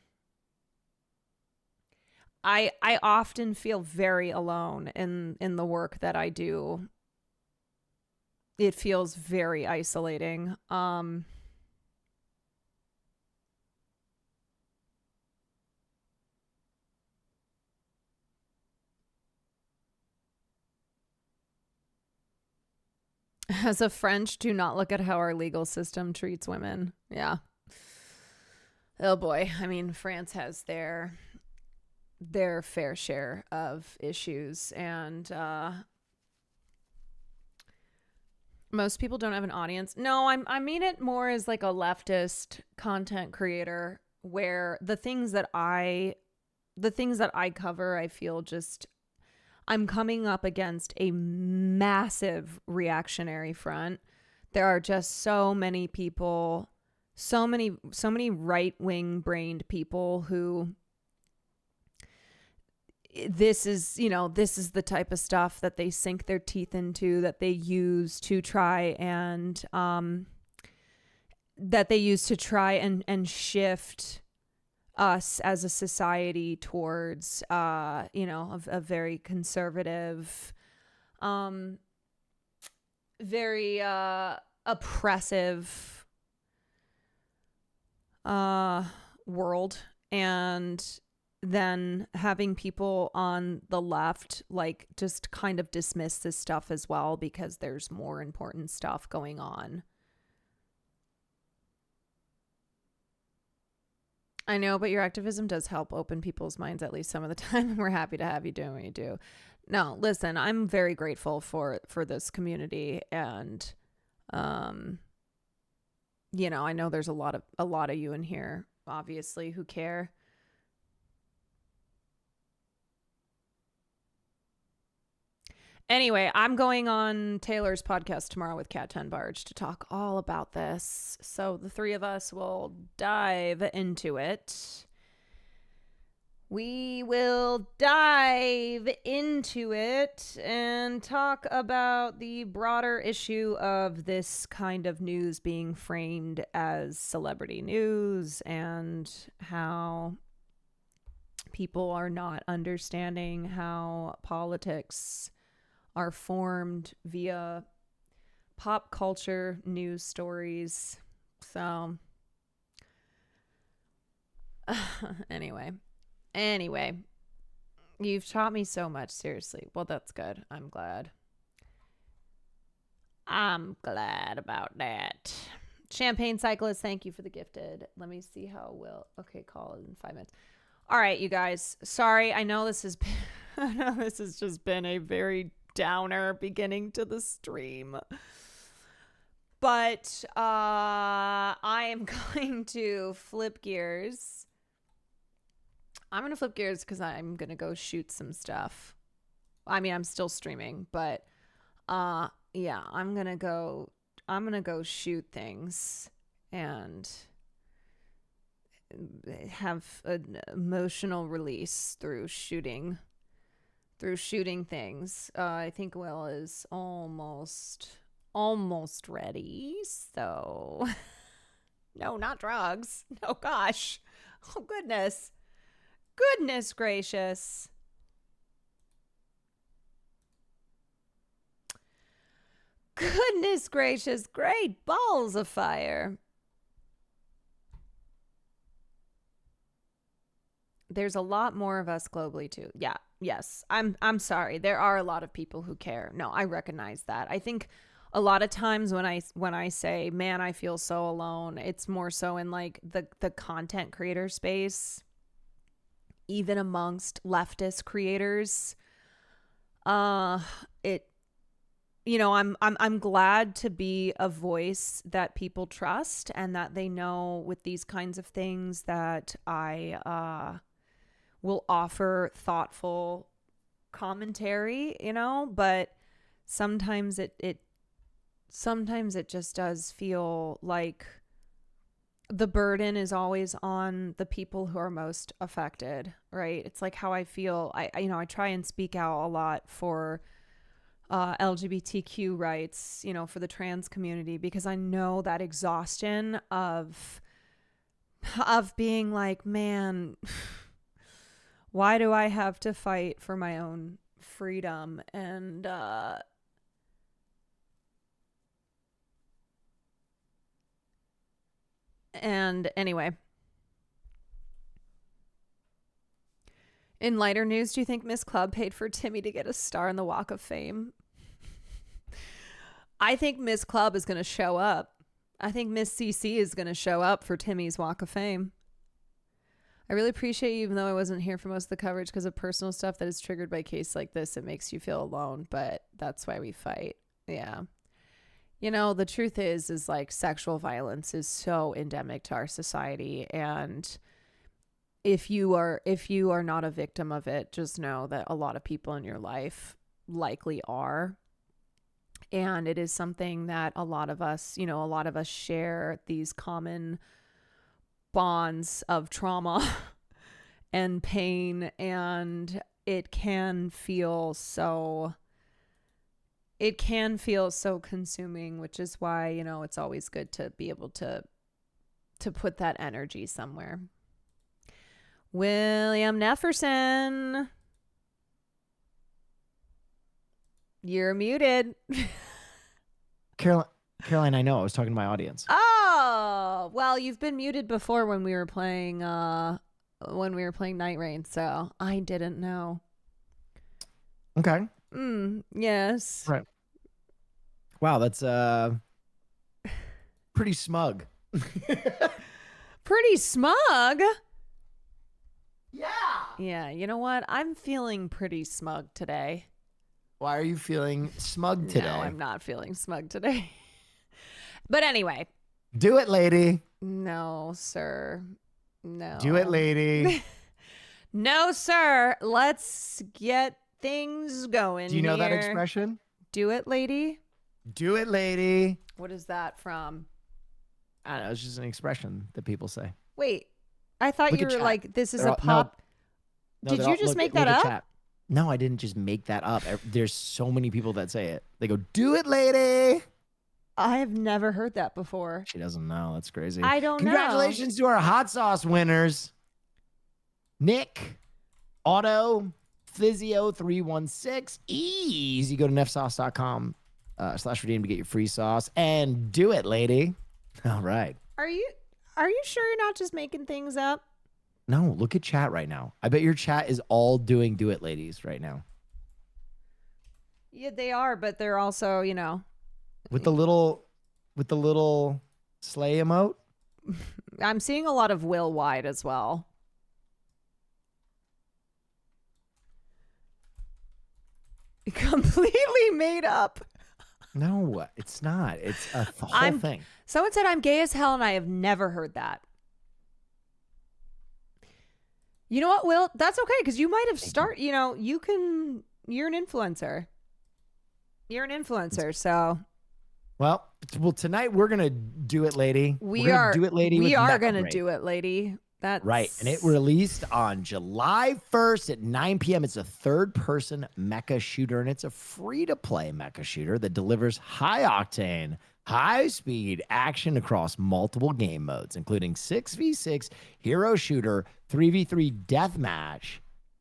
often feel very alone in the work that I do. It feels very isolating. As a French, do not look at how our legal system treats women. Yeah. Oh boy. I mean, France has their fair share of issues, and most people don't have an audience. No, I mean it more as like a leftist content creator, where the things that I cover, I feel just I'm coming up against a massive reactionary front. There are just so many people, so many right-wing brained people who this is the type of stuff that they sink their teeth into, that they use to try and shift us as a society towards a very conservative, very oppressive world. And then having people on the left like just kind of dismiss this stuff as well, because there's more important stuff going on. I know, but your activism does help open people's minds at least some of the time, and we're happy to have you doing what you do. No, listen, I'm very grateful for this community, and I know there's a lot of you in here, obviously, who care. Anyway, I'm going on Taylor's podcast tomorrow with Kat Tenbarge to talk all about this. So the three of us will dive into it. We will dive into it and talk about the broader issue of this kind of news being framed as celebrity news, and how people are not understanding how politics are formed via pop culture news stories. So anyway, you've taught me so much, seriously. Well, that's good. I'm glad about that. Champagne Cyclist, thank you for the gifted. Let me see how well. Okay, call in 5 minutes. All right, you guys. Sorry, I know this has just been a very downer beginning to the stream, but I am going to flip gears. I'm going to flip gears because I'm going to go shoot some stuff. I mean, I'm still streaming, but yeah, I'm going to go shoot things and have an emotional release through shooting things. I think Will is almost ready. So no, not drugs. No, gosh. Oh, goodness gracious. Goodness gracious. Great balls of fire. There's a lot more of us globally too. Yeah. Yes. I'm sorry. There are a lot of people who care. No, I recognize that. I think a lot of times when I say, man, I feel so alone, it's more so in like the content creator space, even amongst leftist creators. I'm glad to be a voice that people trust and that they know with these kinds of things that I will offer thoughtful commentary, but sometimes it just does feel like the burden is always on the people who are most affected, right? It's like how I feel. I try and speak out a lot for LGBTQ rights, for the trans community, because I know that exhaustion of being like, man, why do I have to fight for my own freedom? And anyway, in lighter news, do you think Miss Club paid for Timmy to get a star on the Walk of Fame? I think Miss Club is going to show up. I think Miss CC is going to show up for Timmy's Walk of Fame. I really appreciate you, even though I wasn't here for most of the coverage because of personal stuff that is triggered by a case like this. It makes you feel alone, but that's why we fight. Yeah. The truth is like sexual violence is so endemic to our society. And if you are not a victim of it, just know that a lot of people in your life likely are. And it is something that a lot of us share these common bonds of trauma and pain. And it can feel so consuming, which is why, it's always good to be able to put that energy somewhere. William Nefferson, you're muted. Caroline, I know. I was talking to my audience. Oh, well, you've been muted before when we were playing Night Rain, so I didn't know. Okay. Yes. Right. Wow, that's pretty smug. Pretty smug? Yeah. Yeah, you know what? I'm feeling pretty smug today. Why are you feeling smug today? No, I'm not feeling smug today. But anyway. Do it, lady. No, sir. No. Do it, lady. No, sir. Let's get things going. Do you know that here. expression? Do it, lady? Do it, lady. What is that from? I don't know. It's just an expression that people say. Wait. I thought Look you at were chat. like, this is They're a pop. No, Did you just make that up? Chat. No, I didn't just make that up. There's so many people that say it. They go, do it, lady. I have never heard that before. She doesn't know. That's crazy. I don't know. Congratulations to our hot sauce winners. Nick, Auto, Physio316, Easy. Go to nefsauce.com/redeem to get your free sauce. And do it, lady. All right. Are you sure you're not just making things up? No, look at chat right now. I bet your chat is all doing do it, ladies, right now. Yeah, they are, but they're also, With the little slay emote. I'm seeing a lot of Will Wide as well. Completely made up. No, it's not. It's a whole thing. Someone said I'm gay as hell, and I have never heard that. You know what, Will? That's okay, because you might have you're an influencer. You're an influencer, so. Well, tonight we're going to do it, lady. We are do it, lady. We are going to do it, lady. That's right. And it released on July 1st at 9 p.m. It's a third-person mecha shooter, and it's a free-to-play mecha shooter that delivers high-octane, high-speed action across multiple game modes, including 6v6 hero shooter, 3v3 deathmatch,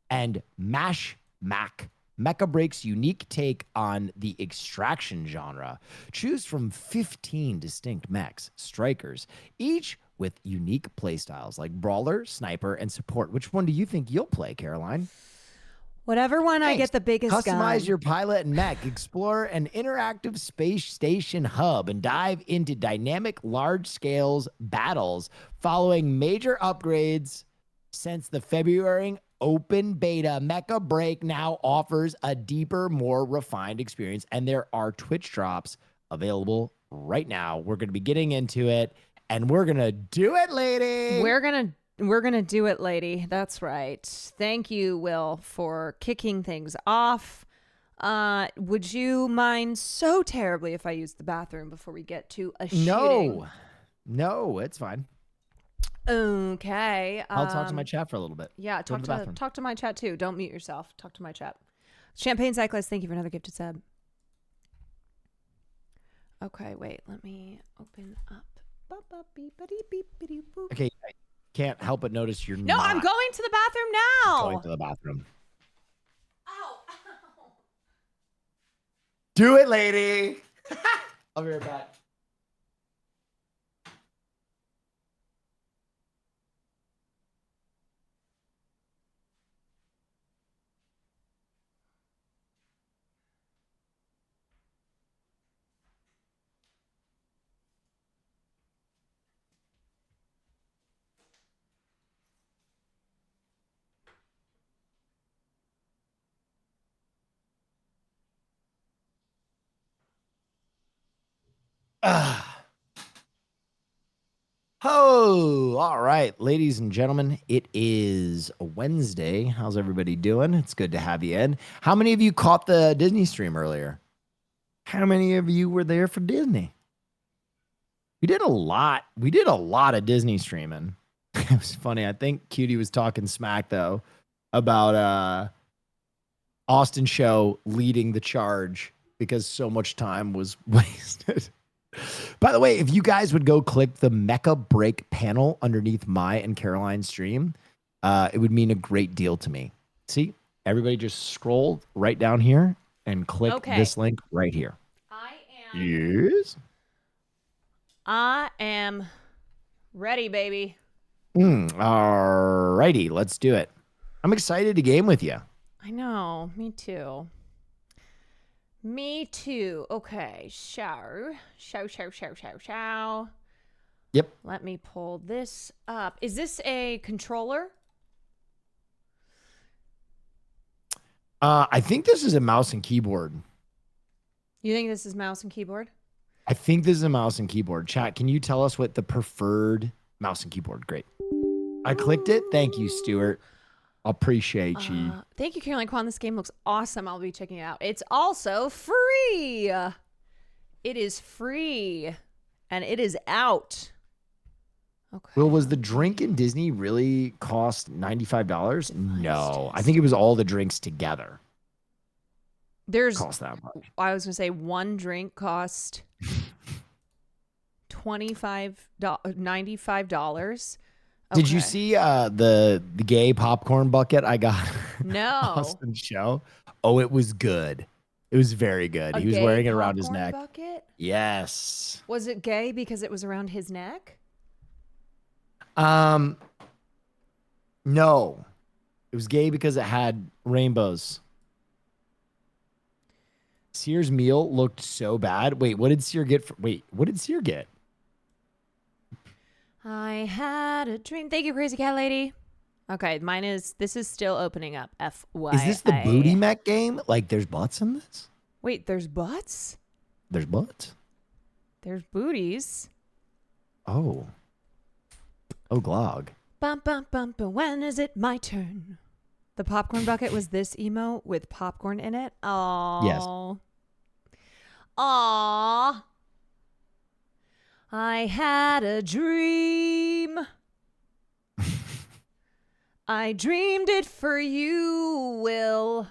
and Mecha Break's unique take on the extraction genre. Choose from 15 distinct mechs, strikers, each with unique playstyles like brawler, sniper, and support. Which one do you think you'll play, Caroline? Whatever one I get the biggest Customize gun. your pilot and mech, explore an interactive space station hub, and dive into dynamic large-scale battles following major upgrades since the February open beta. Mecha Break now offers a deeper, more refined experience, and there are Twitch drops available right now. We're going to be getting into it, and we're going to do it, lady. We're gonna do it, lady. That's right. Thank you, Will, for kicking things off. Would you mind so terribly if I used the bathroom before we get to a shooting? No, it's fine. Okay. I'll talk to my chat for a little bit. Yeah, Go to the bathroom. talk to my chat too. Don't mute yourself. Talk to my chat. Champagne Cyclist, thank you for another gifted sub. Okay, wait. Let me open up. Okay, I can't help but notice you're No, not I'm going to the bathroom now. going to the bathroom. Ow. Do it, lady. I'll be right back. Oh, all right, ladies and gentlemen, it is a Wednesday. How's everybody doing? It's good to have you in. How many of you caught the Disney stream earlier? How many of you were there for Disney? We did a lot. We did a lot of Disney streaming. It was funny. I think Cutie was talking smack though about Austin Show leading the charge because so much time was wasted. By the way, if you guys would go click the Mecha Break panel underneath my and Caroline's stream, it would mean a great deal to me. See, everybody just scroll right down here and click this link right here. Yes. I am ready, baby. All righty, let's do it. I'm excited to game with you. I know. Me too. Me too. Okay. Show. Yep. Let me pull this up. Is this a controller? I think this is a mouse and keyboard. You think this is mouse and keyboard? I think this is a mouse and keyboard. Chat, can you tell us what the preferred mouse and keyboard? Great. I clicked it. Thank you, Stuart. Appreciate you. Thank you, Caroline Kwan. This game looks awesome. I'll be checking it out. It's also free. It is free. And it is out. Okay. Well, was the drink in Disney really cost $95? No. I think it was all the drinks together. There's cost that much. I was gonna say one drink cost $95. Did you see the gay popcorn bucket I got? No. Austin Show. Oh, it was good. It was very good. He was wearing it around his neck. Bucket? Yes. Was it gay because it was around his neck? No. It was gay because it had rainbows. Sear's meal looked so bad. Wait, what did Sear get? What did Sear get? I had a dream. Thank you, Crazy Cat Lady. Okay, this is still opening up. FYI. Is this the booty mech game? Like, there's butts in this? Wait, there's butts? There's butts? There's booties. Oh. Oh, glog. Bum, bum, bum, bum. When is it my turn? The popcorn bucket was this emo with popcorn in it. Aww. Yes. Aww. I had a dream. I dreamed it for you, Will.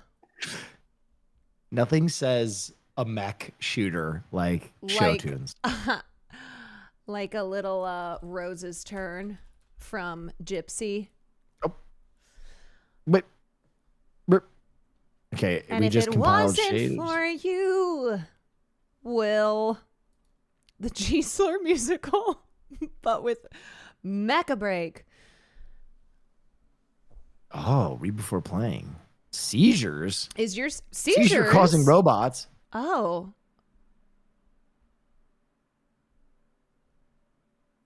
Nothing says a mech shooter like show tunes. Like a little Rose's Turn from Gypsy. Oh. But okay, And we if just it compiled wasn't shades. for you, Will, the G Slur musical, but with Mecha Break. Oh, read before playing. Seizures? Is your seizures Seizure causing robots. Oh.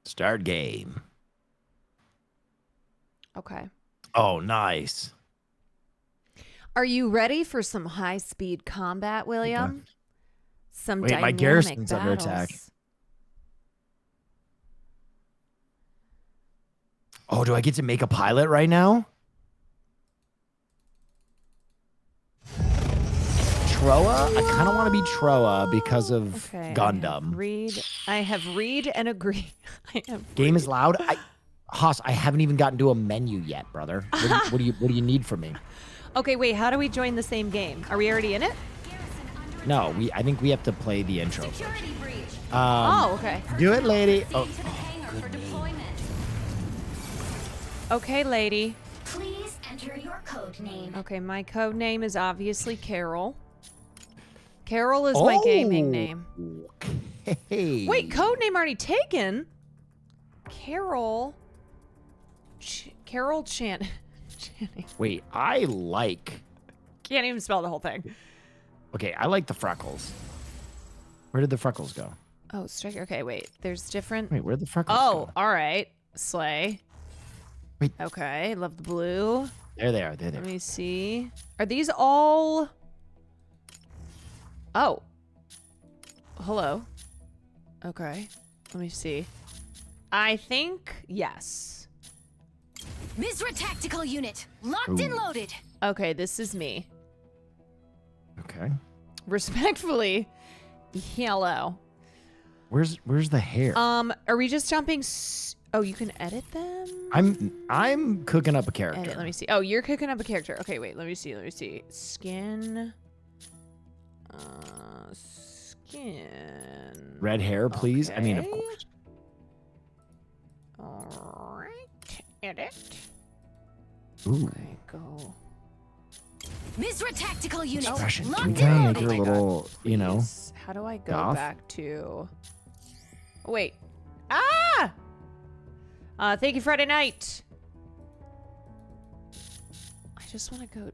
Start game. Okay. Oh, nice. Are you ready for some high-speed combat, William? Some Wait, my dynamic garrison's under attack. battles. Oh, do I get to make a pilot right now? Troa? I kind of want to be Troa because of Gundam. I have read and agree. Game is loud. Haas, I haven't even gotten to a menu yet, brother. What do you need from me? Okay, wait. How do we join the same game? Are we already in it? No, I think we have to play the intro first. Okay. Do it, lady. Oh, For deployment. Okay, lady. Please enter your code name. Okay, my code name is obviously Carol. Carol is my gaming name. Okay. Wait, code name already taken? Carol. Carol Channing. Wait, I like. Can't even spell the whole thing. Okay, I like the freckles. Where did the freckles go? Oh, striker. Okay, wait. There's different. Wait, where did the freckles Oh, go? all right. Slay. Wait. Okay, love the blue. There they are. There they Let are. me see. Are these all? Oh. Hello. Okay. Let me see. I think yes. Misra Tactical Unit, locked and loaded. Okay, this is me. Okay. Respectfully, yellow. Where's the hair? Are we just jumping? Oh, you can edit them. I'm cooking up a character. Edit. Let me see. Oh, you're cooking up a character. Okay, wait. Let me see. Let me see. Skin. Skin. Red hair, please. Okay. I mean, of course. All right. Edit. Ooh. Okay, go. Misra Tactical Unit, Expression. Can locked we and kind of make loaded. her a little, you know? Please. How do I go goth? back to? Wait. Thank you, Friday night. I just want to go.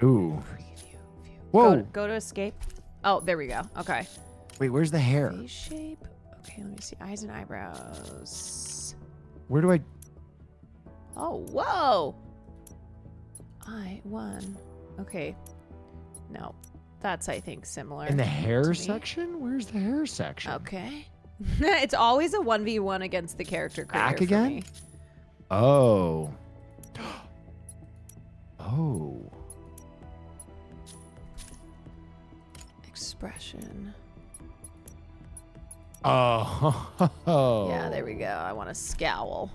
Ooh. Preview. View. Whoa. Go to escape. Oh, there we go. Okay. Wait, where's the hair? Face shape. Okay, let me see. Eyes and eyebrows. Where do I? Oh, whoa. I1. Okay. No. That's, I think, similar. In the hair to me. section? Where's the hair section? Okay. It's always a 1v1 against the character creator. Back for again? me. Oh. Oh. Expression. Oh. Yeah, there we go. I want to scowl.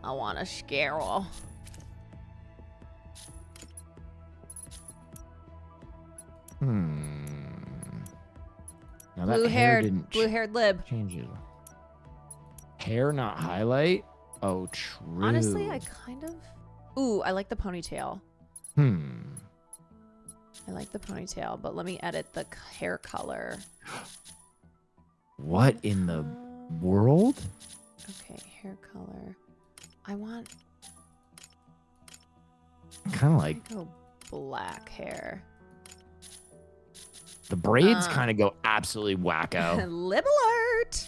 I want to scowl. Now that hair didn't Blue-haired lib. change it. Hair, not highlight. Oh, true. Honestly, I kind of. Ooh, I like the ponytail. I like the ponytail, but let me edit the hair color. What in the world? Okay, hair color. I want. Kind of like Go black hair. the braids. Kind of go absolutely wacko. Lib alert.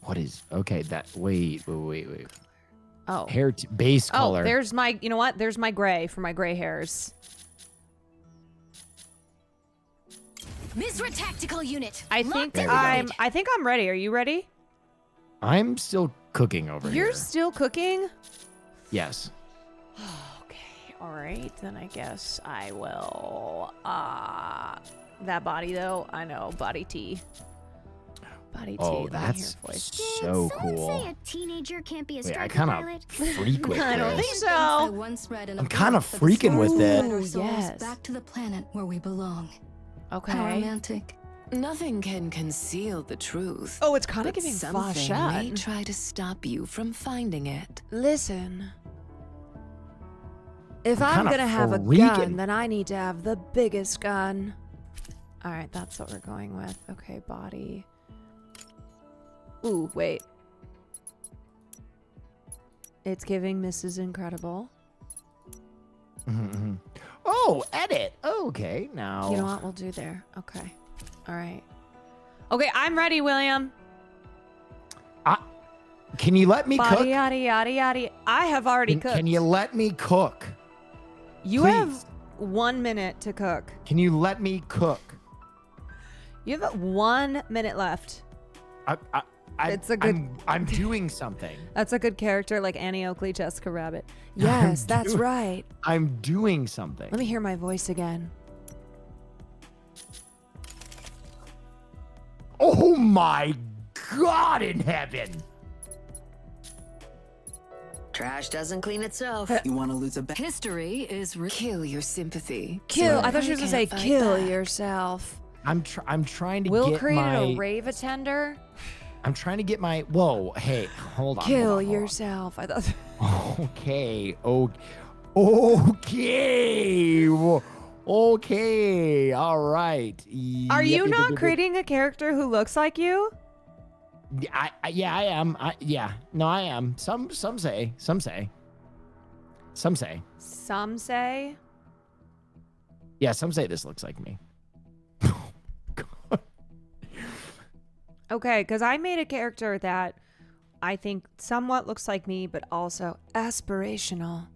What is okay? That wait. Oh. Hair base color. Oh, there's my. You know what? There's my gray for my gray hairs. Misra Tactical Unit. I think I'm ready. Are you ready? I'm still cooking over here. You're still cooking? Yes. Okay. All right. Then I guess I will. That body though. I know. Body T. Body T. Oh, let me that's hear voice. so Did someone cool. say a teenager can't be a Wait, I striker kind pilot? of freak with I don't this. think so. I'm kind of freaking with it. Ooh, yes. Back to the planet where we belong. How Okay. romantic. Nothing can conceal the truth. Oh, it's kind of but giving something may Fashan. try to stop you from finding it. Listen. If I'm I'm kinda gonna have a gun, freaking. then I need to have the biggest gun. All right, that's what we're going with. Okay, body. Ooh, wait. It's giving Mrs. Incredible. Oh, edit. Okay, now. You know what? We'll do there. Okay. All right. Okay, I'm ready, William. Can you let me Body, cook? yada, yada, yada. I have already cooked. Can you let me cook? You Please. have 1 minute to cook. Can you let me cook? You have 1 minute left. It's a good. I'm doing something. That's a good character, like Annie Oakley, Jessica Rabbit. Yes, that's right. I'm doing something. Let me hear my voice again. Oh my God in heaven! Trash doesn't clean itself. You want to lose a bet? History is kill your sympathy. Kill. So I thought she was gonna say can't fight kill back. yourself. I'm trying to Will get created my. a rave attender. I'm trying to get my. Whoa! Hey, hold on. Kill hold on. yourself. I thought. Okay. Okay. Okay. All right. Are you not creating a character who looks like you? Yeah, I am. Yeah. No, I am. Some say. Some say. Some say. Some say. Yeah, some say this looks like me. Okay, because I made a character that I think somewhat looks like me, but also aspirational.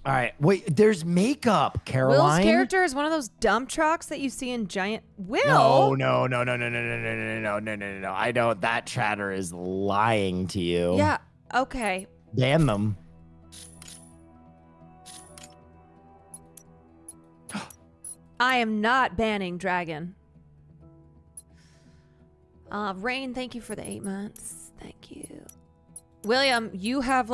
All right. Wait, there's makeup, Caroline. Will's character is one of those dump trucks that you see in giant. Will? No. I don't. That chatter is lying to you. Yeah. Okay. Ban them. I am not banning Dragon. Rain, thank you for the 8 months. Thank you. William, you have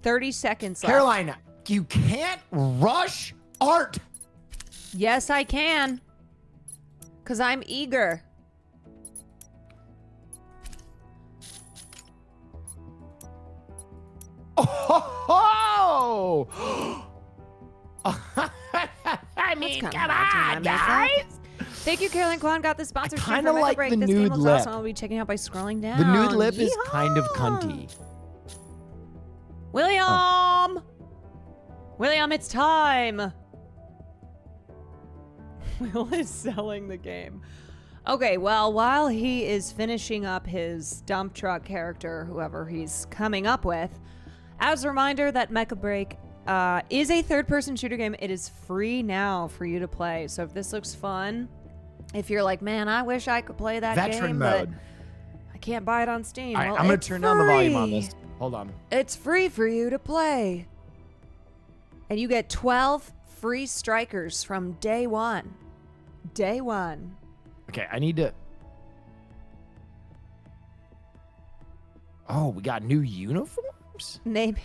30 seconds left. Caroline, you can't rush art. Yes, I can. Because I'm eager. Oh! I mean, come on, guys. Thank you, Caroline Kwan. Got the sponsorship. I kinda for like Break. the This nude game looks lip. awesome. I'll be checking out by scrolling down. The nude lip is Yeehaw! kind of cunty. William! William, it's time. Will is selling the game. Okay, well, while he is finishing up his dump truck character, whoever he's coming up with, as a reminder that Mecha Break is a third-person shooter game. It is free now for you to play. So if this looks fun, if you're like, man, I wish I could play that Veteran game, mode. but I can't buy it on Steam. All right, Well, I'm going it's to turn down the volume on free. this. Hold on. It's free for you to play. And you get 12 free strikers from day one. Day one. Okay, I need to... Oh, we got new uniforms? Name.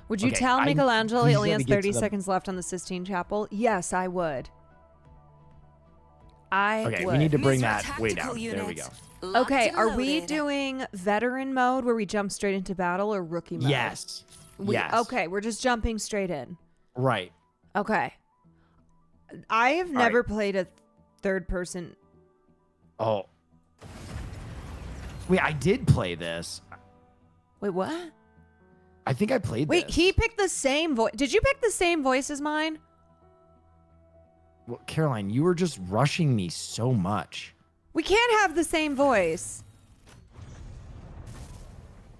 Would you Okay, tell Michelangelo he please only let has me get 30 to the- seconds left on the Sistine Chapel? Yes, I would. Okay, we need to bring that way down. There we go. Okay, are we doing veteran mode where we jump straight into battle or rookie mode? Yes. Yes. Okay, we're just jumping straight in. Right. Okay. I have never played a third person. Oh. Wait, I did play this. Wait, what? I think I played Wait, this. he picked the same voice. Did you pick the same voice as mine? Well, Caroline, you were just rushing me so much. We can't have the same voice.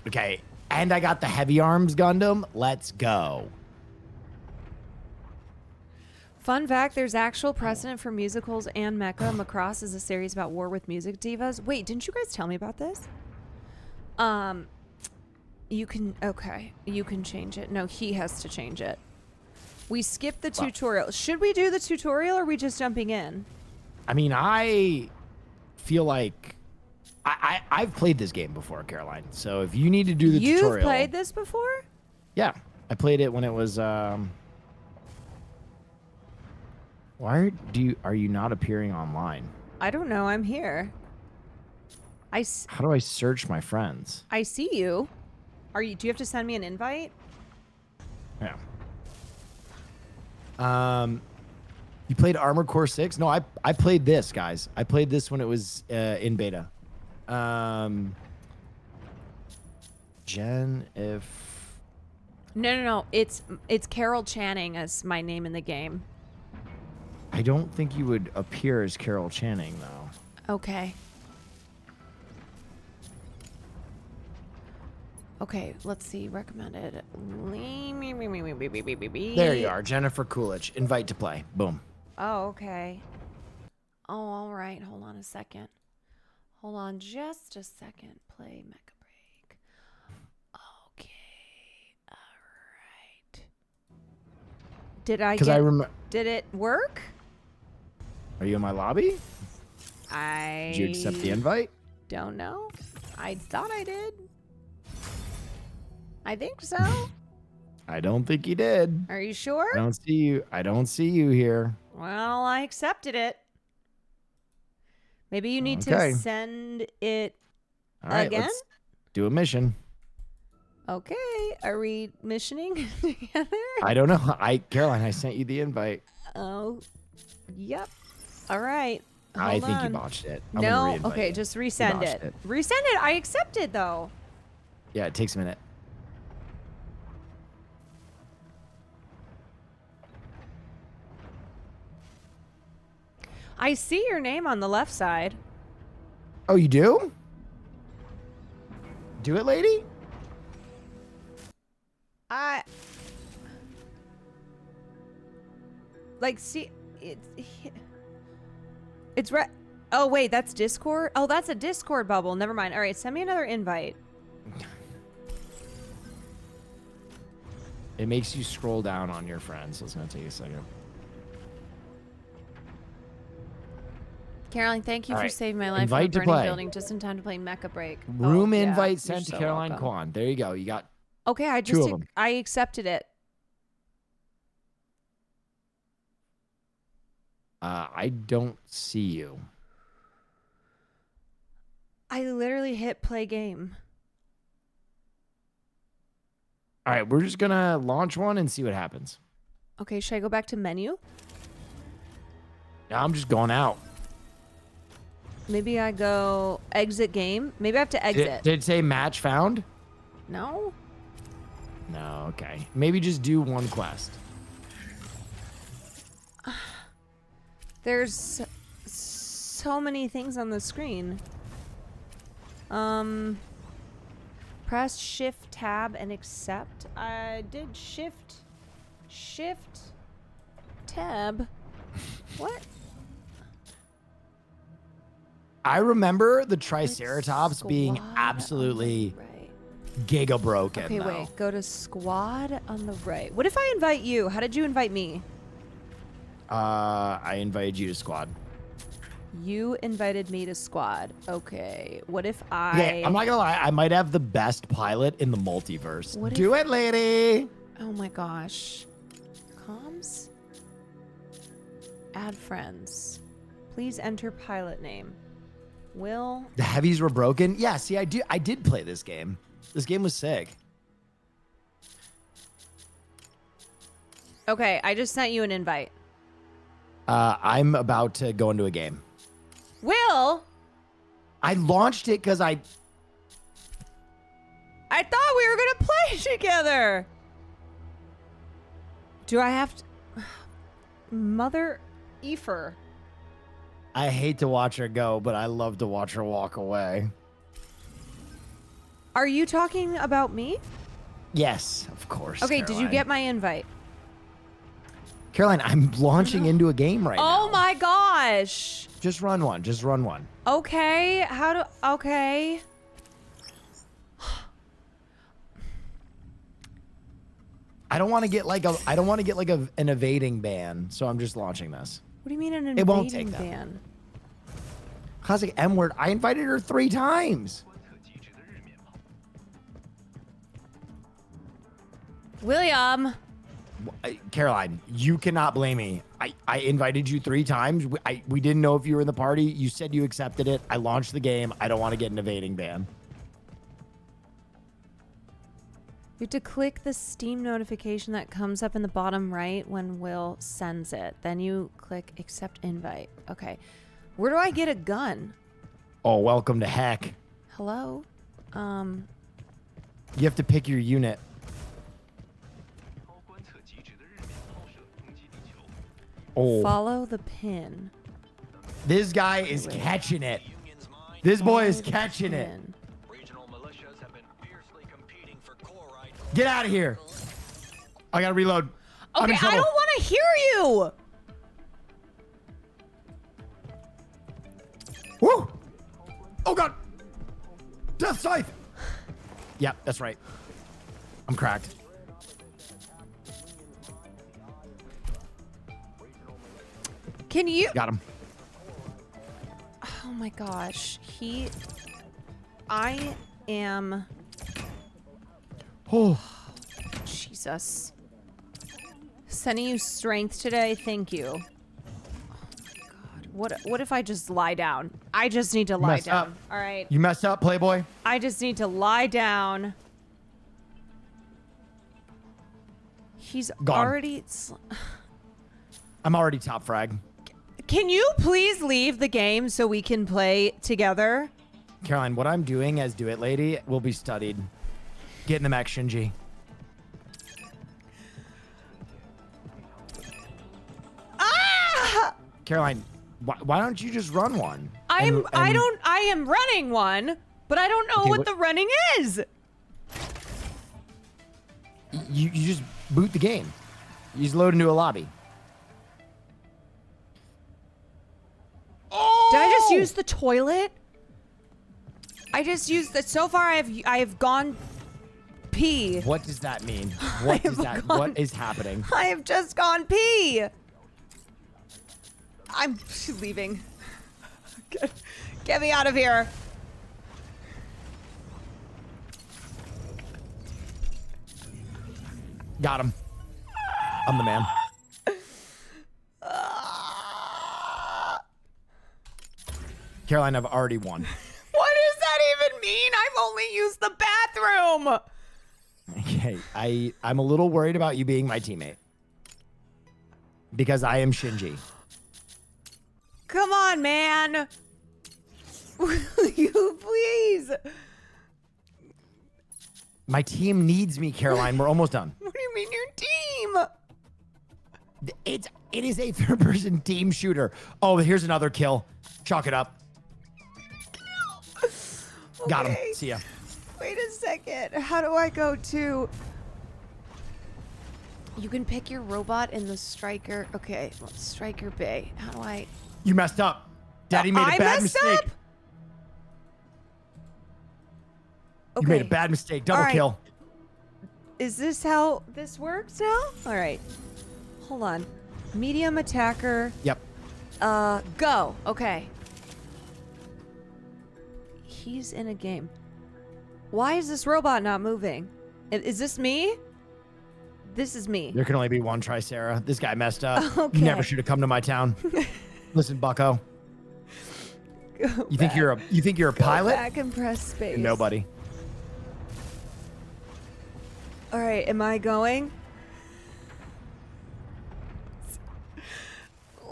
Okay, and I got the Heavy Arms Gundam. Let's go. Fun fact, there's actual precedent for musicals and Mecha. Macross is a series about war with music divas. Wait, didn't you guys tell me about this? You can change it. No, he has to change it. We skipped the tutorial. Should we do the tutorial or are we just jumping in? I mean, I feel like I've played this game before, Caroline. So if you need to do the tutorial. You've played this before? Yeah, I played it when it was. Why are you not appearing online? I don't know. I'm here. How do I search my friends? I see you. Do you have to send me an invite? Yeah. You played Armored Core 6? No, I played this, guys. I played this when it was in beta. Jen, if... No. It's Carol Channing as my name in the game. I don't think you would appear as Carol Channing, though. Okay. Okay, let's see. Recommended. There you are, Jennifer Coolidge. Invite to play. Boom. Oh, okay. Oh, all right. Hold on a second. Hold on just a second. Play Mecha Break. Okay. All right. Did I get... Did it work? Are you in my lobby? Did you accept the invite? Don't know. I thought I did. I think so. I don't think you did. Are you sure? I don't see you. I don't see you here. Well, I accepted it. Maybe you need to send it All right, again? let's do a mission. Okay. Are we missioning together? I don't know. Caroline, I sent you the invite. Oh, yep. All right. I think you botched it. I'm no. gonna re-invite Okay, you. just resend it. Resend it. I accepted though. Yeah, it takes a minute. I see your name on the left side. Oh, you do? Do it, lady? See, it's right. Oh, wait, that's Discord? Oh, that's a Discord bubble. Never mind. All right, send me another invite. It makes you scroll down on your friends, so it's going to take a second. Caroline, thank you for saving my life Invite from a to burning play. building just in time to play Mecha Break. Room yeah, invite you're sent to so Caroline welcome. Kwan. There you go. You got Okay, I accepted it. I don't see you. I literally hit play game. All right, we're just going to launch one and see what happens. Okay, should I go back to menu? No, I'm just going out. Maybe I go exit game. Maybe I have to exit. Did it say match found? No. No, okay. Maybe just do one quest. There's so many things on the screen. Press shift tab and accept. I did shift tab. What? I remember the Triceratops being absolutely giga broken. Okay, wait. Go to squad on the right. What if I invite you? How did you invite me? I invited you to squad. You invited me to squad. Okay. What if Yeah, I'm not gonna lie. I might have the best pilot in the multiverse. What Do it, lady. Oh my gosh. Comms? Add friends. Please enter pilot name. Will. The heavies were broken. Yeah. See, I did play this game. This game was sick. Okay, I just sent you an invite. I'm about to go into a game. Will. I launched it because I thought we were gonna play together. Do I have to? Mother effer. I hate to watch her go, but I love to watch her walk away. Are you talking about me? Yes, of course. Okay, Caroline. did you get my invite? Caroline, I'm launching into a game right now. Oh my gosh. Just run one. Just run one. Okay. Okay. I don't want to get like an evading ban, so I'm just launching this. What do you mean an invading It won't take that. ban? Classic M word. I invited her 3 times. William. Caroline, you cannot blame me. I invited you 3 times. We didn't know if you were in the party. You said you accepted it. I launched the game. I don't want to get an evading ban. You have to click the Steam notification that comes up in the bottom right when Will sends it. Then you click accept invite. Okay. Where do I get a gun? Oh, welcome to heck. Hello? You have to pick your unit. Oh. Follow the pin. This guy is catching it. This boy is catching it. Get out of here. I gotta reload. I'm Okay, in I trouble. don't want to hear you. Woo! Oh god! Death Scythe! Yep, that's right. I'm cracked. Can you? Got him. Oh my gosh. I am. Oh. Jesus. Sending you strength today. Thank you. Oh my god. What if I just lie down? I just need to lie Messed down. up. All right. You messed up, Playboy. I just need to lie down. He's Gone. already. I'm already top frag. Can you please leave the game so we can play together? Caroline, what I'm doing as Do It Lady will be studied. Get in the mech, Shinji. Ah! Caroline, why don't you just run one? I am running one, but I don't know Okay, what the running is. You just boot the game. You just load into a lobby. Did I just use the toilet? I just used that. So far, I've gone pee. What does that mean? What is that? What is happening? I have just gone pee. I'm leaving. Get me out of here. Got him. I'm the man. Caroline, I've already won. What does that even mean? I've only used the bathroom. Okay, I'm a little worried about you being my teammate. Because I am Shinji. Come on, man. Will you please? My team needs me, Caroline. We're almost done. What do you mean your team? It is a third-person team shooter. Oh, here's another kill. Chalk it up. Got him. See ya. Wait a second. How do I go to... You can pick your robot in the striker. Okay, well, striker bay. How do I... You messed up. Daddy made a bad mistake. Up? You made a bad mistake. Double kill. Is this how this works now? All right. Hold on. Medium attacker. Yep. Go. Okay. He's in a game. Why is this robot not moving? Is this me? This is me. There can only be one Tricera. This guy messed up. Okay. You never should have come to my town. Listen, Bucko. You think you're a pilot? Go back and press space. Nobody. All right, am I going?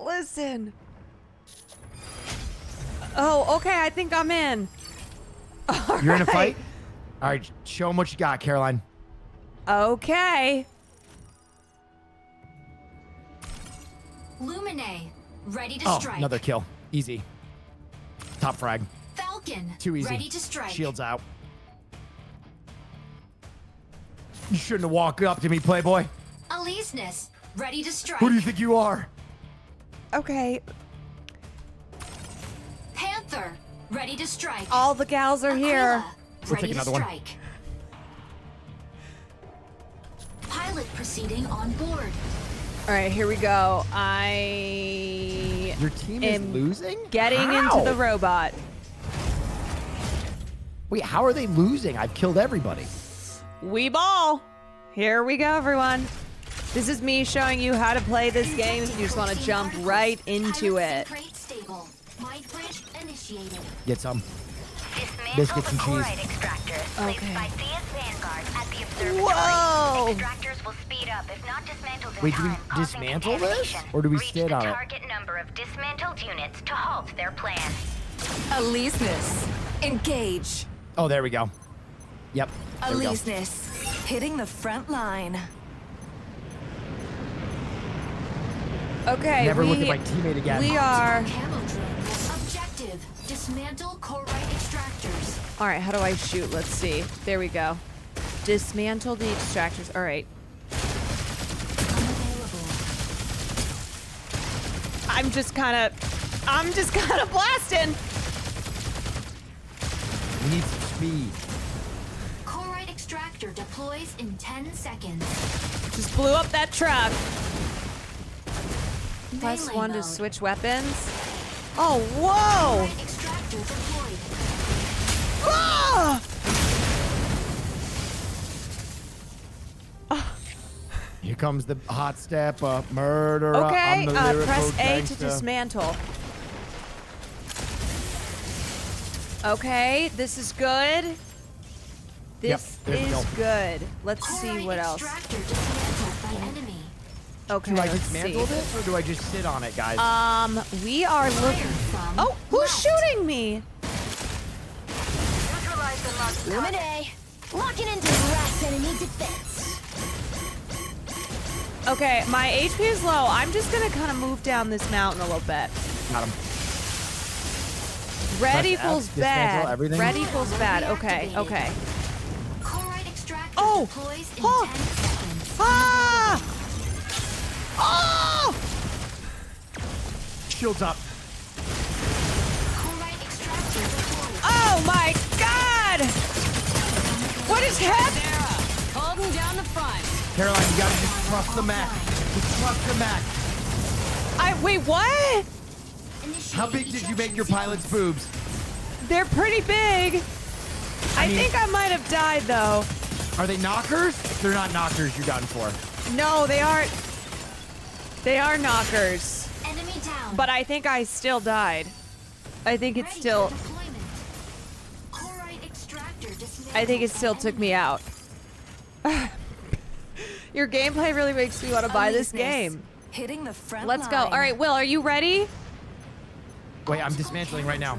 Listen. Oh, okay, I think I'm in. You're in a fight? All right, show them what you got, Caroline. Okay. Lumine, ready to Oh, strike. another kill. Easy. Top frag. Falcon, Too easy. ready to strike. Shields out. You shouldn't have walked up to me, Playboy. Aleseness, ready to strike. Who do you think you are? Okay. Panther, ready to strike. All the gals are here. We'll Ready take to another one. strike. Pilot proceeding on board. All right, here we go. Your team is losing? Getting How? into the robot. Wait, how are they losing? I've killed everybody. We ball. Here we go, everyone. This is me showing you how to play this game. You just want to jump right into it. Crate stable. Mind bridge initiated. Get some. Biscuits and cheese. Okay. By CS Vanguard at the observatory. Whoa! Extractors will speed up, if not dismantled in Wait, do we time, causing dismantle this? contamination. Or do we Reach stand the on it? target number of dismantled units to halt their plan. Aleseness, engage. Oh, there we go. Yep. There we go. Aleseness, hitting the front line. Okay, Never look at my teammate again. We are... Camo drone. Objective, dismantle Corite extractors. All right, how do I shoot? Let's see. There we go. Dismantle the extractors. All right. I'm just kind of blasting. We need some speed. Chloride extractor deploys in 10 seconds. Just blew up that truck. Melee +1 to mode. switch weapons. Oh, whoa! Chloride extractor deployed. Ah! Here comes the hot step up, murderer. Okay, I'm the lyrical press A to gangsta. dismantle. Okay, this is good. This there we is go. good. Let's see Chloride what else. extractor dismantled by enemy. Okay, Do I let's dismantle see. this or do I just sit on it, guys? We are looking. From Oh, who's shooting me? Lumine, locking into grass enemy defense. Okay, my HP is low. I'm just gonna kind of move down this mountain a little bit. Got him. Red Press equals F, dismantle bad. everything. Red equals bad. Okay, okay. Chloride extractor Oh! deploys in Oh! 10 seconds. Ah! Oh! Shields up. Chloride extractor deployed. Oh my God! What is happening? Holding down the front. Caroline, you gotta just trust the mech. Just trust the mech. Wait, what? How big did you make your pilot's boobs? They're pretty big. I mean- think I might have died though. Are they knockers? If they're not knockers, you're done for. No, they aren't. They are knockers. Enemy down. But I think I still died. I think it Ready still. for deployment. Chloride extractor dismantled I think it by still took enemy. me out. Your gameplay really makes me want to buy this Aleseness. game. Hitting the front Let's go. line. All right, Will, are you ready? Wait, I'm dismantling right now.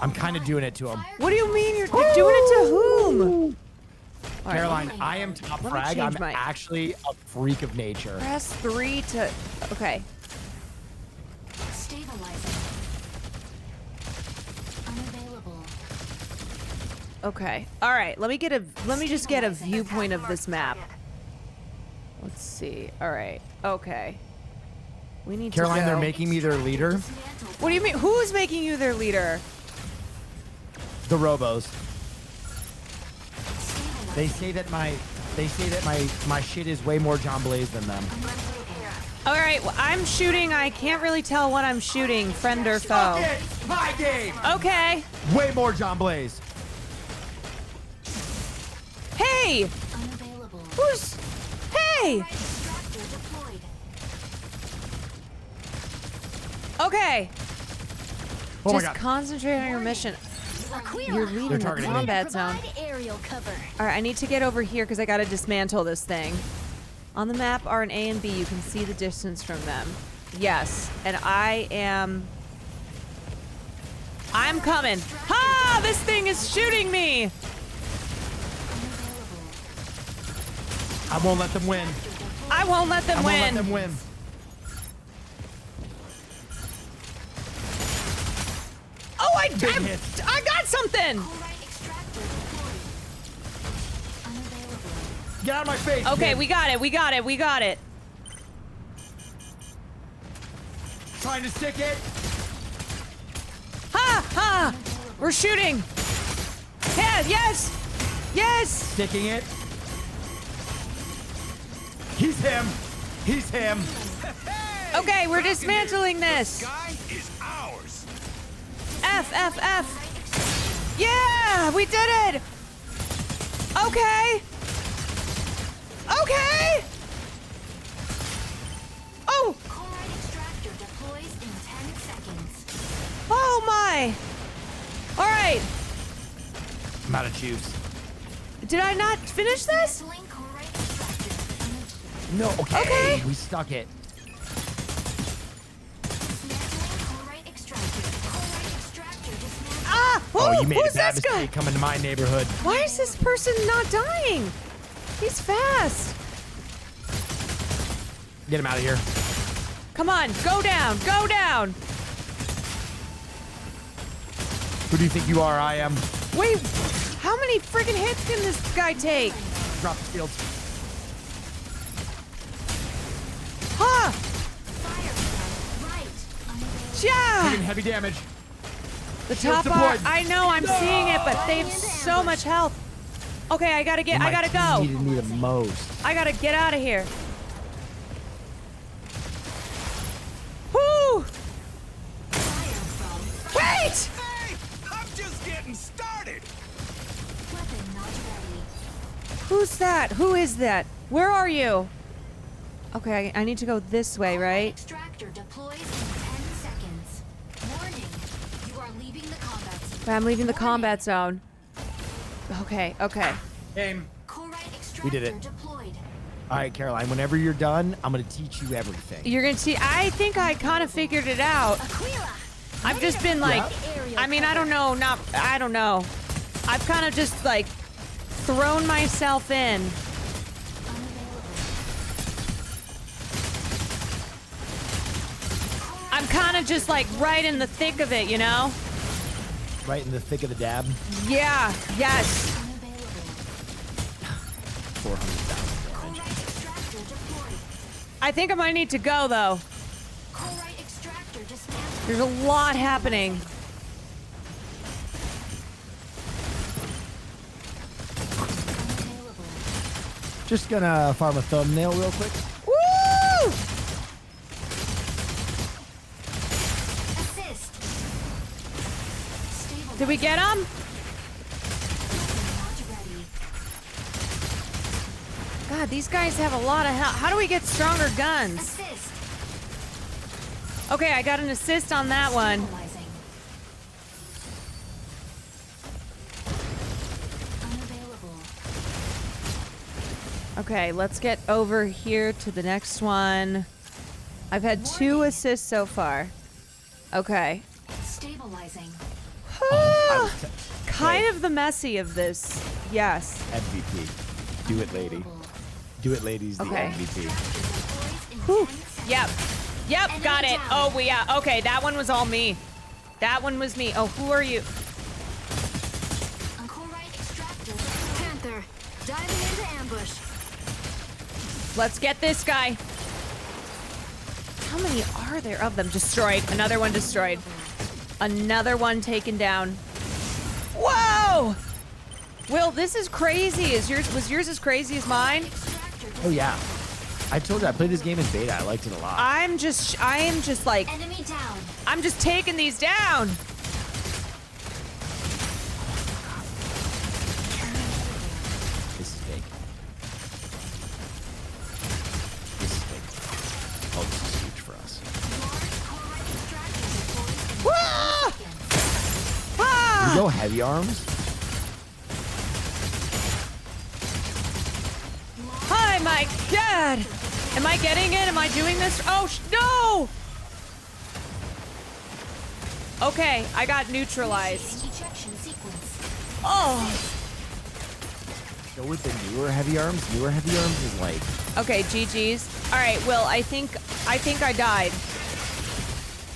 I'm kind of doing it to him. What do you mean you're doing it to whom? All right, Caroline, I am top Let me frag. change I'm my- actually a freak of nature. press 3 to. Okay. Stabilizing. Unavailable. Okay. All right. Let me just get a viewpoint of this map. Let's see. All right. Okay. We need Caroline, to go. they're making me their leader. Dismantled. What do you mean? Who is making you their leader? The robos. Stabilizing. They say that my shit is way more John Blaze than them. All right. Well, I'm shooting. I can't really tell what I'm shooting, friend or foe. Okay, my game. Okay. Way more John Blaze. Hey. Unavailable. Who's? Hey. Chloride extractor deployed. Okay. Oh my Just god. concentrate on your mission. You're leading They're the targeting me. combat zone. Aerial cover. All right, I need to get over here because I got to dismantle this thing. On the map are an A and B. You can see the distance from them. Yes, and I'm coming. Ha! This thing is shooting me. I won't let them win. I won't let them I won't win. let them win. Oh, I hit. got something. Chloride extractor deployed. Unavailable. Get out of my face. Okay, kid. we got it. We got it. We got it. Trying to stick it. Ha! Ha! We're shooting. Yeah, yes! Yes! Sticking it. He's him. He's him. Okay, we're dismantling this. Guy is ours. F, F, F. Yeah! We did it! Okay. Okay! Oh! Chloride extractor deploys in 10 seconds. Oh my! Alright. I'm out of juice. Did I not finish this? Dismantling chloride extractor. No, okay. Okay. We stuck it. Dismantling chloride extractor. Chloride extractor dismantled. Ah! Oh, you made who's a bad this guy? mistake coming to my neighborhood. Why is this person not dying? He's fast. Get him out of here. Come on, go down, go down. Who do you think you are? I am. Wait, how many freaking hits can this guy take? drop the shields. Ha! Yeah! Taking heavy damage. The Shields top bar. deployed. I know, I'm seeing it, but they have so much health. Okay, I gotta My go. team needed me the most. I gotta get out of here. Woo! Wait! Hey, I'm just getting started. Who's that? Who is that? Where are you? Okay, I need to go this way, right? Extractor deploys in 10 seconds. Warning, you are leaving the combat zone. Okay, I'm leaving the combat zone. Okay, okay. Game. Corite extractor We did it. deployed. All right, Caroline, whenever you're done, I'm going to teach you everything. You're gonna see. I think I kind of figured it out. I've just been like, I mean, I don't know. I've kind of just like thrown myself in. I'm kind of just like right in the thick of it, you know? Right in the thick of the dab. Yeah, yes. 400,000 damage. I think I might need to go though. There's a lot happening. Just gonna farm a thumbnail real quick. Woo! Did we get him? God, these guys have a lot of help. How do we get stronger guns? Okay, I got an assist on that one. Okay, let's get over here to the next one. I've had 2 assists so far. Okay. Stabilizing. Kind of the messy of this. Yes. MVP. Do it, lady. Do it, ladies. The Okay. MVP. Whew. Yep. Yep, got it. Oh, yeah. Okay, that one was all me. That one was me. Oh, who are you? Panther, diving into ambush. Let's get this guy. How many are there of them? Destroyed. Another one destroyed. Another one taken down. Whoa! Will, this is crazy. Was yours as crazy as mine? Oh, yeah. I told you, I played this game in beta. I liked it a lot. I am just like, Enemy down. I'm just taking these down. This is big. This is big. Oh, this is huge for us. Ah! We go heavy arms. Hi, my God. Am I getting it? Am I doing this? Oh, no. Okay, I got neutralized. Oh. Go with the newer heavy arms. Newer heavy arms is like. Okay, GG's. All right, Will, I think I died.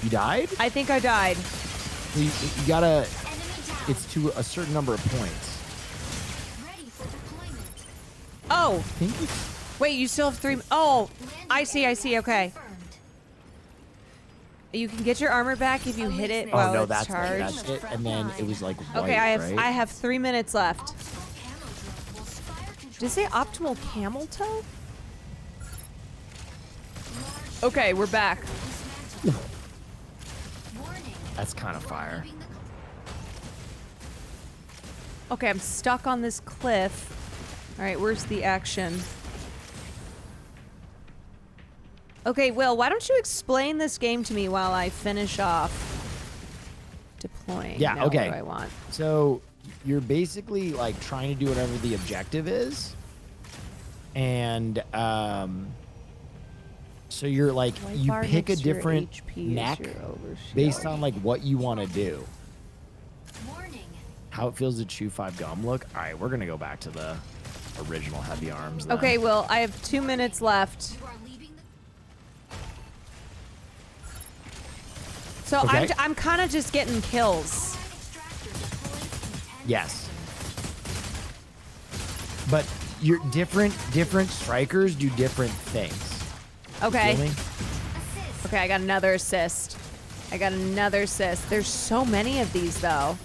You died? I think I died. Well, you gotta. It's to a certain number of points. Oh. I think it's. Wait, you still have 3. Oh, I see. Okay. You can get your armor back if you hit it while Oh no, it's that's charged. it. And then it was like white, Okay, I right? have 3 minutes left. Did it say optimal camel toe? Okay, we're back. That's kind of fire. Okay, I'm stuck on this cliff. All right, where's the action? Okay, Will, why don't you explain this game to me while I finish off deploying? Yeah, Now, okay. What do I want? So you're basically like trying to do whatever the objective is. And so you're like, White you bar pick a next to your different HP is neck your overshield. based on like what you want to do. How it feels to chew 5 gum. Look, all right, we're going to go back to the original heavy arms. Then. Okay, Will, I have 2 minutes left. So Okay. I'm kind of just getting kills. Yes. But you're different strikers do different things. Okay. You feel me? Okay, I got another assist. There's so many of these, though.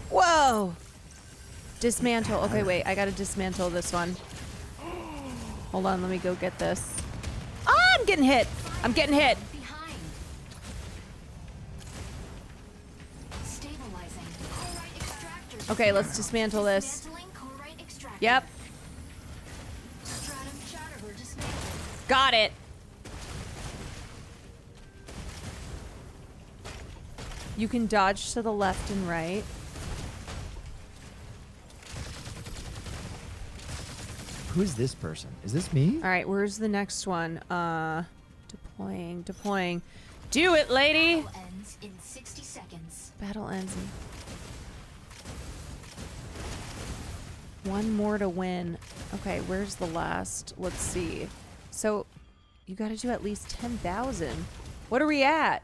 Whoa! Dismantle. Okay, wait. I gotta dismantle this one. Hold on, let me go get this. Ah, I'm getting hit. Okay, let's dismantle this. Yep. Got it. You can dodge to the left and right. Who is this person? Is this me? All right, where's the next one? Deploying. Do it, lady. Battle ends in 60 seconds. Battle ends in... One more to win. Okay, where's the last? Let's see. So, you got to do at least 10,000. What are we at?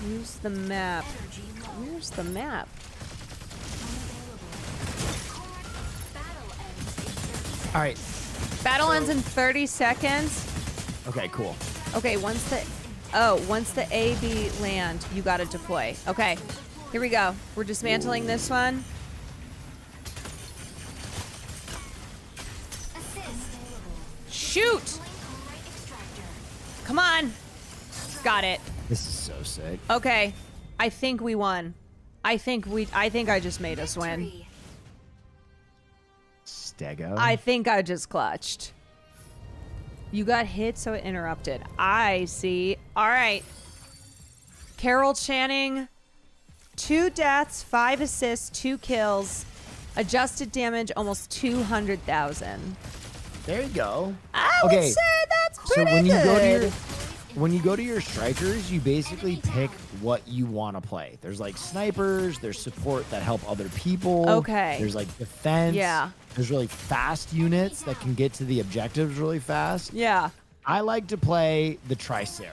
Use the map. Where's the map? All right. Battle ends in 30 seconds. Okay, cool. Okay, once the A-B land, you gotta deploy. Okay, here we go. We're dismantling this one. Shoot! Come on! Got it. This is so sick. Okay, I think we won. I think I just made us win. Stego. I think I just clutched. You got hit, so it interrupted. I see. All right. Carol Channing, 2 deaths, 5 assists, 2 kills. Adjusted damage, almost 200,000. There you go. I would say that's pretty good. When you go to your strikers, you basically pick what you want to play. There's like snipers, there's support that help other people. Okay. There's like defense. Yeah. There's really fast units that can get to the objectives really fast. Yeah. I like to play the Tricera.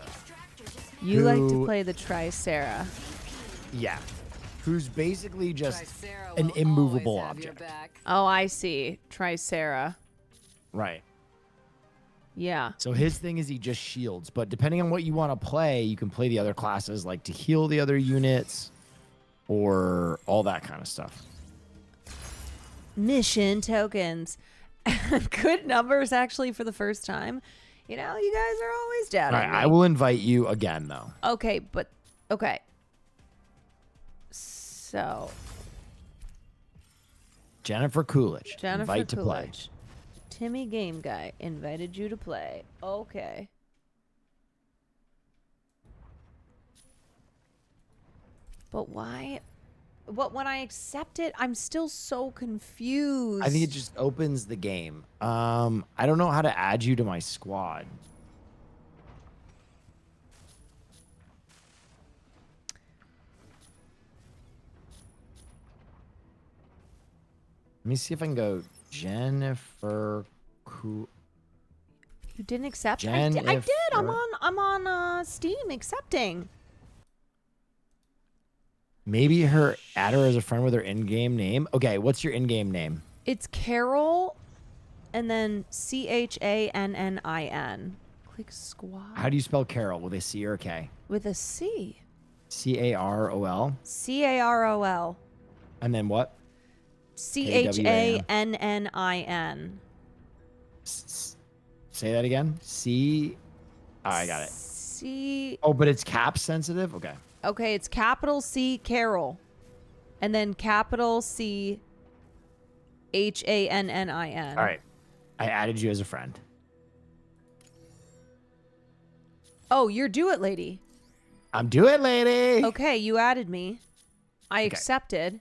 You like to play the Tricera. Yeah. Who's basically just an immovable object. Oh, I see. Tricera. Right. Yeah. So his thing is he just shields, but depending on what you want to play, you can play the other classes like to heal the other units or all that kind of stuff. Mission tokens. Good numbers, actually, for the first time. You know, you guys are always doubting All right, me. I will invite you again, though. Okay, but... Okay. So... Jennifer Coolidge. Jennifer invite to play. Coolidge. Timmy Game Guy invited you to play. Okay. But why? But when I accept it, I'm still so confused. I think it just opens the game. I don't know how to add you to my squad. Let me see if I can go Jennifer Cool. You didn't accept? Jennifer. I did. I'm on Steam accepting. Maybe add her as a friend with her in-game name. Okay, what's your in-game name? It's Carol, and then CHANNIN. Click squad. How do you spell Carol? With a C or a K? With a C. CAROL. CAROL. And then what? CHANNIN. Say that again. I got it. C. Oh, but it's cap sensitive? Okay. Okay, it's capital C Carol. And then capital C HANNIN. All right. I added you as a friend. Oh, you're Do It Lady. I'm Do It Lady. Okay, you added me. I accepted.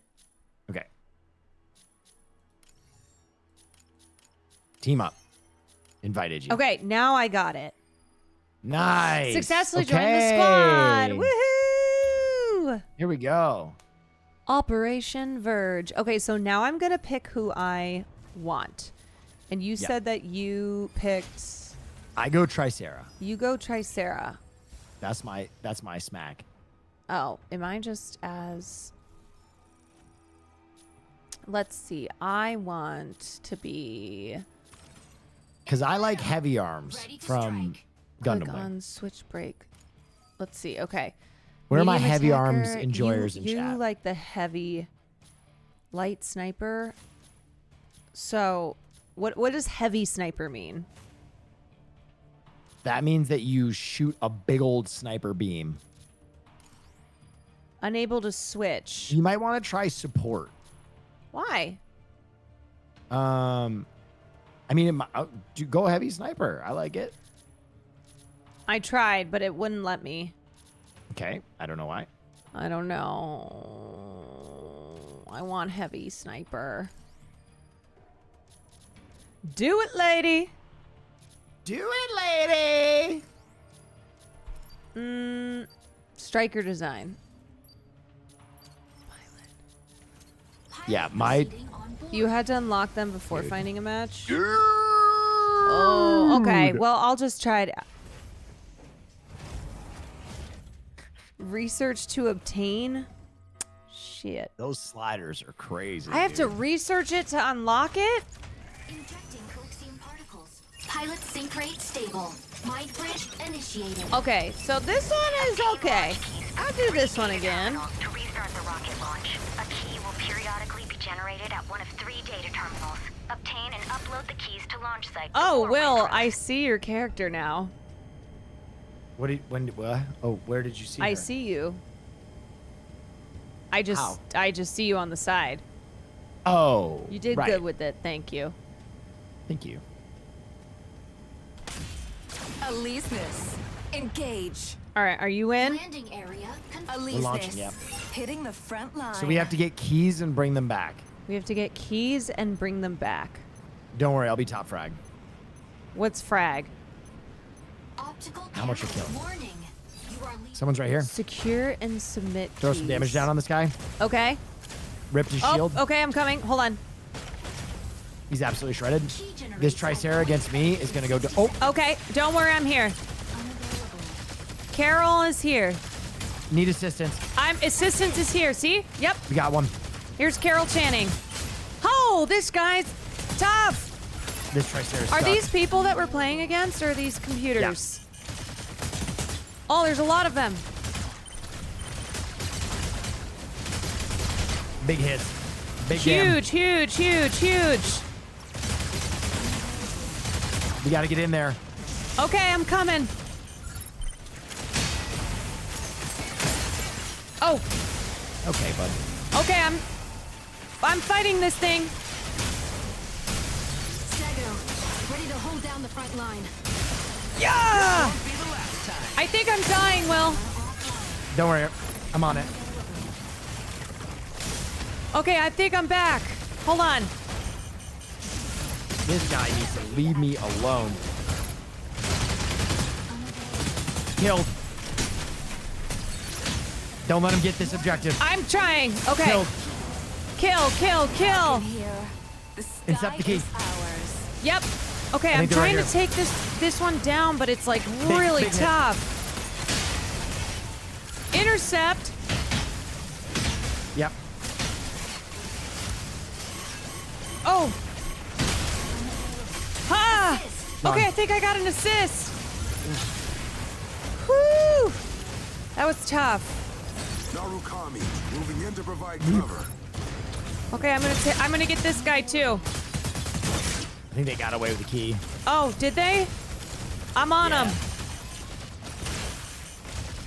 Okay. Team up. Invited you. Okay, now I got it. Nice. Successfully joined the squad. Woohoo! Here we go. Operation Verge. Okay, so now I'm going to pick who I want. And you said that you picked I go Tricera. You go Tricera. That's my smack. Oh, am I just as... Let's see. I want to be... Because I like heavy arms from Gundam Click Wing. on switch break. Let's see. Okay. Where are my Medium heavy arms attacker, enjoyers in you chat? You like the heavy light sniper. So what does heavy sniper mean? That means that you shoot a big old sniper beam. Unable to switch. You might want to try support. Why? I mean, go heavy sniper. I like it. I tried, but it wouldn't let me. Okay, I don't know why. I don't know. I want heavy sniper. Do it, lady. Do it, lady. Striker design. Yeah, my... You had to unlock them before finding a match? Oh, okay. Well, I'll just try it. Research to obtain? Shit. Those sliders are crazy. I have to research it to unlock it? Injecting coaxium particles. Pilot sync rate stable. Mind bridge initiated. Okay, so this one is okay. I'll do this one again. To restart the rocket launch, a key will periodically be generated at one of 3 data terminals. Obtain and upload the keys to launch site. Oh, Will, I see your character now. What? Oh, where did you see I her? see you. I just see you on the side. Oh, You did right. good with it. Thank you. Thank you. Aleseness. Engage. All right, are you in? Landing area. Aleseness. launching, yeah. Hitting the front line. So we have to get keys and bring them back. We have to get keys and bring them back. Don't worry, I'll be top frag. What's frag? Optical How much you camera. kill? Warning. You are leaving. Someone's right here. Secure and submit Throw some keys. damage down on this guy. Okay. Ripped his Oh, shield. okay, I'm coming. Hold on. He's absolutely shredded. This Tricera against me is going to go to... Oh, Okay, don't worry, I'm here. Carol is here. need assistance. Assistance is here, see? Yep. We got one. Here's Carol Channing. Oh, this guy's tough. This Tricera's Are stuck. these people that we're playing against, or are these computers? Oh, there's a lot of them. Big hits. Big damage. Huge. We got to get in there. Okay, I'm coming. Oh. Okay, bud. Okay, I'm fighting this thing. Stego, ready to hold down the front line. Yeah! I think I'm dying, Will. Don't worry. I'm on it. Okay, I think I'm back. Hold on. This guy needs to leave me alone. Killed. Don't let him get this objective. I'm trying. Okay. Killed. Kill. Incept the key. Yep. Okay, I I'm think they're right trying to here. take this one down, but it's like really big hit. tough. Intercept. Yep. Oh. Ah. Done. Okay, I think I got an assist. Whew. That was tough. Narukami, moving in to provide cover. Okay, I'm gonna get this guy too. I think they got away with the key. Oh, did they? I'm on him.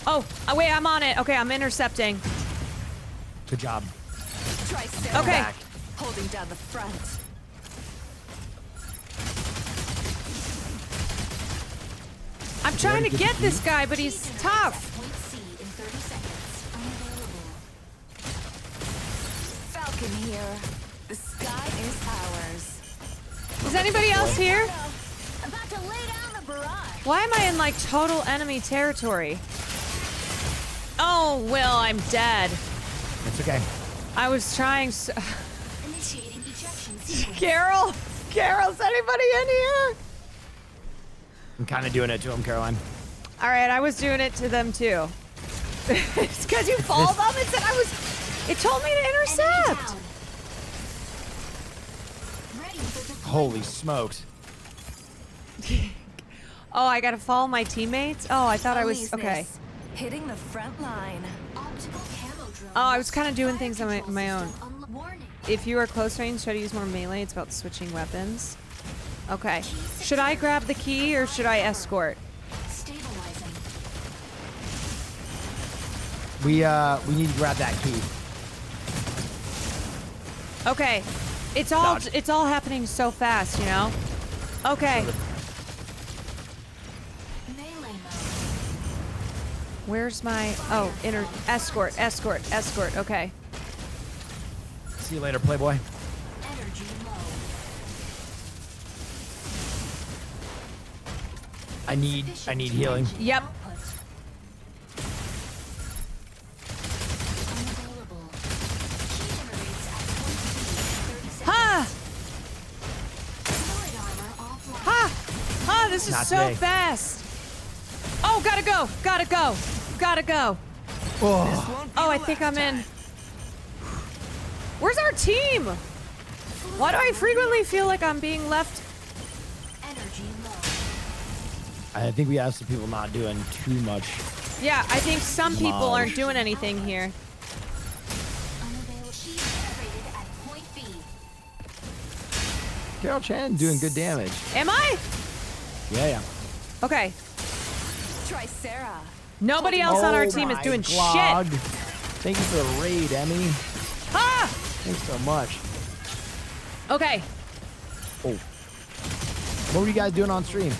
Oh, wait, I'm on it. Okay, I'm intercepting. Good job. Tricera. Okay. Back. Holding down the front. I'm trying to get this guy, but he's tough. Point C in 30 seconds. Unavailable. Falcon here. The sky is ours. Is anybody else here? About to lay down the barrage. Why am I in like total enemy territory? Oh, Will, I'm dead. It's okay. I was trying so... Initiating ejection sequence. Carol, is anybody in here? I'm kind of doing it to him, Caroline. All right, I was doing it to them too. It's because you followed them and said I was. It told me to intercept. Holy smokes. Oh, I gotta follow my teammates? Oh, I thought I was. Okay. Hitting the front line. Oh, I was kind of doing things on my own. If you are close range, try to use more melee. It's about switching weapons. Okay. Should I grab the key or should I escort? We need to grab that key. Okay. It's all happening so fast, you know? Okay. Where's my escort. Okay. See you later, Playboy. I need healing. Yep. Ha! Ha! Ha! This is so fast. Oh, gotta go. Oh, I think I'm in. Where's our team? Why do I frequently feel like I'm being left? I think we have some people not doing too much. Yeah, I think some people aren't doing anything here. Carol Chan doing good damage. Am I? Yeah. Okay. Try Sarah. Nobody else on our team is doing God. shit. Thank you for the raid, Emmy. Ah! Thanks so much. Okay. Oh. What were you guys doing on stream?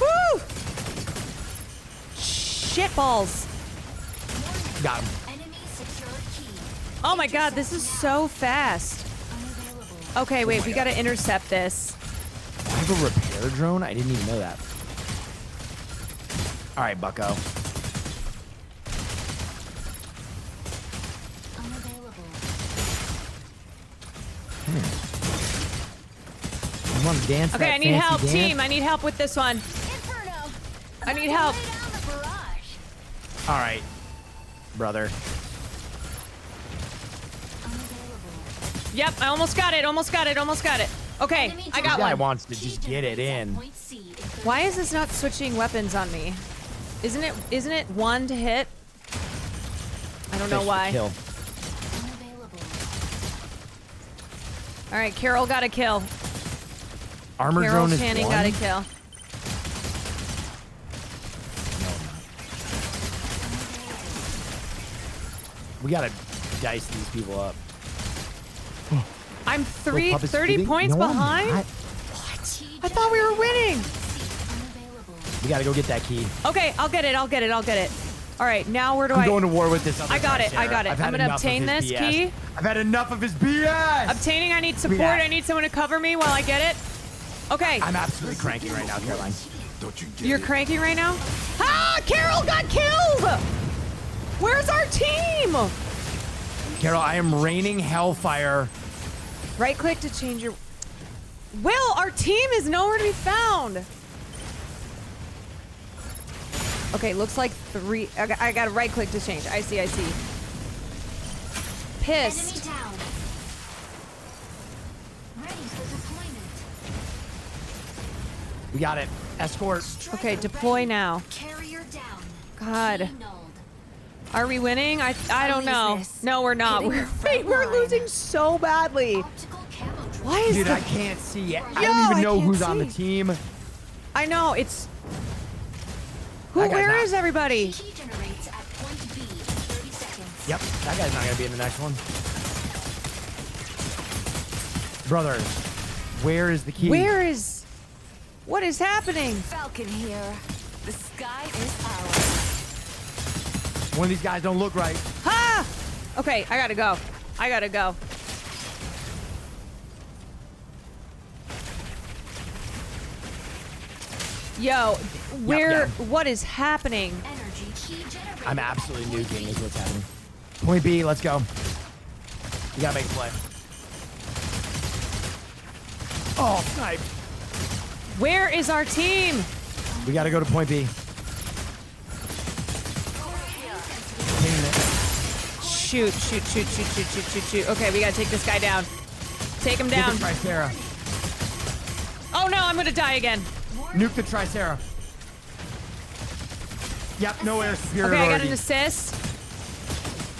Woo! Shit balls. Got him. Oh my god, this is so fast. Okay, wait, we gotta intercept this. I have a repair drone? I didn't even know that. All right, bucko. You want to dance? Okay, I need help, team. I need help with this one. I need help. All right, brother. Yep, I almost got it. Okay, I got This guy one. wants to just get it in. Why is this not switching weapons on me? Isn't it one to hit? I don't know why. Kill. All right, Carol got a kill. Armor Carol drone is Channing one? got a kill. We gotta dice these people up. I'm 30 shooting? points No, I'm behind? not. I thought we were winning. We gotta go get that key. Okay, I'll get it. All right, now where do I'm going to war with this other I got guy, it. Sarah. I've had I'm gonna enough of obtain his this BS. key. I've had enough of his BS. Obtaining, I need support. Yeah. I need someone to cover me while I get it. Okay. I'm absolutely cranky right now, Caroline. You're cranky right now? Ah, Carol got killed! Where's our team? Carol, I am raining hellfire. Right click to change your... Will, our team is nowhere to be found. Okay, looks like 3... I got to right click to change. I see. Pissed. Enemy down. Ready for deployment. We got it. Escort. Okay, deploy now. Carrier down. God. Nulled. Are we winning? I don't know. No, we're not. We're losing so badly. Why is Dude, the... I can't see it. Yo, I don't even know can't who's on the see. team. I know, it's... That guy's Where not- is everybody? Key generates at point B in 30 seconds. Yep, that guy's not gonna be in the next one. Brother, where is the key? Where is... What is happening? Falcon here. The sky is ours. One of these guys don't look right. Ah! Okay, I gotta go. Yo, where... What is happening? Energy key generated. I'm absolutely nuking is what's happening. Point B, let's go. You gotta make a play. Oh, snipe. Where is our team? We got to go to point B. Shoot. Okay, we gotta take this guy down. Take him down. Nuke the Tricera. Oh no, I'm gonna die again. Nuke the Tricera. Yep, no air superiority. Okay, I got an assist.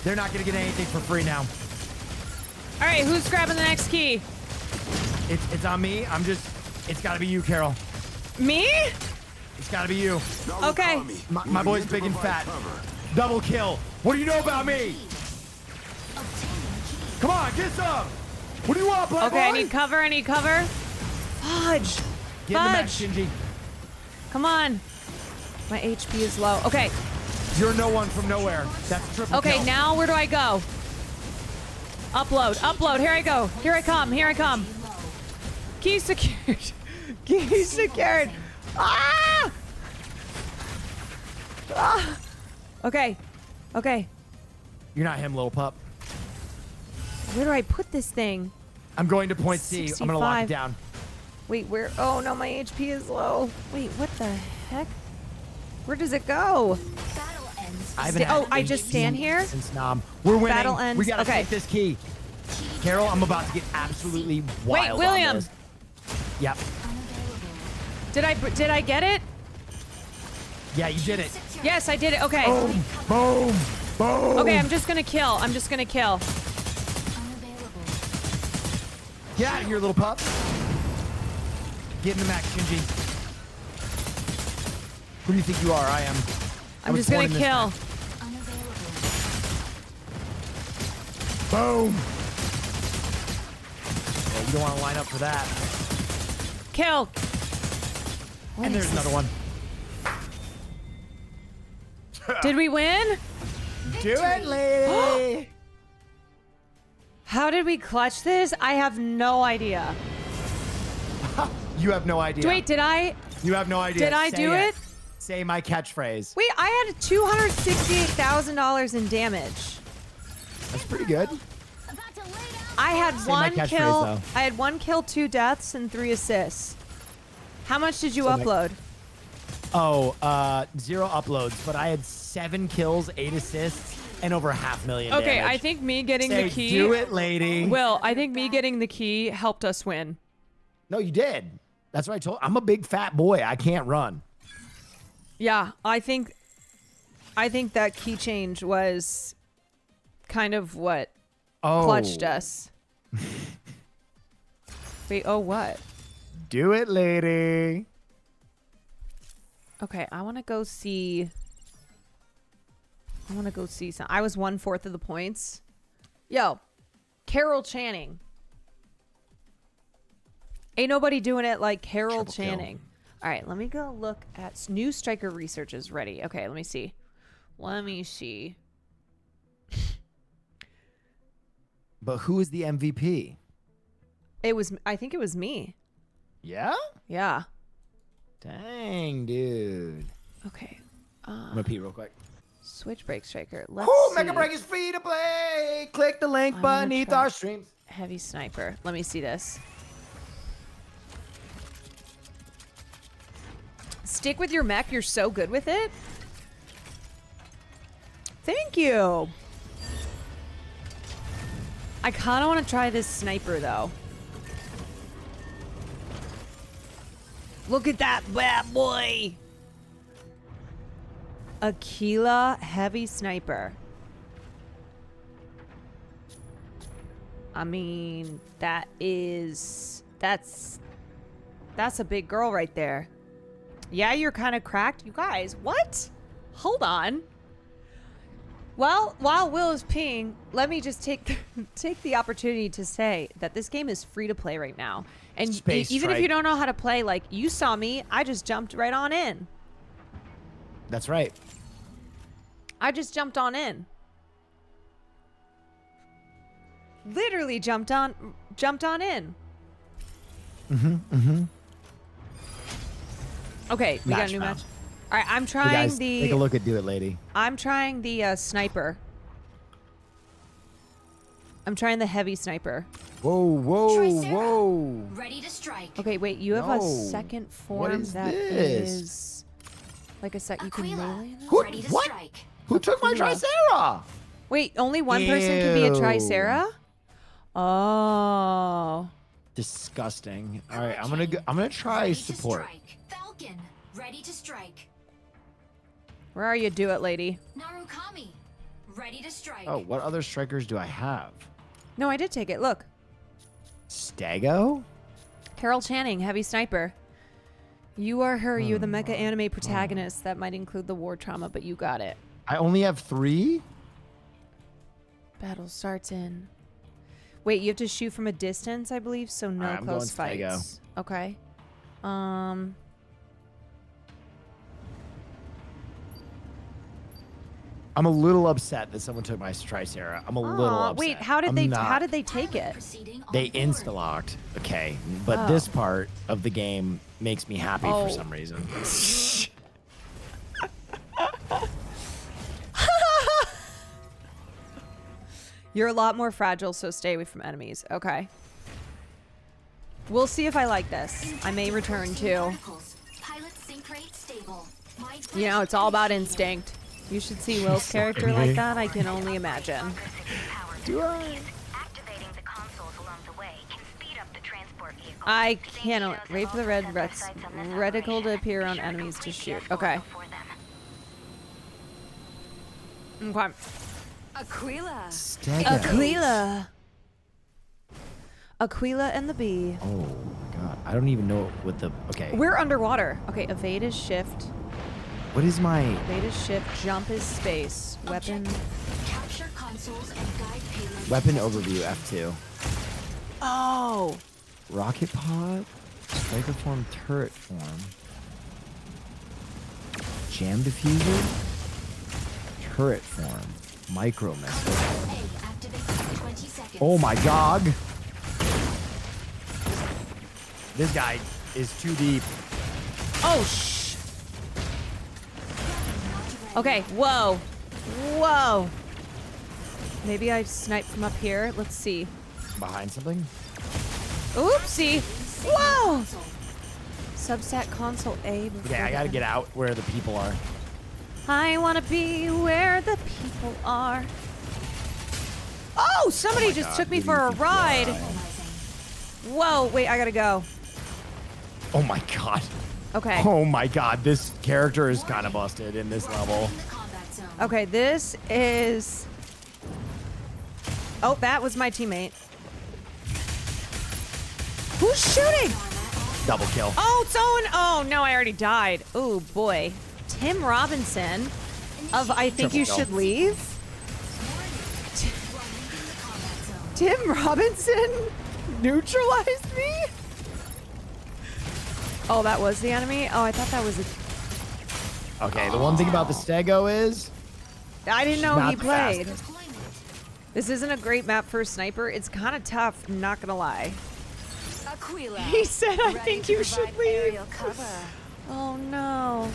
They're not gonna get anything for free now. All right, who's grabbing the next key? It's on me. It's gotta be you, Carol. Me? It's gotta be you. Okay. My boy's big and fat. Double kill. What do you know about me? Come on, get some. What do you want, black boy? Okay, I need cover. Fudge. Get in the mech, Shinji. Come on. My HP is low. Okay. You're no one from nowhere. That's triple Okay, kill. now where do I go? Upload. Here I go. Here I come. Key secured. Key secured. Ah! Okay. You're not him, little pup. Where do I put this thing? I'm going to point C. I'm gonna lock it 65. down. Wait, where? Oh no, my HP is low. Wait, what the heck? Where does it go? I just stand here? Since Nam. We're winning. Battle ends. We gotta Okay. take this key. Carol, I'm about to get absolutely wild. Wait, William. On this. Yep. Did I get it? Yeah, you did it. Yes, I did it. Okay. Boom. Okay, I'm just gonna kill. Get out of here, little pup. Get in the mech, Shinji. Who do you think you are? I am. I'm just gonna kill. Boom. Yeah, you don't want to line up for that. Kill. And there's another one. Did we win? Do it, lady. How did we clutch this? I have no idea. You have no idea. Wait, did I? You have no idea. Did I do it? Say my catchphrase. Wait, I had $268,000 in damage. That's pretty good. I had Say my one catchphrase, kill. though. I had 1 kill, 2 deaths, and 3 assists. How much did you Say my- upload? 0 uploads, but I had 7 kills, 8 assists, and over 500,000 Okay, damage. I think me getting Say, the key. do it, lady. Will, I think me getting the key helped us win. No, you did. That's what I told. I'm a big fat boy. I can't run. Yeah, I think that key change was kind of what clutched us. Wait, oh what? Do it, lady. Okay, I want to go see some. I was 1/4 of the points. Yo, Carol Channing. Ain't nobody doing it like Carol Channing. All right, let me go look at new striker research is ready. Okay, let me see. But who is the MVP? I think it was me. Yeah? Yeah. Dang, dude. Okay. I'm gonna pee real quick. Switch break striker. Let's see. Mecha Break is free to play. Click the link I'm gonna beneath try our streams. Heavy sniper. Let me see this. Stick with your mech. You're so good with it. Thank you. I kind of want to try this sniper, though. Look at that bad boy. Aquila heavy sniper. I mean, that's a big girl right there. Yeah, you're kind of cracked. You guys, what? Hold on. Well, while Will is peeing, let me just take the opportunity to say that this game is free to play right now. And even if you don't know how to play, like you saw me, I just jumped right on in. That's right. I just jumped on in. Literally jumped on in. Okay, we got a new match. All right, I'm trying guys, take a look at Do It, lady. I'm trying the sniper. I'm trying the heavy sniper. Whoa. Ready to strike. Okay, wait, you have a second form What is that this? is Like a sec, you can melee. What? Who took my Tricera? Wait, only one person can be a Tricera? Oh. Disgusting. All right, I'm gonna try support. Falcon, ready to strike. Where are you? Do it, lady. Narukami, ready to strike. Oh, what other strikers do I have? No, I did take it. Look. Stego? Carol Channing, heavy sniper. You are her. You're the mecha anime protagonist. That might include the war trauma, but you got it. I only have 3? Battle starts in. Wait, you have to shoot from a distance, I believe, so no I'm close going Stego. fights. Okay. I'm a little upset that someone took my Tricera. I'm a little upset. Wait, how did they take it? They insta-locked. Okay, but this part of the game makes me happy for some reason. You're a lot more fragile, so stay away from enemies. Okay. We'll see if I like this. I may return too. You know, it's all about instinct. You should see Will's character like that. I can only imagine. Do I? I cannot wait for the red reticle to appear on enemies to shoot. Okay. Okay. Aquila. Aquila and the bee. Oh my god. I don't even know what the... Okay. We're underwater. Okay, evade is shift. What is my... Evade is shift. Jump is space. Weapon. Capture consoles and guide payload. Weapon overview, F2. Oh. Rocket pod. Striker form, turret form. Jam diffuser. Turret form. Micro missile. Oh my god. This guy is too deep. Oh, Okay, whoa. Whoa. Maybe I snipe from up here. Let's see. Behind something? Oopsie. Whoa. Substat console A. Okay, I gotta get out where the people are. I want to be where the people are. Oh, somebody just took me for a ride. Whoa, wait, I gotta go. Oh my god. Okay. Oh my god, this character is kind of busted in this level. Okay, this is... Oh, that was my teammate. Who's shooting? Double kill. Oh, someone... Oh, no, I already died. Oh, boy. Tim Robinson of I Think Triple You kill. Should Leave? Tim Robinson neutralized me? Oh, that was the enemy? Oh, I thought that was a... Okay, the one thing about the Stego is... I didn't know not he the played. fastest. This isn't a great map for a sniper. It's kind of tough, not gonna lie. Aquila. He said, I think you should leave. Aerial cover. Oh, no.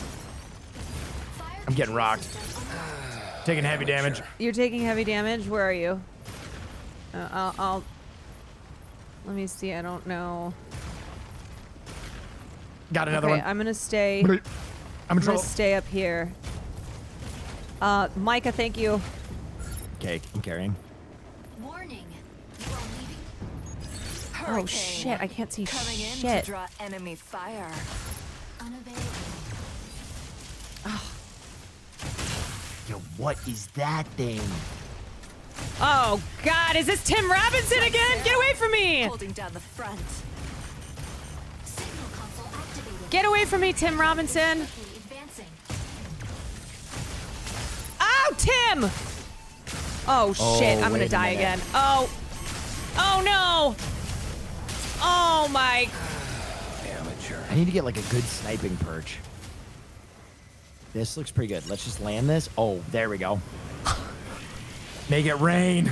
I'm getting rocked. Taking heavy damage. You're taking heavy damage? Where are you? I'll... Let me see. I don't know. Got another Okay, one. I'm gonna stay. I'm in gonna trouble. stay up here. Micah, thank you. Okay, I'm carrying. Warning. Oh shit! I can't see Coming in to shit. draw enemy fire. Yo, what is that thing? Oh God! Is this Tim Robinson again? Get away from me! Holding down the front. Get away from me, Tim Robinson! Oh, Tim! Oh shit! I'm gonna wait a die minute. again. Oh! Oh no! Oh my! I need to get like a good sniping perch. This looks pretty good. Let's just land this. Oh, there we go. Make it rain.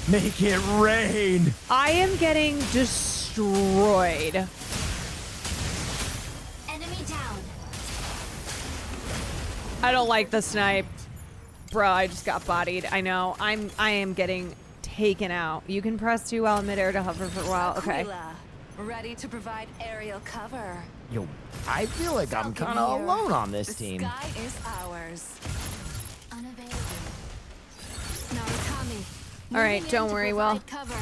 Make it rain. I am getting destroyed. Enemy down. I don't like the snipe. Bro, I just got bodied. I know. I am getting taken out. You can press 2 while in midair to hover for a while. Okay. Aquila. ready to provide aerial cover. Yo, I feel like I'm kind of alone on this team. The sky is ours. Unavailable. Narukami. All right, don't worry, Will. Cover.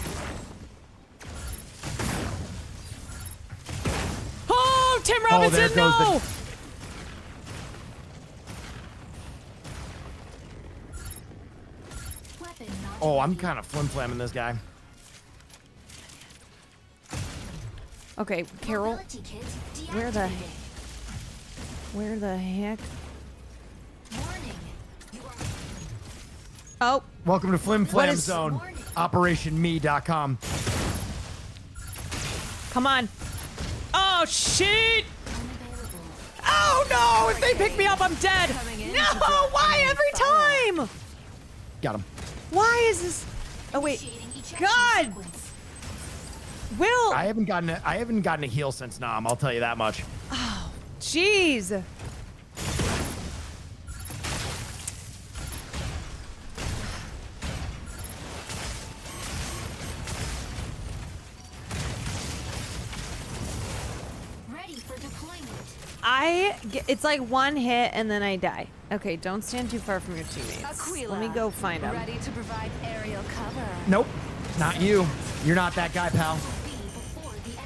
Oh, Tim Robinson, there goes no! Oh, I'm kind of flim-flamming this guy. Okay, Carol. Where the heck? Oh. Welcome to Flim Flam Zone. OperationMe.com. Come on. Oh, shit! Oh, no! If they pick me up, I'm dead! No! Why every time? Got him. Why is this? Oh, wait. God! Will! I haven't gotten a heal since Nam, I'll tell you that much. Oh, jeez. Ready for deployment. It's like one hit and then I die. Okay, don't stand too far from your teammates. Aquila, Let me go find them. ready to provide aerial cover. Nope, not you. You're not that guy, pal.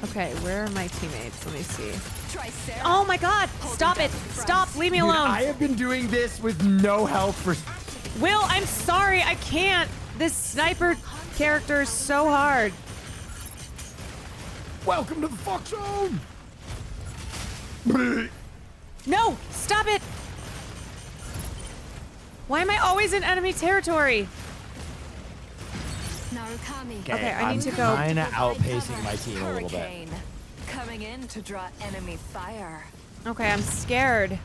Okay, where are my teammates? Let me see. Triceratops. Oh my god! Stop it! Stop! Leave me Dude, alone! I have been doing this with no help for... Will, I'm sorry, I can't! This sniper character is so hard. Welcome to the fuck zone! No! Stop it! Why am I always in enemy territory? Narukami. Okay, I need to go. I'm kind of outpacing my team a little bit. Hurricane. Coming in to draw enemy fire. Okay, I'm scared.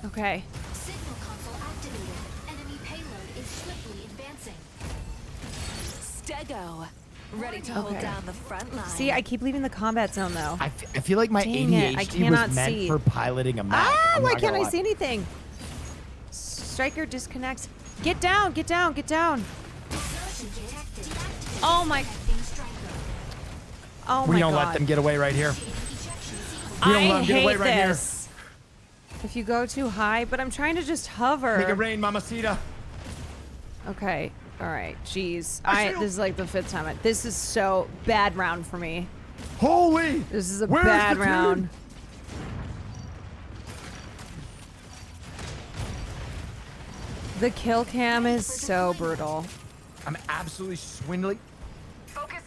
Okay. Signal console activated. Enemy payload is swiftly advancing. Stego. Ready to hold down the front line. See, I keep leaving the combat zone though. I feel like my Dang it, I ADHD cannot was meant see. for piloting a mech. Ah, I'm why not can't gonna I lie. see anything? Striker disconnects. Get down, get down, get down. Oh my. Oh my We don't god. let them get away right here. We don't I let them get hate away right here. this. If you go too high, but I'm trying to just hover. Make it rain, Mamacita. Okay. All right. Jeez. This is like the 5th time. This is so bad round for me. Holy! This is a Where's bad the round. team? The kill cam is so brutal. I'm absolutely swindling.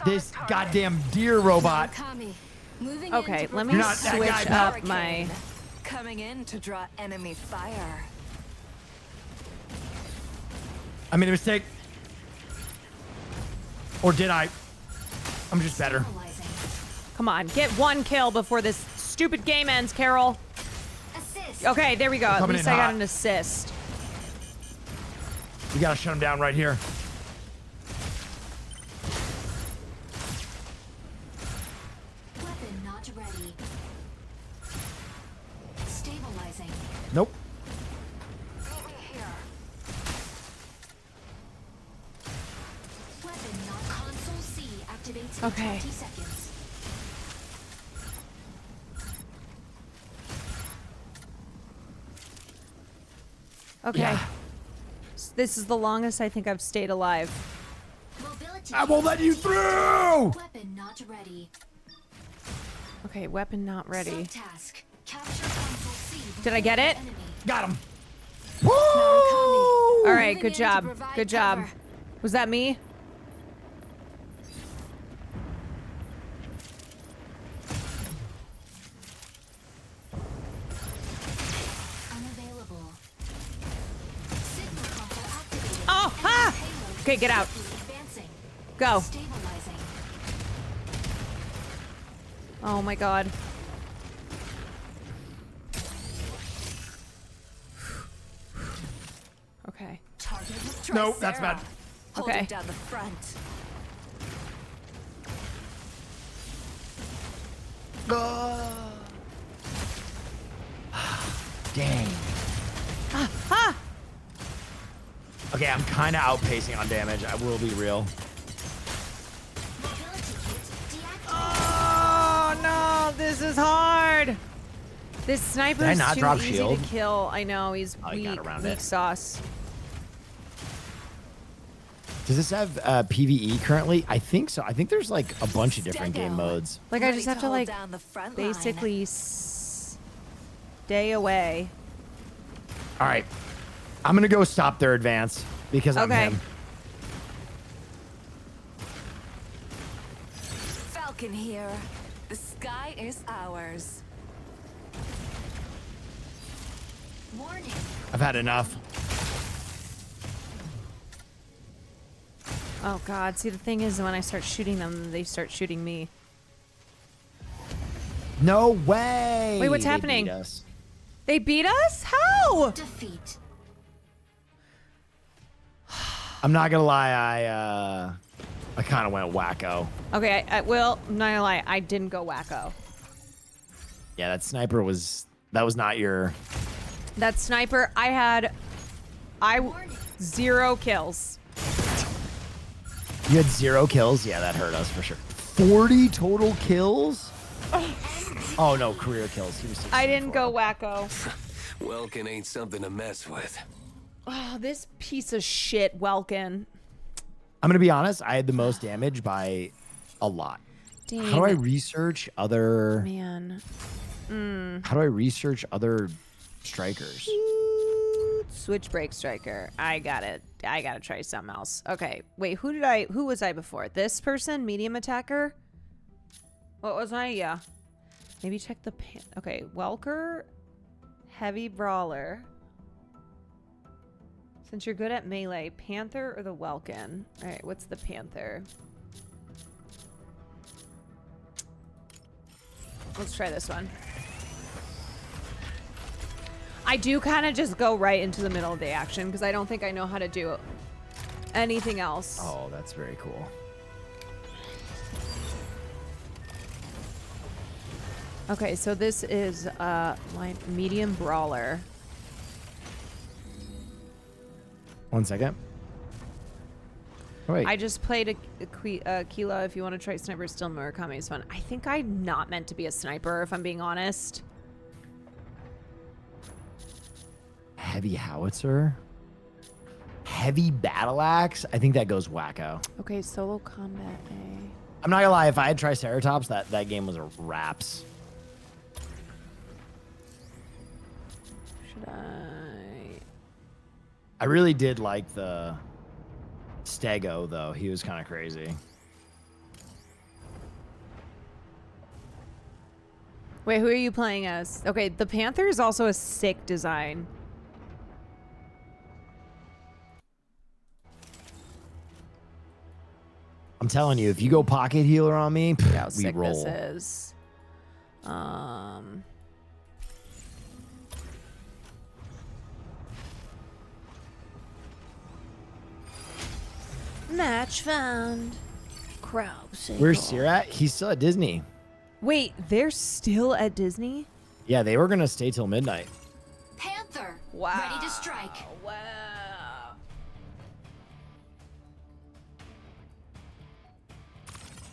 This goddamn deer robot. Narukami. Moving Okay, in to let me You're not that switch guy, pal. up my. Hurricane. Coming in to draw enemy fire. I made a mistake. Or did I? I'm just better. Come on, get one kill before this stupid game ends, Carol. Assist. Okay, there we go. At Coming least in I got hot. an assist. You gotta shut him down right here. Weapon not ready. Stabilizing. Nope. Weapon not. Console C activates Okay. in 20 seconds. Okay. Yeah. This is the longest I think I've stayed alive. Mobility I won't let you through! Weapon not ready. Okay, weapon not ready. Subtask. Capture console C. Did I get it? enemy. Got him. All right, Moving good in to job. provide Good job. cover. Was that me? Unavailable. Signal console activated. Oh, ah! Payload Okay, get out. swiftly advancing. Go. Stabilizing. Oh my god. Okay. Target. No, that's bad. Holding Okay. down the front. Dang. Ah! Okay, Okay, I'm kind of outpacing on damage. I will be real. Oh no, this is hard. This sniper is too easy to kill. I know, he's weak sauce. Does this have PvE currently? I think so. I think there's like a bunch of different game modes. Like I just have to like basically stay away. All right, I'm gonna go stop their advance because I'm him. Falcon here. The sky is ours. Warning. I've had enough. Oh god, see the thing is when I start shooting them, they start shooting me. No way! Wait, what's happening? They beat us? How? Defeat. I'm not gonna lie, I kind of went wacko. Okay, I will. I'm not gonna lie, I didn't go wacko. Yeah, that sniper was. That was not your. That sniper, I 0 kills. You had 0 kills? Yeah, that hurt us for sure. 40 total kills? Oh no, career kills. He was I didn't go wacko. Welkin ain't something to mess with. Oh, this piece of shit, Welkin. I'm gonna be honest. I had the most damage by a lot. Dang. How do I research other? Man. How do I research other strikers? Switch break striker. I got it. I gotta try something else. Okay, wait. Who was I before? This person, medium attacker. What was I? Yeah. Maybe check the okay, Welker, heavy brawler. Since you're good at melee, Panther or the Welkin? All right, what's the Panther? Let's try this one. I do kind of just go right into the middle of the action because I don't think I know how to do anything else. Oh, that's very cool. Okay, so this is my medium brawler. 1 second. Oh, wait. I just played a Kila. If you want to try sniper, still Murakami is fun. I think I'm not meant to be a sniper, if I'm being honest. Heavy howitzer. Heavy battle axe. I think that goes wacko. Okay, solo combat A. I'm not gonna lie. If I had Triceratops, that game was a wraps. Should I really did like the Stego though. He was kind of crazy. Wait, who are you playing as? Okay, the Panther is also a sick design. I'm telling you, if you go pocket healer on me, Look how we sick roll. this is. Match found. Crowd single. Where's Sear at? He's still at Disney. Wait, they're still at Disney? Yeah, they were gonna stay till midnight. Panther. Wow. Ready to strike. Wow.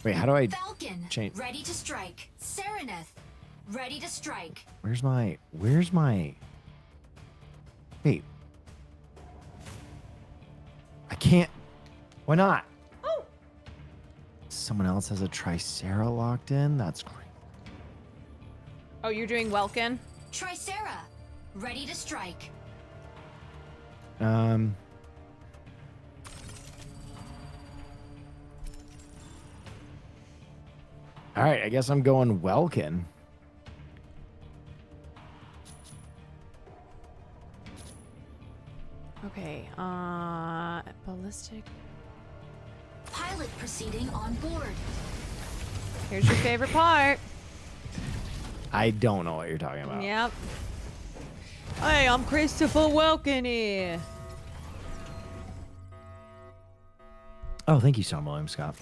Wait, how do I Falcon. change? Ready to strike. Sereneth. Ready to strike. Where's my? Wait. I can't. Why not? Oh. Someone else has a Tricera locked in? That's great. Oh, you're doing Welkin? Tricera. Ready to strike. All right, I guess I'm going Welkin. Okay, ballistic. Pilot proceeding on board. Here's your favorite part. I don't know what you're talking about. Yep. Hey, I'm Christopher Welkin here. Oh, thank you, Sean William Scott.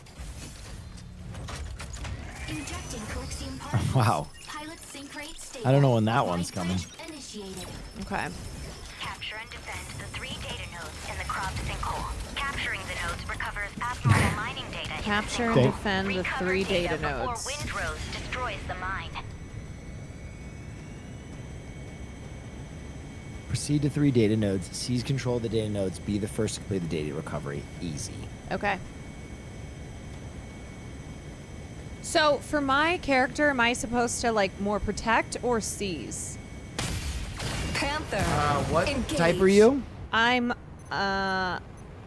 Injecting Coaxium particles. Wow. Pilot sync rate stable. I don't know when that one's coming. Initiated. Okay. Capture and defend the 3 data nodes in the cropped sinkhole. Capturing the nodes recovers abnormal mining data. Capture and defend the 3 data before nodes. Windrose destroys the mine. Proceed to 3 data nodes. Seize control of the data nodes. Be the first to complete the data recovery. Easy. Okay. So for my character, am I supposed to like more protect or seize? Panther. What engage. type are you? I'm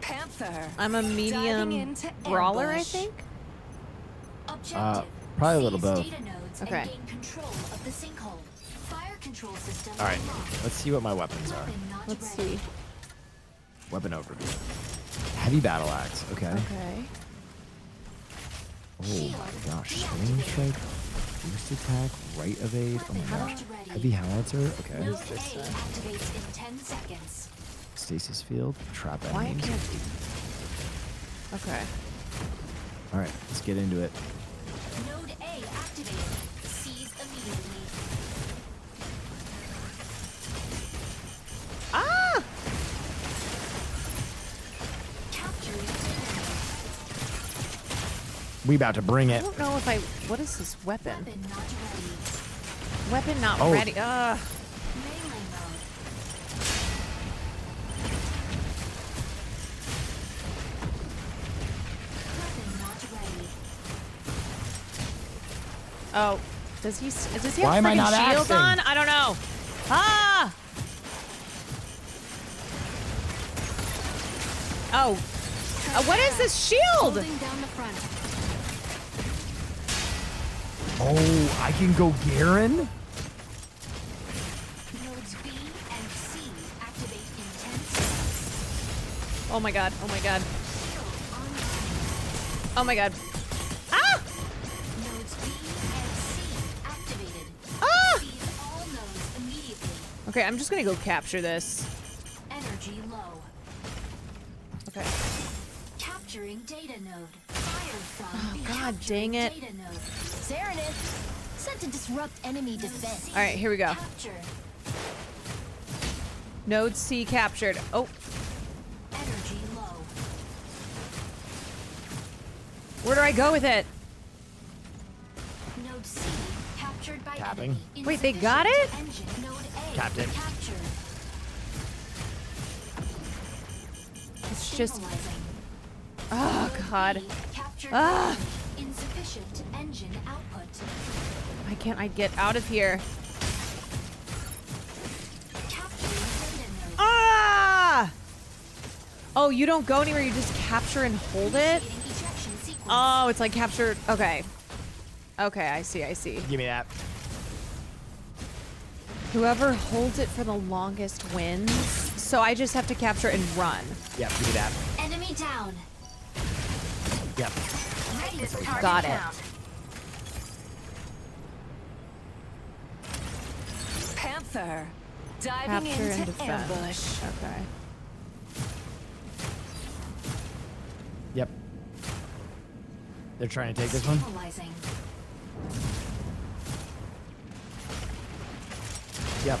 Panther. I'm a Diving medium into brawler, I ambush. think. Objective. Probably a little Seize both. data nodes Okay. and gain control of the sinkhole. Fire control system All right. unlocked. Let's see what my weapons are. Weapon not Let's ready. see. Weapon overview. Heavy battle axe. Okay. Okay. Oh my gosh. Swing strike. Boost attack. Right evade. Oh my gosh. Heavy howitzer. Okay. Node A activates in 10 seconds. Stasis field. Trap Why enemies. can't? Okay. All right. Let's get into it. Node A activated. Seize immediately. Ah! Capturing We about to bring I it. don't know if I. What is this weapon? weapon not ready. Weapon not Oh. ready. Melee mode. Weapon not ready. Oh, does he have Why am I freaking not shield acting? on? I don't know. Ah! Oh. What is this shield? Holding down the front. Oh, I can go Garen? Nodes B and C activate in 10 seconds. Oh my god. Oh my god. Shield online. Oh my god. Ah! Nodes B and C activated. Ah! Seize all nodes immediately. Okay, I'm just gonna go capture this. Energy low. Okay. Capturing data node. Fire from Oh, the God capturing dang it. Data node. Serenith. Set to disrupt enemy defense. All right, here we go. Capture. Node C captured. Oh, Energy low. where do I go with it? Node C captured by Tapping. enemy. Wait, they got it? Insufficient engine. Node A Captain. captured. It's just. Stabilizing. Oh god. B captured Ah! by insufficient engine output. Why can't I get out of here? Capturing data node. Ah! Oh, you don't go anywhere. You just capture and hold it. Initiating ejection sequence. Oh, it's like captured. Okay. Okay, I see. I see. Give me that. Whoever holds it for the longest wins. So I just have to capture and run. Yep, give me that. Enemy down. Yep. Target Got it. down. Panther. Diving Capture and into defend. ambush. Okay. Yep. They're trying to take this one. Stabilizing. Yep.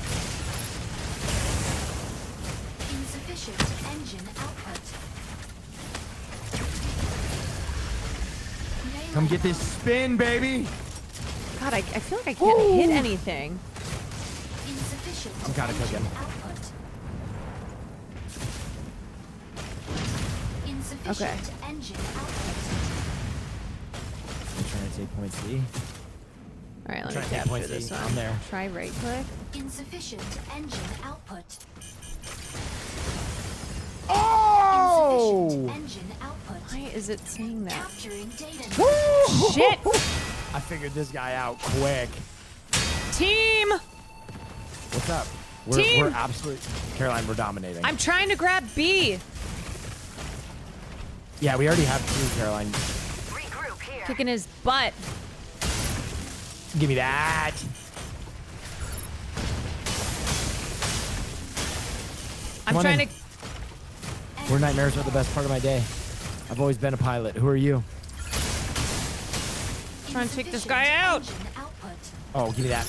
Insufficient engine output. Come get this spin, baby. God, I feel like I can't hit anything. Insufficient I'm kinda engine cooking. output. Insufficient engine output. I'm trying to take point C. All right, let me Trying to take capture point this C. one. I'm there. Try right click. Insufficient engine output. Oh! Insufficient engine output. Why is it saying that? Capturing data. Shit! I figured this guy out quick. Team! What's up? Team! We're absolutely... Caroline, we're dominating. I'm trying to grab B. Yeah, we already have two, Caroline. Regroup here. Kicking his butt. Give me that. I'm Come on trying in. to. War nightmares are the best part of my day. I've always been a pilot. Who are you? Trying to take this guy out. Engine output. Oh, give me that.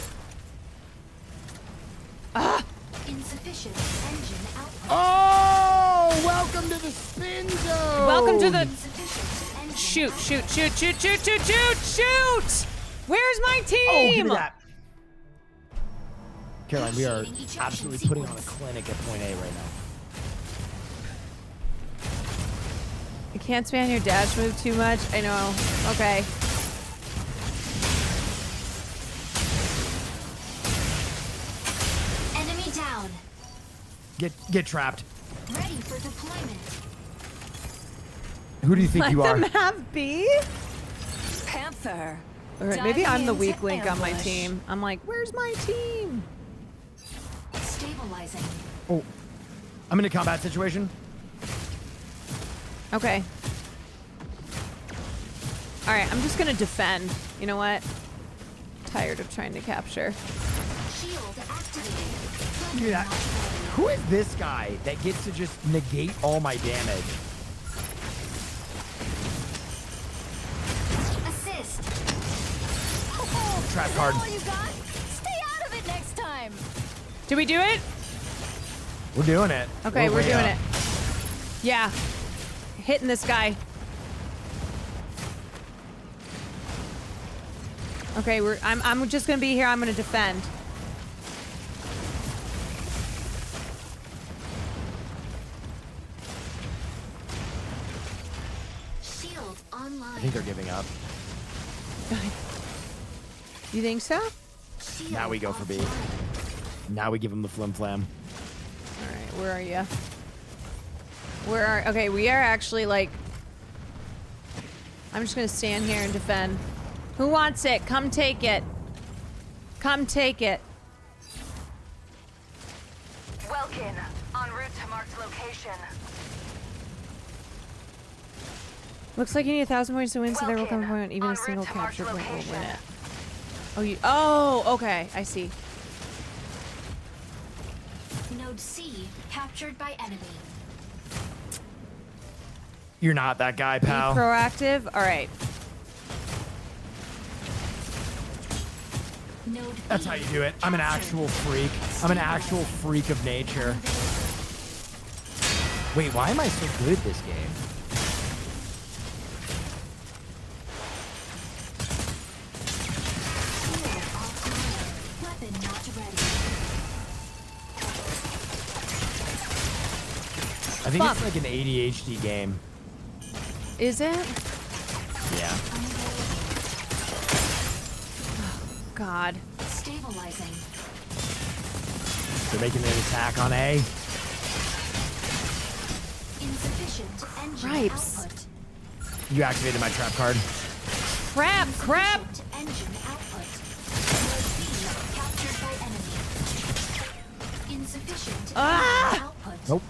Ah! Insufficient engine output. Oh! welcome to the spin zone. Welcome to the... Shoot. Where's my team? Oh, give me that. Caroline, we are absolutely putting on a clinic at point A right now. I can't spam your dash move too much. I know. Okay. Enemy down. Get trapped. Ready for deployment. Who do you think you are? Let them have B? Panther. Or maybe I'm the Diving weak into link on my ambush. team. I'm like, where's my team? Stabilizing. Oh, I'm in a combat situation. Okay. All right, I'm just gonna defend. You know what? Tired of trying to capture. Shield activated. Look at that. Who is this guy that gets to just negate all my damage? Assist. Trap card. All you got? Stay out of it next time. Did we do it? We're doing it. Okay, we're way doing up. it. Yeah. Hitting this guy. Okay, I'm just gonna be here. I'm gonna defend. Shield online. I think they're giving up. You think so? Shield Now we go for B. offline. Now we give them the flim flam. All right, where are you? Okay, we are actually like... I'm just gonna stand here and defend. Who wants it? Come take it. Come take it. Welkin, en route to marked location. Looks like you need 1,000 points to win, so there will come a point when even a single capture point will win it. Oh, okay, I see. Node C captured by enemy. You're not that guy, pal. Be proactive. All right. Node That's B how you do it. I'm an actual freak. I'm an actual freak of nature. Wait, why am I so good at this game? Weapon not ready. I think it's like an ADHD game. Is it? Yeah. God. Stabilizing. They're making an attack on A. Insufficient engine Ripes. output. You activated my trap card. Crap! Insufficient engine output. Node B captured by enemy. Insufficient engine output. Nope.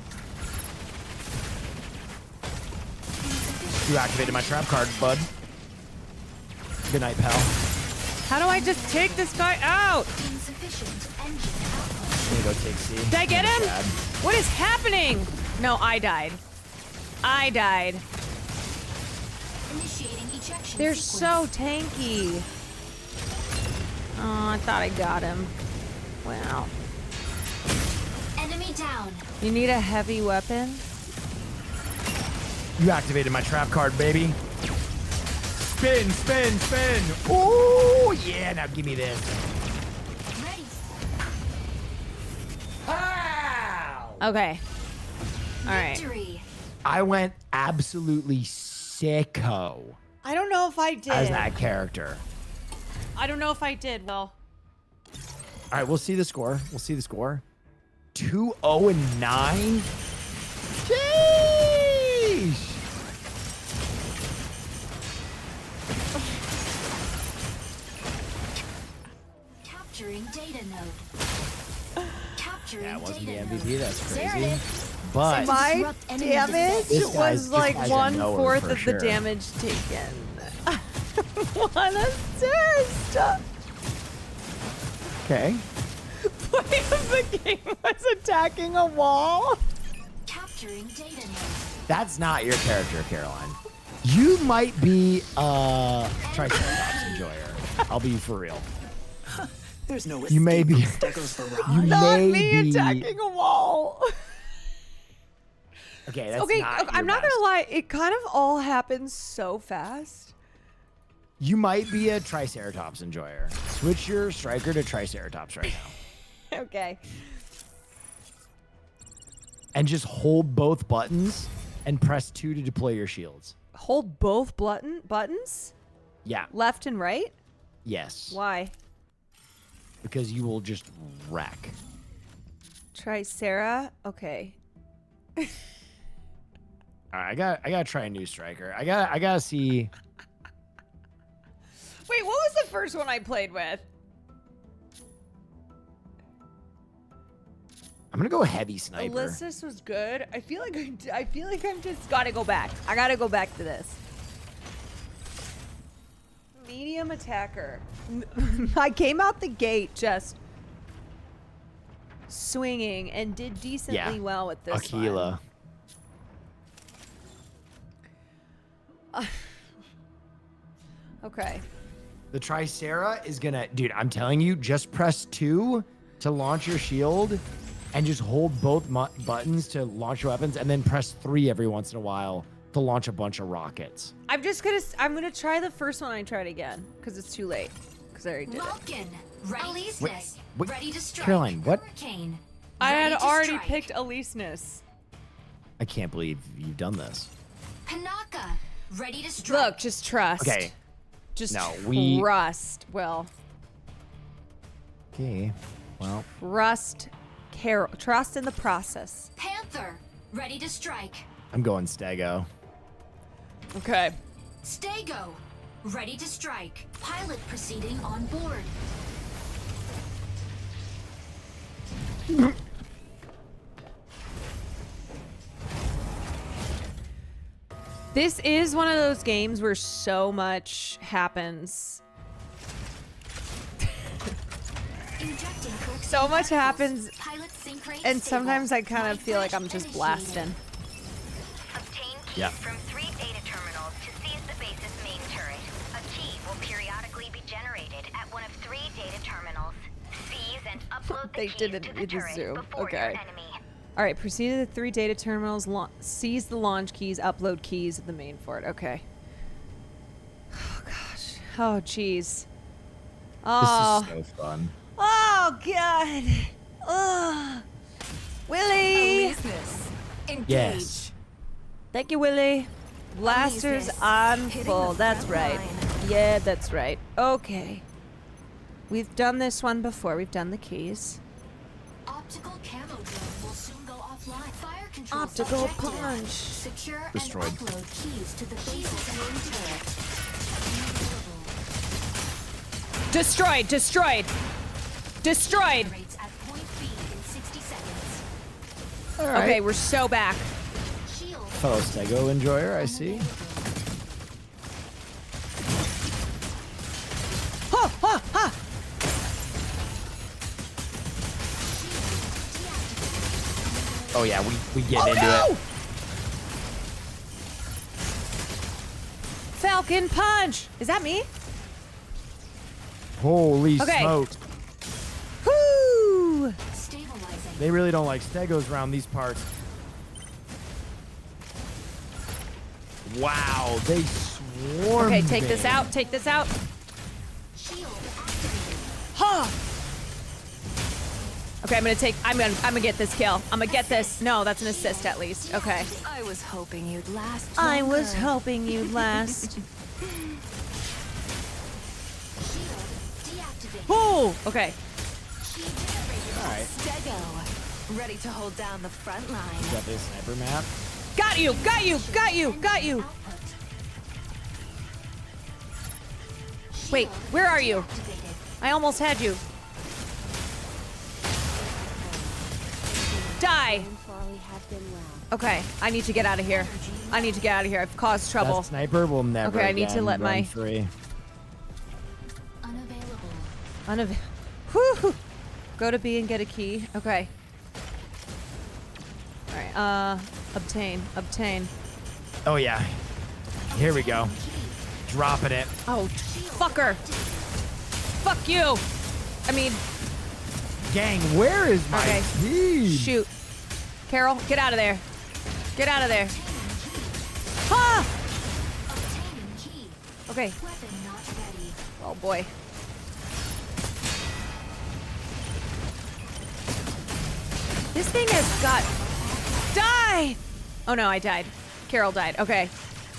You activated my trap card, bud. Good night, pal. How do I just take this guy out? Insufficient engine output. I'm gonna go take C. Did I get him? Bad. What is happening? No, I died. I died. Initiating ejection They're sequence. so tanky. Oh, I thought I got him. Wow. Enemy down. You need a heavy weapon? You activated my trap card, baby. Spin, spin, spin. Ooh, yeah. Now give me this. Ready. Okay. All right. Victory. I went absolutely sicko I don't know if I did. as that character. I don't know if I did. Well, All right, we'll see the score. We'll see the score. 2-0-9. Sheesh. Capturing data node. Capturing That wasn't the data MVP. node. That's crazy. Narrative. But my Disrupt enemy damage This guy's- was like this guy's a knower 1/4 for of sure. the damage taken. One assist. okay. Point of the game was attacking a wall. Capturing data node. That's not your character, Caroline. You might be a Triceratops enjoyer. I'll be for real. There's no You may be. that goes for You Not may me be. attacking a wall. Okay, that's okay, not I'm your not best. gonna lie. It kind of all happens so fast. You might be a Triceratops enjoyer. Switch your striker to Triceratops right now. Okay. And just hold both buttons and press 2 to deploy your shields. Hold both buttons? Yeah. Left and right? Yes. Why? Because you will just wreck. Tricera? Okay. All right, I gotta try a new striker. I gotta see. Wait, what was the first one I played with? I'm gonna go heavy sniper. Ulysses was good. I feel like I'm just gotta go back. I gotta go back to this. Medium attacker. I came out the gate just swinging and did decently well with this Aquila. one. Okay. The Tricera is gonna, dude, I'm telling you, just press 2 to launch your shield and just hold both buttons to launch your weapons and then press 3 every once in a while to launch a bunch of rockets. I'm gonna try the first one. I tried again because it's too late because I already did Vulcan, ready to Wait, strike. wait, Ready to strike. Caroline, what? Hurricane. I had Ready to already strike. picked Eliseness. I can't believe you've done this. Panaka, ready to strike. Look, just trust. Okay. Just No, we- trust. Well, Okay, well. trust. Trust in the process. Panther, ready to strike. I'm going Stego. Okay. Stego, ready to strike. Pilot proceeding on board. This is one of those games where so much happens. Injecting correct So much happens, Pilot sync rate and stable. sometimes I kind of feel like I'm Flash just initiated. blasting. Obtain keys Yeah. from 3 data terminals to seize the base's main turret. A key will periodically be generated at one of 3 data terminals. Seize and upload the They keys did it to the with the turret zoom. before Okay. your enemy. All right, proceed to the 3 data terminals, seize the launch keys, upload keys of the main fort. Okay. Oh, gosh. Oh, jeez. Oh. This is so fun. Oh, God. Oh. Willie. Business. Engage. Yes. Thank you, Willie. Blasters Business. on Hitting full. the That's front right. line. Yeah, that's right. Okay. We've done this one before. We've done the keys. Optical camo drone will soon go offline. Fire control Optical subjective. punch. Secure Destroyed. and upload keys to the base's main turret. Destroyed. Destroyed. Destroyed. Rates at point B in 60 seconds. All right. Okay, we're so back. Shield Fellow Stego enjoyer, I see. Ha, ha, ha. Oh yeah, we get into it. Falcon punch. Is that me? Holy Okay. smokes. Whoo! stabilizing. They really don't like Stegos around these parts. Wow, they swarmed Okay, take me. this out. Take this out. Shield activated. Ha! Okay, I'm gonna get this kill. I'm gonna get this. No, that's an assist at least. Okay. I was hoping you'd last. I was longer. hoping you'd last. Shield deactivated. Oh, okay. Key generated. All right, Stego, ready to hold down the front line. got this sniper map. Got you. Got you. Got you. Got you. Output. Wait, where are you? Activated. I almost had you. Die. Okay, I need to get out of here. I need to get out of here. I've caused trouble. That sniper will never Okay, I need to again let run my- free. Unavailable. Whew. Go to B and get a key. Okay. All right. Obtain. Oh yeah, here we go. Dropping it. Oh, fucker. Fuck you. I mean, Gang, where is my Okay. team? shoot. Carol, get out of there. Get out of there. Ah! Okay. Oh boy. This thing has got... Die! Oh no, I died. Carol died. Okay.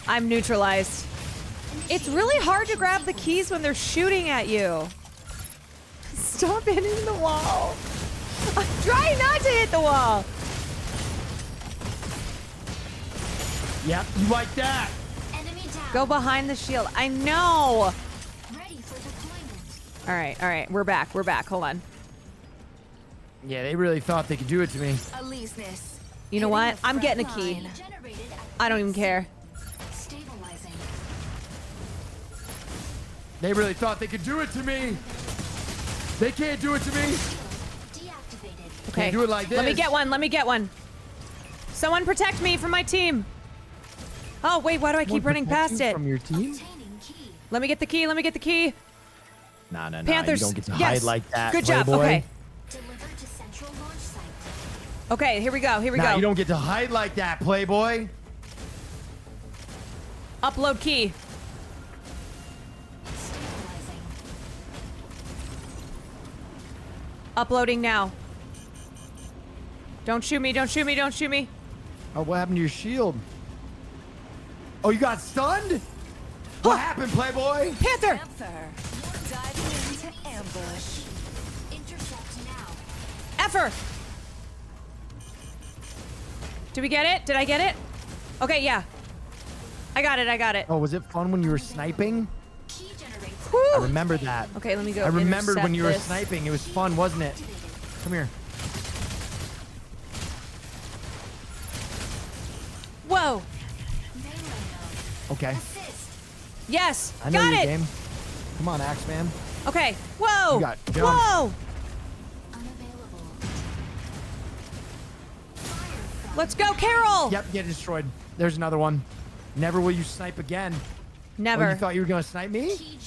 I'm neutralized. It's really hard to grab the keys when they're shooting at you. Stop hitting the wall. I'm trying not to hit the wall. Yep, you like that. Go behind the shield. I know. All right. We're back. Hold on. Yeah, they really thought they could do it to me. You know what? I'm getting a key. I don't even care. They really thought they could do it to me. They can't do it to me. Okay. Can't do it like this. Let me get one. Someone protect me from my team. Oh, wait, why do I keep running past it? From your team? Let me get the key. No. Panthers. You don't get to Yes. hide like that. Good job. Playboy. Okay. Okay, here we go. You don't get to hide like that, Playboy. Upload key. Uploading now. Don't shoot me. Oh, what happened to your shield? Oh, you got stunned? What happened, Playboy? Panther! Diving into ambush. Intercept now. Effer! Did we get it? Did I get it? Okay, yeah. I got it. Oh, was it fun when you were sniping? Woo! I remember that. Okay, let me go. I remembered when you were intercept sniping. It was fun, wasn't it? Come here. Whoa! Okay. Yes! I know got your it! game. Come on, Axeman. Okay. Whoa! You got jumped. Whoa! Let's go, Carol! Yep, get destroyed. There's another one. Never will you snipe again. Never. Oh, you thought you were going to snipe me?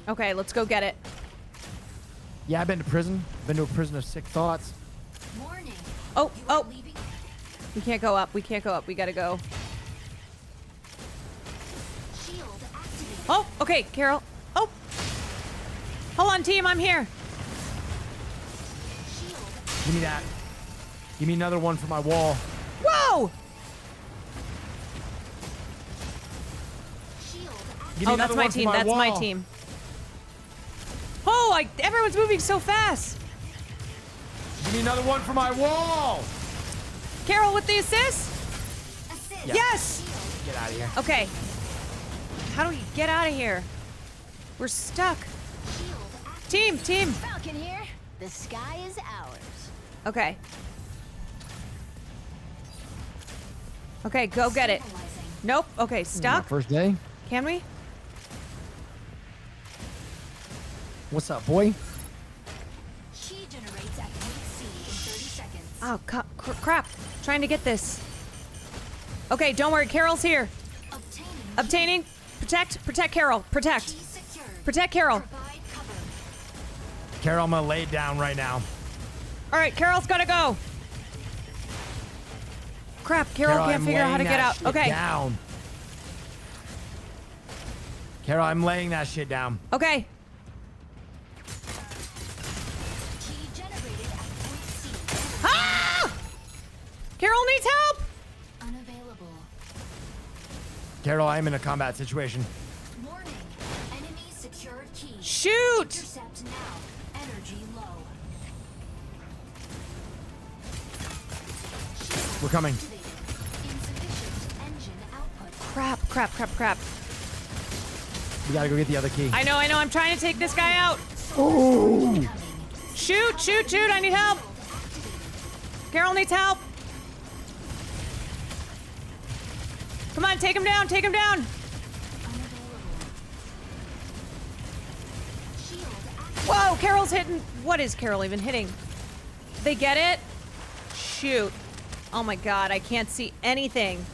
Okay, let's go get it. Yeah, I've been to prison. Been to a prison of sick thoughts. Oh. We can't go up. We gotta go. Oh, okay, Carol. Oh. Hold on, team. I'm here. Give me that. Give me another one for my wall. Whoa! Give me Oh, that's another my one for team. my That's my wall. team. Oh, everyone's moving so fast. Give me another one for my wall. Carol with the assist? Yeah. Yes! Get out of here. Okay. How do we get out of here? We're stuck. Team. Falcon here. The sky is ours. Okay. Okay, go get it. Nope. Okay, stuck. First day. Can we? What's up, boy? Key generates at point C in 30 seconds. Oh, crap. Trying to get this. Okay, don't worry. Carol's here. Obtaining. Protect Carol. Protect Carol. Carol, I'm going to lay down right now. All right, Carol's got to go. Crap, Carol can't I'm figure out how to laying get that out. shit Okay. Down. Carol, I'm laying that shit down. Okay. Ah! Carol needs help. Unavailable. Carol, I'm in a combat situation. Warning. Enemy secured key. Shoot! Intercept now. Energy low. We're coming. Insufficient engine output. Crap. We gotta go get the other key. I know. I'm trying to take this guy out. Oh! Shoot. I need help. Carol needs help. Come on, take him down. Whoa, Carol's hitting. What is Carol even hitting? They get it? Shoot. Oh my god, I can't see anything.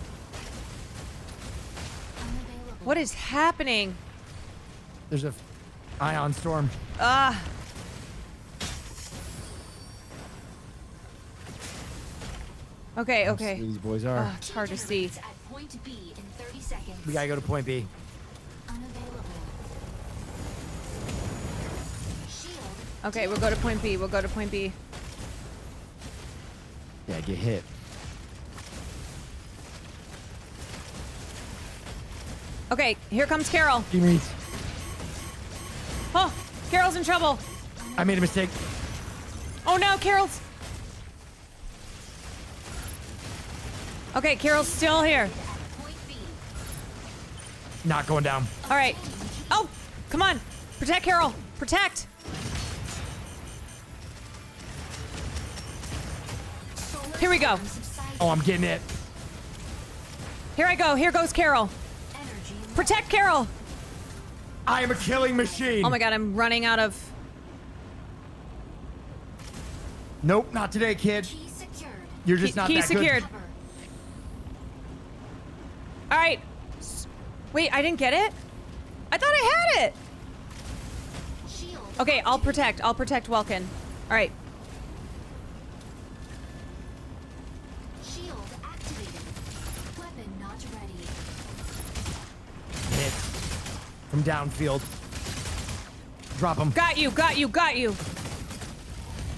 What is happening? There's a ion storm. Okay, okay. These boys are. It's hard to see. At point B in 30 seconds. We gotta go to point B. Unavailable. Shield. Okay, we'll go to point B. We'll go to point B. Yeah, get hit. Okay, here comes Carol. Teammates. Oh, Carol's in trouble. I made a mistake. Oh no, Carol's. Okay, Carol's still here. Not going down. All right. Oh, come on. Protect Carol. Protect. Here we go. Oh, I'm getting it. Here I go. Here goes Carol. Protect Carol. I am a killing machine. Oh my god, I'm running out of... Nope, not today, kid. You're just not Key that secured. good. All right. Wait, I didn't get it? I thought I had it. Okay, I'll protect. I'll protect Welkin. All right. Shield activated. Weapon not ready. Hit. From downfield. Drop him. Got you, got you, got you.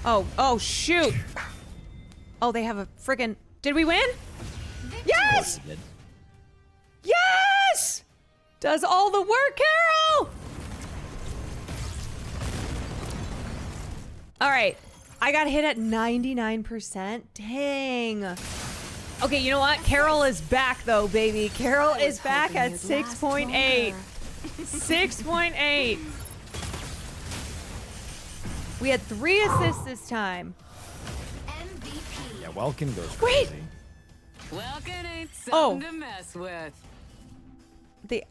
Oh, shoot. Oh, they have a friggin'... Did we win? Yes! Yes! Does all the work, Carol! All right. I got hit at 99%. Dang. Okay, you know what? Carol is back, though, baby. Carol is back at 6.8. 6.8. We had 3 assists this time. MVP. Yeah, Welkin goes Wait. crazy. Welkin ain't something to mess with.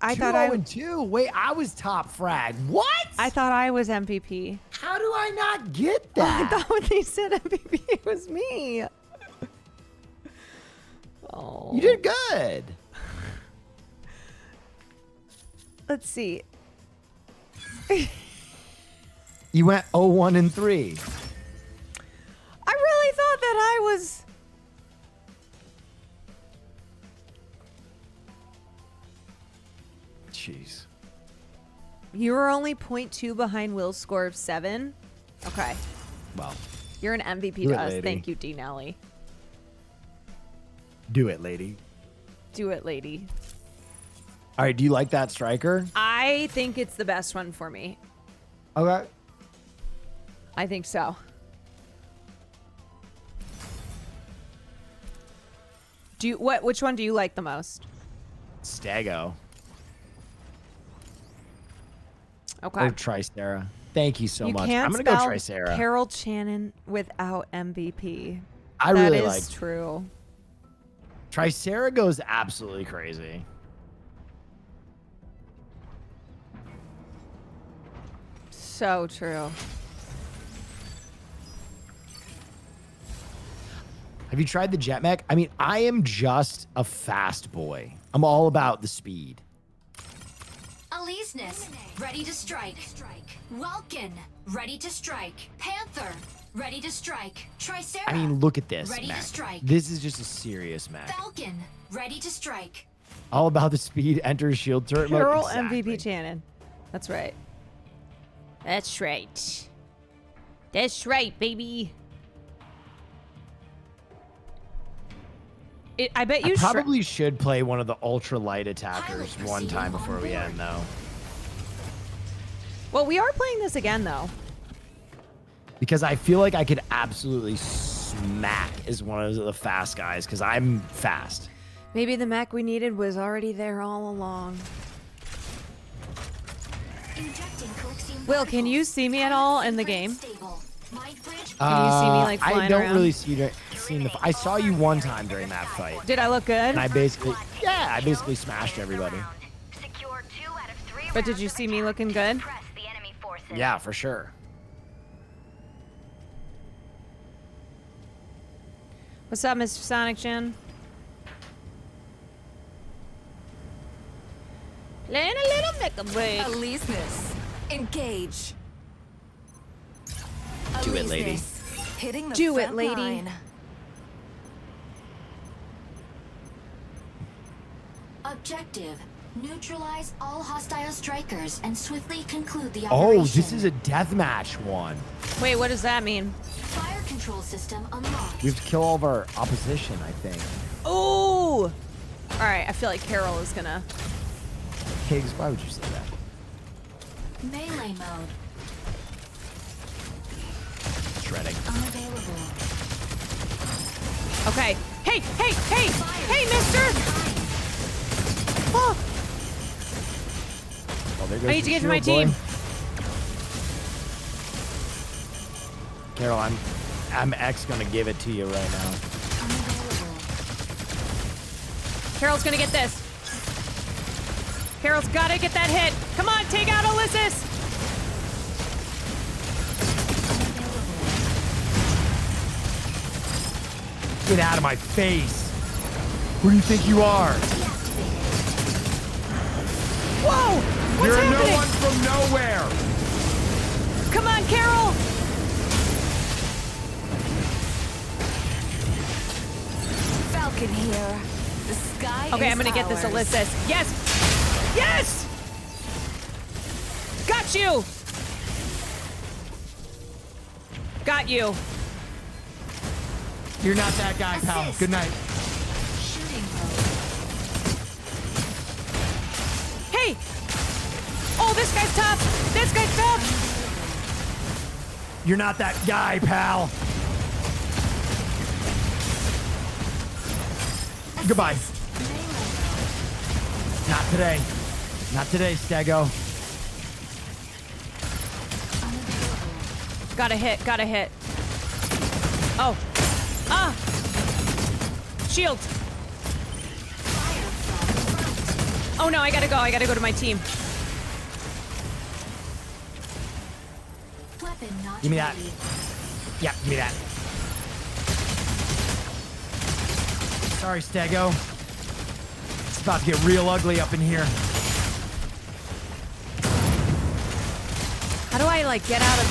I thought I 2-0-2. Wait, I was top frag. What? I thought I was MVP. How do I not get I that? thought when they said MVP, it was me. Oh. You did good. Let's see. You went 0-1-3. I really thought that I was... Jeez. You were only 0.2 behind Will's score of 7? Okay. Well, You're an MVP Do to it, us. lady. Thank you, D. Nelly. do it, lady. Do it, lady. All right, do you like that striker? I think it's the best one for me. Okay. I think so. Which one do you like the most? Stago. Okay. Or Tricera. Thank you so You much. can't I'm going to go spell Tricera. Carol Shannon without MVP. I really That like is true. Tricera goes absolutely crazy. So true. Have you tried the jet mech? I mean, I am just a fast boy. I'm all about the speed. Aleseness, ready to strike. Welkin, ready to strike. Panther, ready to strike. Tricera. I mean, look at this Ready to mech. strike. This is just a serious mech. Falcon, ready to strike. All about the speed, enter shield turret mode. Carol Exactly. MVP Shannon. That's right. That's right. That's right, baby. I bet you I probably should play one of the ultra light attackers one time before we end, though. Well, we are playing this again, though. Because I feel like I could absolutely smack as one of the fast guys, because I'm fast. Maybe the mech we needed was already there all along. Will, can you see me at all in the game? Can you see me like flying I don't around? really see I saw you one time during that fight. Did I look good? And I basically smashed everybody. But did you see me looking good? Yeah, for sure. What's up, Mr. Sonic Gen? Playing a little mecha break. Aleseness, engage. Do it, lady. Aleseness, hitting the Do it, front lady. line. Objective: neutralize all hostile strikers and swiftly conclude the Oh, operation. this is a deathmatch one. Wait, what does that mean? Fire control system unlocked. We have to kill all of our opposition, I think. Ooh! All right, I feel like Carol is gonna. Higgs, why would you say that? Melee mode. Shredding. Unavailable. Okay. Hey, hey, hey! Hey, mister! Oh, Oh, there goes I need to your get to my shield, boy. team. Carol, I'm X gonna give it to you right now. Carol's gonna get this. Carol's gotta get that hit. Come on, take out Ulysses! Get out of my face. Who do you think you are? Whoa! What's You're happening? no one from nowhere. Come on, Carol! Falcon here. The sky Okay, is I'm gonna get this ours. Ulysses. Yes! Yes! Got you! Got you. You're not that guy, pal. Good night. Shooting mode. Hey! Oh, this guy's tough! This guy's tough! You're not that guy, pal. Goodbye. Not today. Not today, Stego. Gotta hit, gotta hit. Oh. Ah! Shield. Oh no, I gotta go to my team. Weapon not Give me that. ready. Yeah, give me that. Sorry, Stego. It's about to get real ugly up in here. How do I like get out of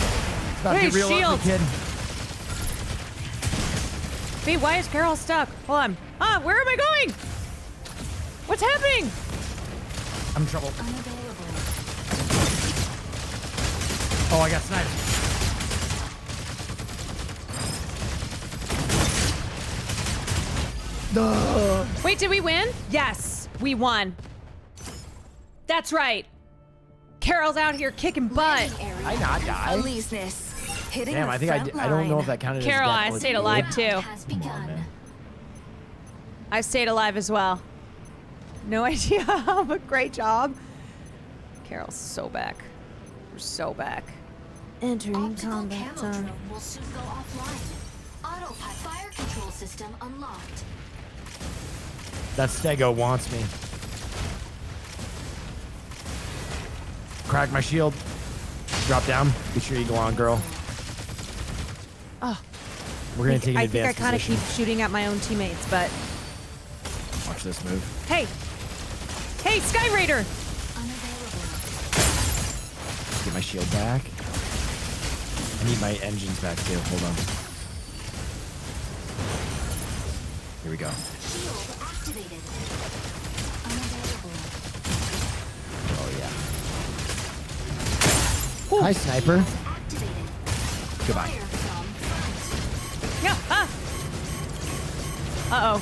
It's about to Hey, get real shield. ugly, kid. Hey, why is Carol stuck? Hold on. Ah, where am I going? What's happening? I'm in trouble. Unavailable. Oh, I got sniped. Wait, did we win? Yes, we won. That's right. Carol's out here kicking butt. I not die. Aleseness. Hitting Damn, the I think front I don't know line. if that counted Carol, as I death or stayed kill. alive too. Has begun. I stayed alive as well. No idea, but great job. Carol's so back. We're so back. Entering Optical combat camo zone. drone will soon go offline. Autopilot fire control system unlocked. That Stego wants me. Crack my shield. Drop down. Get your eagle on, girl. Oh, We're gonna take an I think I advanced kind of position. keep shooting at my own teammates, but Watch this move. hey, hey, Sky Raider! Get my shield back. I need my engines back too. Hold on. Here we go. Shield activated. Unavailable. Oh yeah. Hi, sniper. Activated. Goodbye. Fire from front. Yeah. Ah. Uh oh.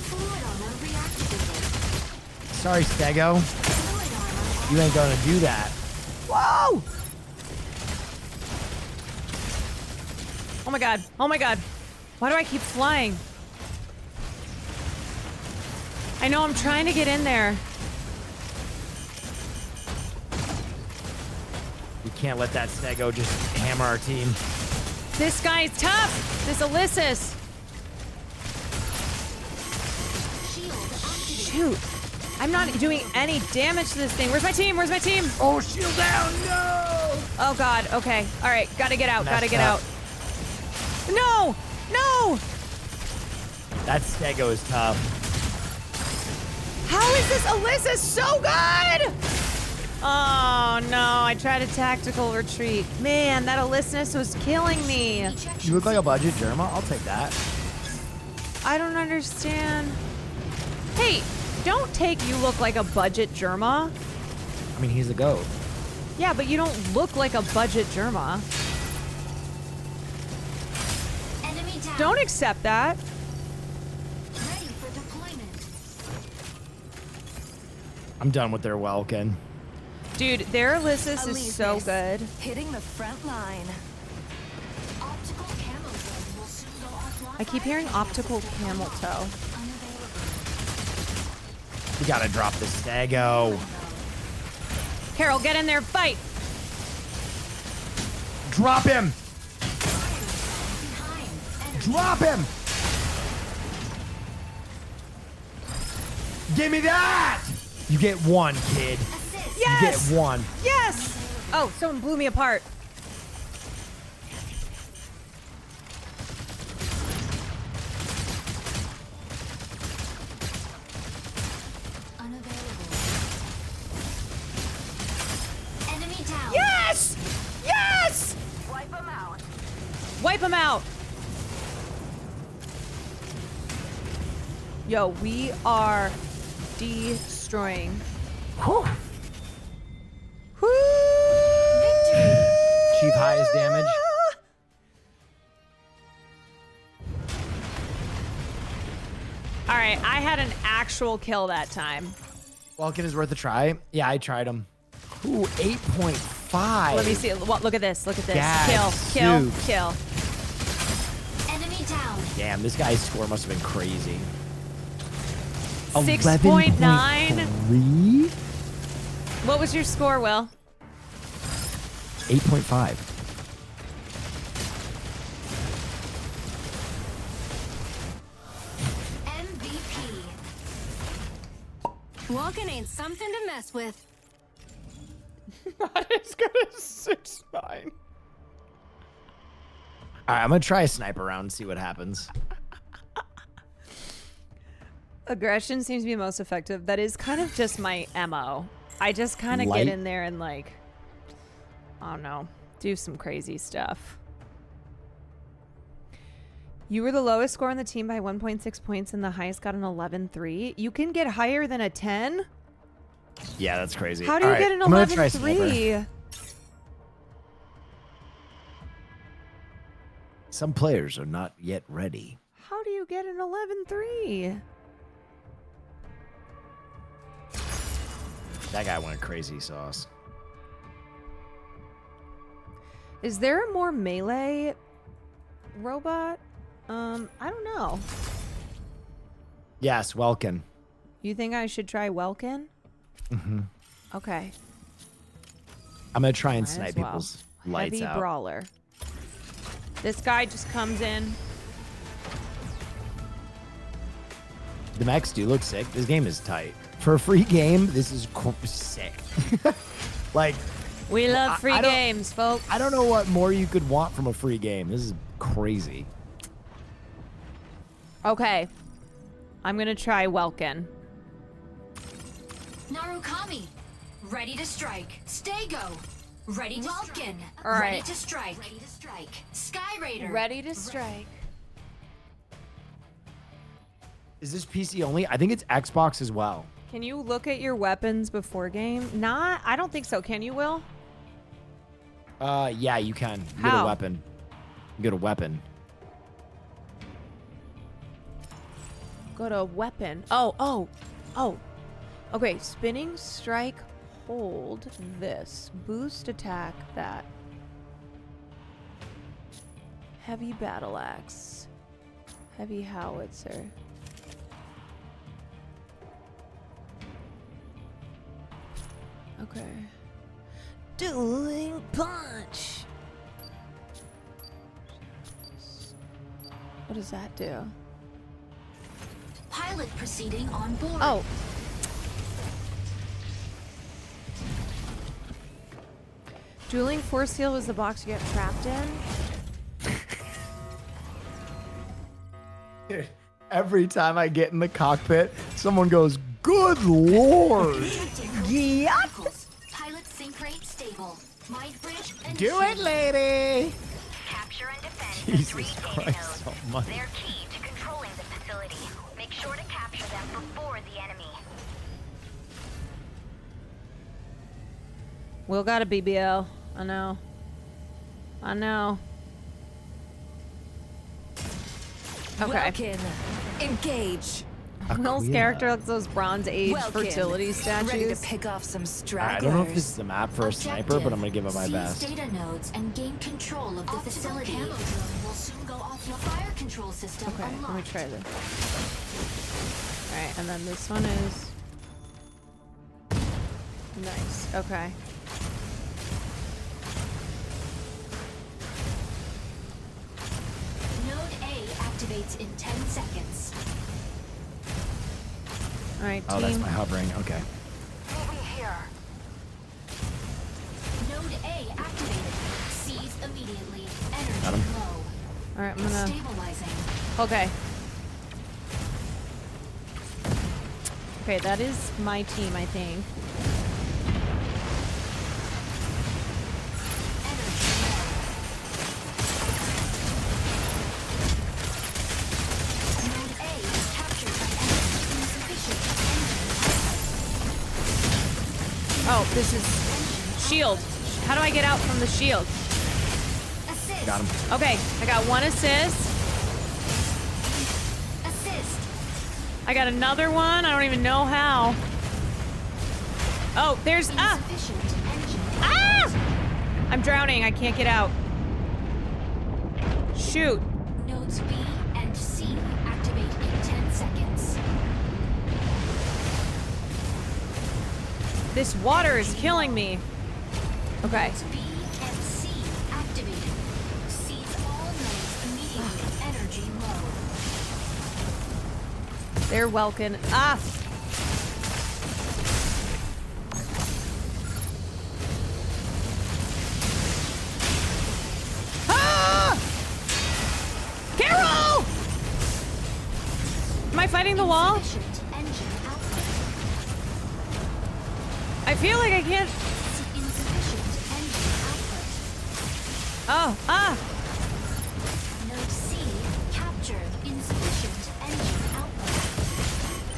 Fluid armor reactivated. Sorry, Stego. Fluid armor. You ain't gonna do that. Whoa! Oh my god. Oh my god. Why do I keep flying? I know I'm trying to get in there. We can't let that Stego just hammer our team. This guy's tough. This Ulysses. Shoot. I'm not doing any damage to this thing. Where's my team? Where's my team? Oh, shield down. No. Oh god. Okay. All right. Gotta get out. Gotta Messed get up. out. No! No! That Stego is tough. How is this Ulysses so good? Oh no, I tried a tactical retreat. Man, that Ulysses was killing me. You look like a budget Germa. I'll take that. I don't understand. Hey, don't take you look like a budget Germa. I mean, he's a goat. Yeah, but you don't look like a budget Germa. Enemy down. Don't accept that. Ready for deployment. I'm done with their Welkin. Dude, their Ulysses is so good. Hitting the front line. Optical camo zone will soon go offline. I keep hearing optical camel toe. We gotta drop the Stego. Carol, get in there, fight. Drop him. Drop him. Give me that. You get one, kid. Yes! You get one. Yes! Oh, someone blew me apart. Enemy down. Yes! Yes! Wipe them out. Wipe them out. Yo, we are destroying. Whew. Chief highest damage. All right, I had an actual kill that time. Welkin is worth a try. Yeah, I tried him. Ooh, 8.5. Let me see. Look at this. Look at this. Gas Kill, soup. kill. Enemy down. Damn, this guy's score must have been crazy. 6.9. 11.3? What was your score, Will? 8.5. MVP. Walking ain't something to mess with. Not as good as 6.9. All right, I'm gonna try a sniper round and see what happens. Aggression seems to be most effective. That is kind of just my MO. I just kind of get in there and like, I don't know, do some crazy stuff. You were the lowest score on the team by 1.6 points and the highest got an 11.3. You can get higher than a 10? Yeah, that's crazy. How do you All get right, an I'm gonna try sniper. 11.3? Some players are not yet ready. How do you get an 11.3? That guy went crazy sauce. Is there a more melee robot? I don't know. Yes, Welkin. You think I should try Welkin? Mm-hmm. Okay. I'm gonna try and Might snipe as well. people's lights Heavy out. brawler. This guy just comes in. The mechs do look sick. This game is tight. For a free game, this is sick. Like, We love free I don't- games, folks. I don't know what more you could want from a free game. This is crazy. Okay. I'm gonna try Welkin. Narukami. Ready to strike. Stego. Ready to Welkin. All right. Ready to strike. Ready to strike. Sky Raider. Ready to strike. Is this PC only? I think it's Xbox as well. Can you look at your weapons before game? Not, I don't think so. Can you, Will? Yeah, you can. You get How? a weapon. You get a weapon. Go to weapon. Oh. Okay, spinning strike, hold this. Boost attack that. Heavy battle axe. Heavy howitzer. Okay. Dueling punch. What does that do? Pilot proceeding on board. Oh. Dueling force field was the box you get trapped in. Every time I get in the cockpit, someone goes, "Good lord!" Yeah. Pilot sync rate stable. Mind bridge and Do it, lady. Capture and defend the Jesus 3 data Christ nodes. almighty. They're key to controlling the facility. sure to capture them before the enemy. Will got a BBL. I know. I know. Okay. Welkin. Engage. Will's character looks those Bronze Age fertility statues. Ready to pick off some stragglers. I don't know if this is a map for a sniper, but I'm gonna give it my best. Seize data nodes and gain control of the facility. Camo drone will soon go off your fire control system. Okay, unlocked. let me try this. Alright, and then this one is... Nice, okay. Node A activates in 10 seconds. Alright, Oh, that's my hovering. Okay. Moving here. Node A activated. Seize immediately. Energy Got him. low. Alright, I'm gonna... Stabilizing. Okay. Okay, that is my team, I think. Node A is captured by enemy. Insufficient engine. Oh, this is... Shield. How do I get out from the shield? Assist. Got him. Okay, I got one assist. Assist. I got another one. I don't even know how. Oh, there's... Insufficient engine. Ah! I'm drowning. I can't get out. Shoot. Nodes B and C activate in 10 seconds. This water is killing me. Okay. Nodes B and C activated. Seize all nodes immediately. Energy low. They're welcome. Ah! Ah! Carol! Am I fighting the wall? Insufficient engine output. I feel like I can't... Insufficient engine output. Oh, ah! Node C captured. Insufficient engine output.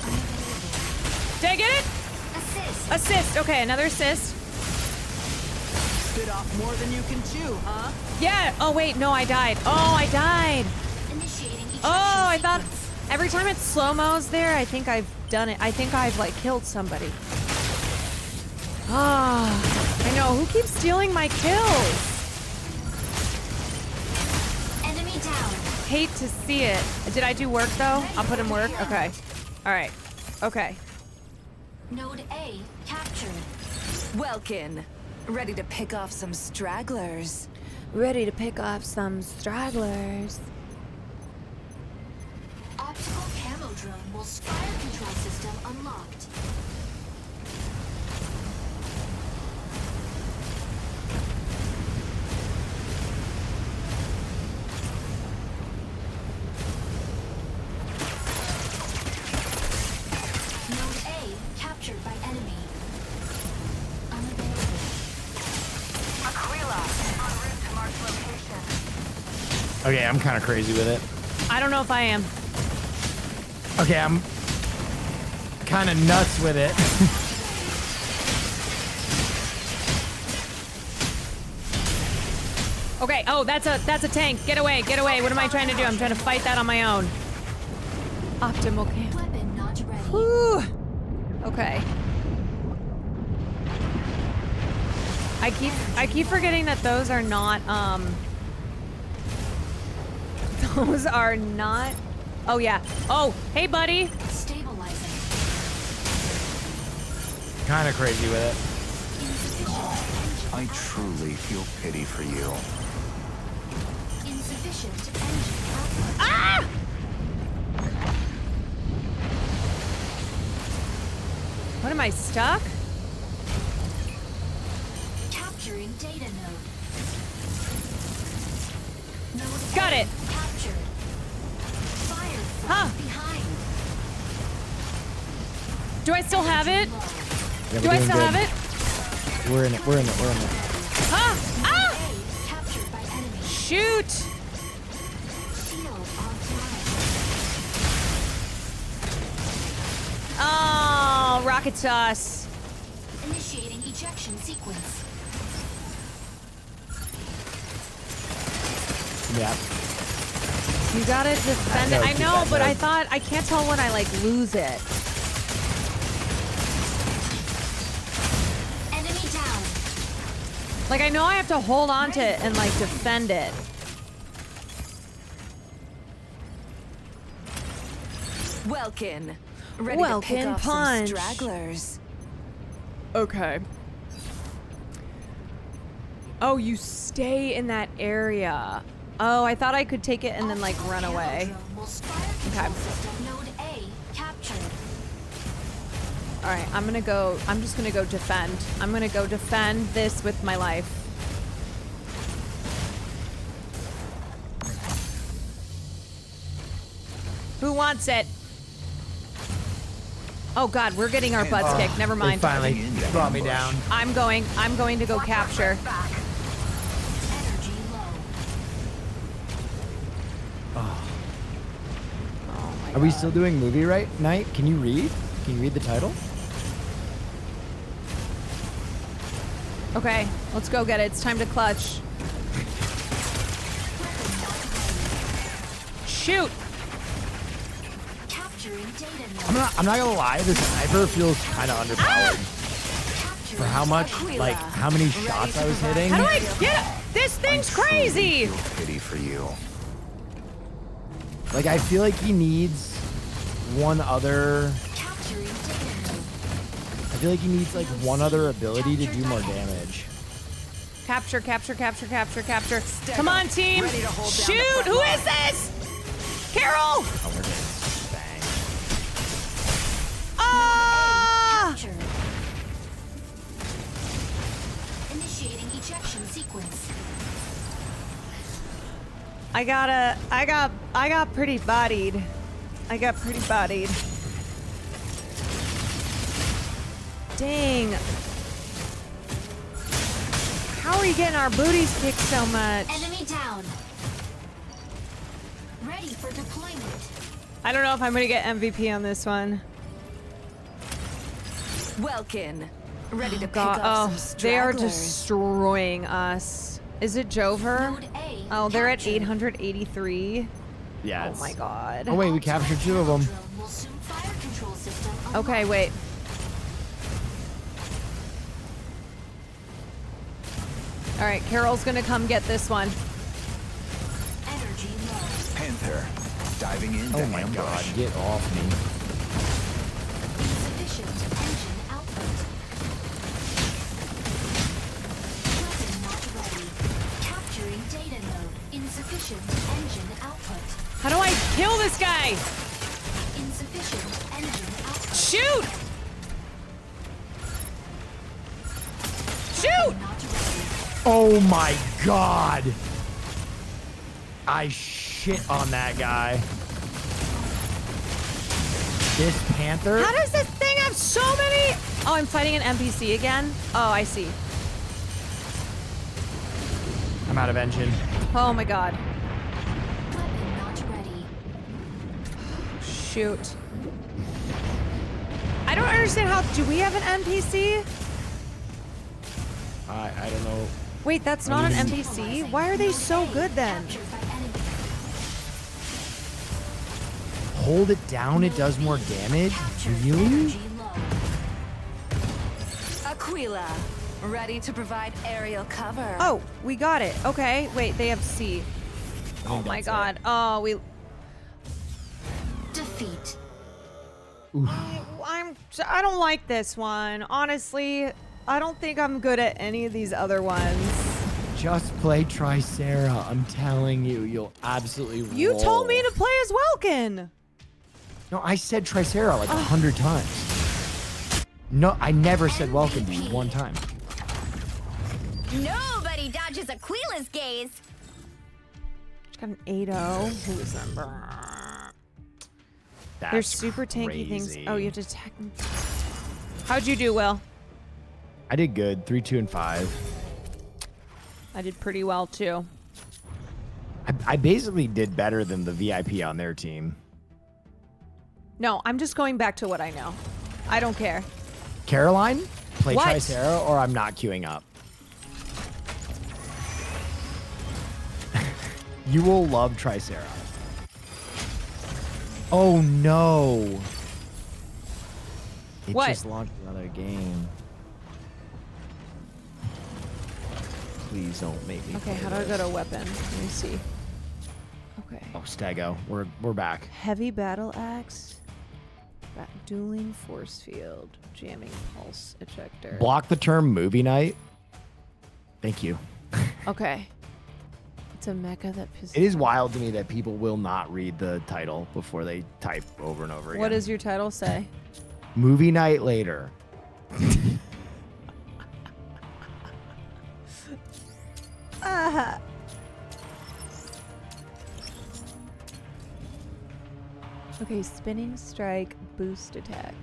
Unavailable. Did I get it? Assist. Assist. Okay, another assist. Bit off more than you can chew, huh? Yeah. Oh, wait. No, I died. Oh, I died. Initiating ejection Oh, I thought... sequence. Every time it's slow-mo's there, I think I've done it. I think I've, like, killed somebody. Ah, I know. Who keeps stealing my kills? Enemy down. Hate to see it. Did I do work, though? I'll put in work. Okay. All right. Okay. Node A captured. Welkin. Ready to pick off some stragglers. Ready to pick off some stragglers. Optical camo drone will fire control system unlocked. Node A captured by enemy. Unavailable. Aquila, en route to Mark's location. Okay, I'm kind of crazy with it. I don't know if I am. Okay, I'm kind of nuts with it. Okay. Oh, that's a tank. Get away. Get away. What am I trying to do? I'm trying to fight that on my own. Optimal cam. Weapon not ready. Whew. Okay. I keep forgetting that those are not those are not. Oh yeah. Oh, hey buddy. Stabilizing. Kind of crazy with it. Insufficient engine. I truly feel pity for you. Insufficient engine output. Ah! What am I stuck? Capturing data node. Node Got A it. Captured. Fired from Huh. behind. Do I still have it? Yeah, Do we're I doing still good. have it? We're in it. We're in it. We're in it. Ah! Ah! A captured by enemy. Shoot! Shield offline. rocket sauce. Initiating ejection sequence. Yeah. You gotta defend it. I know, but I thought I can't tell when I like lose it. Enemy down. Like I know I have to hold on to it and like defend it. Welkin. Ready to pick off some stragglers. Okay. Oh, you stay in that area. Oh, I thought I could take it and then like run away. Okay. Node A captured. All right, I'm just gonna go defend. I'm gonna go defend this with my life. Who wants it? Oh God, we're getting our butts kicked. Never mind. They finally brought me down. I'm going to go capture. Energy low. Are we still doing movie night? Can you read? Can you read the title? Okay, let's go get it. It's time to clutch. Shoot! Capturing data node. I'm not gonna lie, this sniper feels kind of underpowered. For how much, like, how many shots I was hitting. How do I get it? This thing's crazy! Pity for you. Like, I feel like he needs one other... Capturing data node. I feel like he needs, like, one other ability to do more damage. Capture. Come on, team! Shoot! Who is this? Carol! Oh, we're getting banged. Ah! Captured. Initiating ejection sequence. I got pretty bodied. Dang. How are you getting our booties kicked so much? Enemy down. Ready for deployment. I don't know if I'm gonna get MVP on this one. Welkin. Ready to pick God, off some they are stragglers. destroying us. Is it Jover? Node A Oh, they're at captured. 883. Yeah. Oh my God. Oh, wait, we captured 2 of them. Drone will soon fire control system Okay, unlocked. wait. All right, Carol's gonna come get this one. Energy low. Panther, diving in. Oh my god, get off me. Insufficient engine output. Weapon not ready. Capturing data node. Insufficient engine output. How do I kill this guy? Insufficient engine output. Shoot! Shoot! Not ready. Oh my god! I shit on that guy. This Panther? How does this thing have so many? Oh, I'm fighting an NPC again? Oh, I see. I'm out of engine. Oh my God. Weapon not ready. Shoot. I don't understand how, do we have an NPC? I don't know. Wait, that's not an NPC? Why are they so good then? Captured by enemy. Hold it down, it does more damage? Captured Really? energy low. Aquila. Ready to provide aerial cover. Oh, we got it. Okay, wait, they have C. Oh my God. Oh, we... Defeat. I don't like this one. Honestly, I don't think I'm good at any of these other ones. Just play Tricera. I'm telling you, you'll absolutely roll. You told me to play as Welkin. No, I said Tricera like 100 times. No, I never said welcome to you one time. Nobody dodges Aquila's gaze. She's got an 8-0. Who is them? They're super tanky things. Oh, you have to attack them. How'd you do, Will? I did good. 3, 2, and 5. I did pretty well, too. I basically did better than the VIP on their team. No, I'm just going back to what I know. I don't care. Caroline, play What? Tricera or I'm not queuing up. You will love Tricera. Oh no. It What? just launched another game. Please don't make me. Okay, play how do I go this. to weapon? Let me see. Okay. Oh, Stego. We're back. Heavy battle axe. Dueling force field. Jamming pulse ejector. Block the term movie night. Thank you. Okay. It's a mecha that pisses. It is wild to me that people will not read the title before they type over and over again. What does your title say? Movie night later. Okay, spinning strike, boost attack.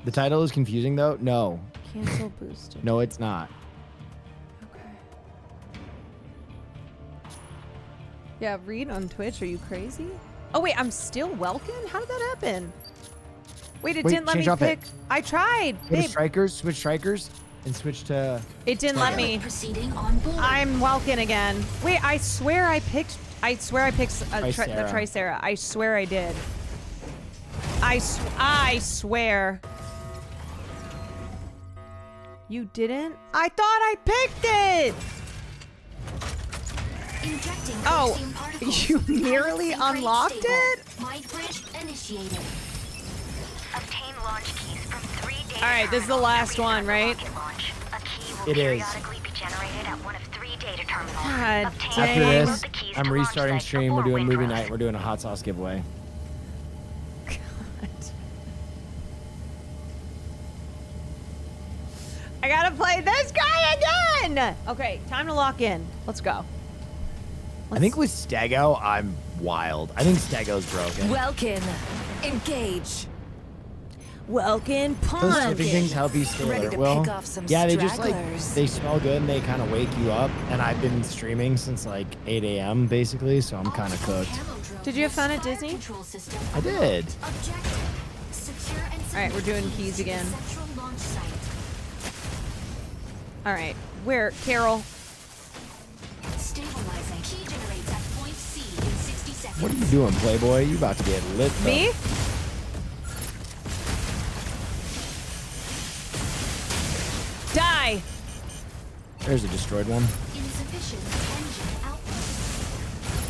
The title is confusing though. No. Cancel boost attack. No, it's not. Yeah, read on Twitch. Are you crazy? Oh wait, I'm still Welkin? How did that happen? Wait, it Wait, didn't let change me off it. pick. I tried. Go to Babe. strikers, switch strikers, and switch to. It didn't let me. Proceeding on board. I'm Welkin again. Wait, I swear I picked the Tricera. I swear I did. I swear. You didn't? I thought I picked it. Injecting Oh, vaccine particles. you nearly Balancing unlocked stable. it? Mind bridge initiated. Obtain launch keys from 3 data All right, this is the terminals last to one, restart right? the rocket launch. A key will It is. periodically be generated at one of 3 data terminals. God Obtain dang. After all Dang. of this, the keys I'm to launch restarting site stream. We're before doing movie Windrose. night. We're doing a hot sauce giveaway. I gotta play this guy again. Okay, time to lock in. Let's go. I think with Stego, I'm wild. I think Stego's broken. Welkin, engage. Welkin Those Pond. sniffing things help you stay Ready alert. to Well, pick off some yeah, they just like stragglers. they smell good and they kind of wake you up. And I've been streaming since like 8 a.m. basically, so I'm kind of cooked. Did you have fun at Disney? I did. All right, we're doing keys again. All right, where, Carol? Stabilizing. Key generates at point C in 60 seconds. What are you doing, Playboy? You about to get lit? Up. Me? Die. There's a destroyed one. Insufficient engine output.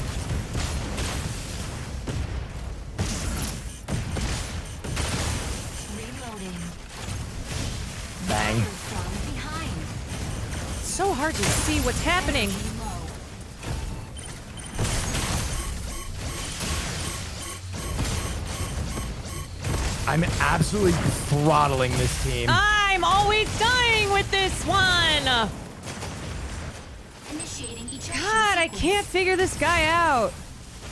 Reloading. Bang. From behind. It's so hard to see what's happening. Low. I'm absolutely throttling this team. I'm always dying with this one. Initiating ejection God, I sequence. can't figure this guy out.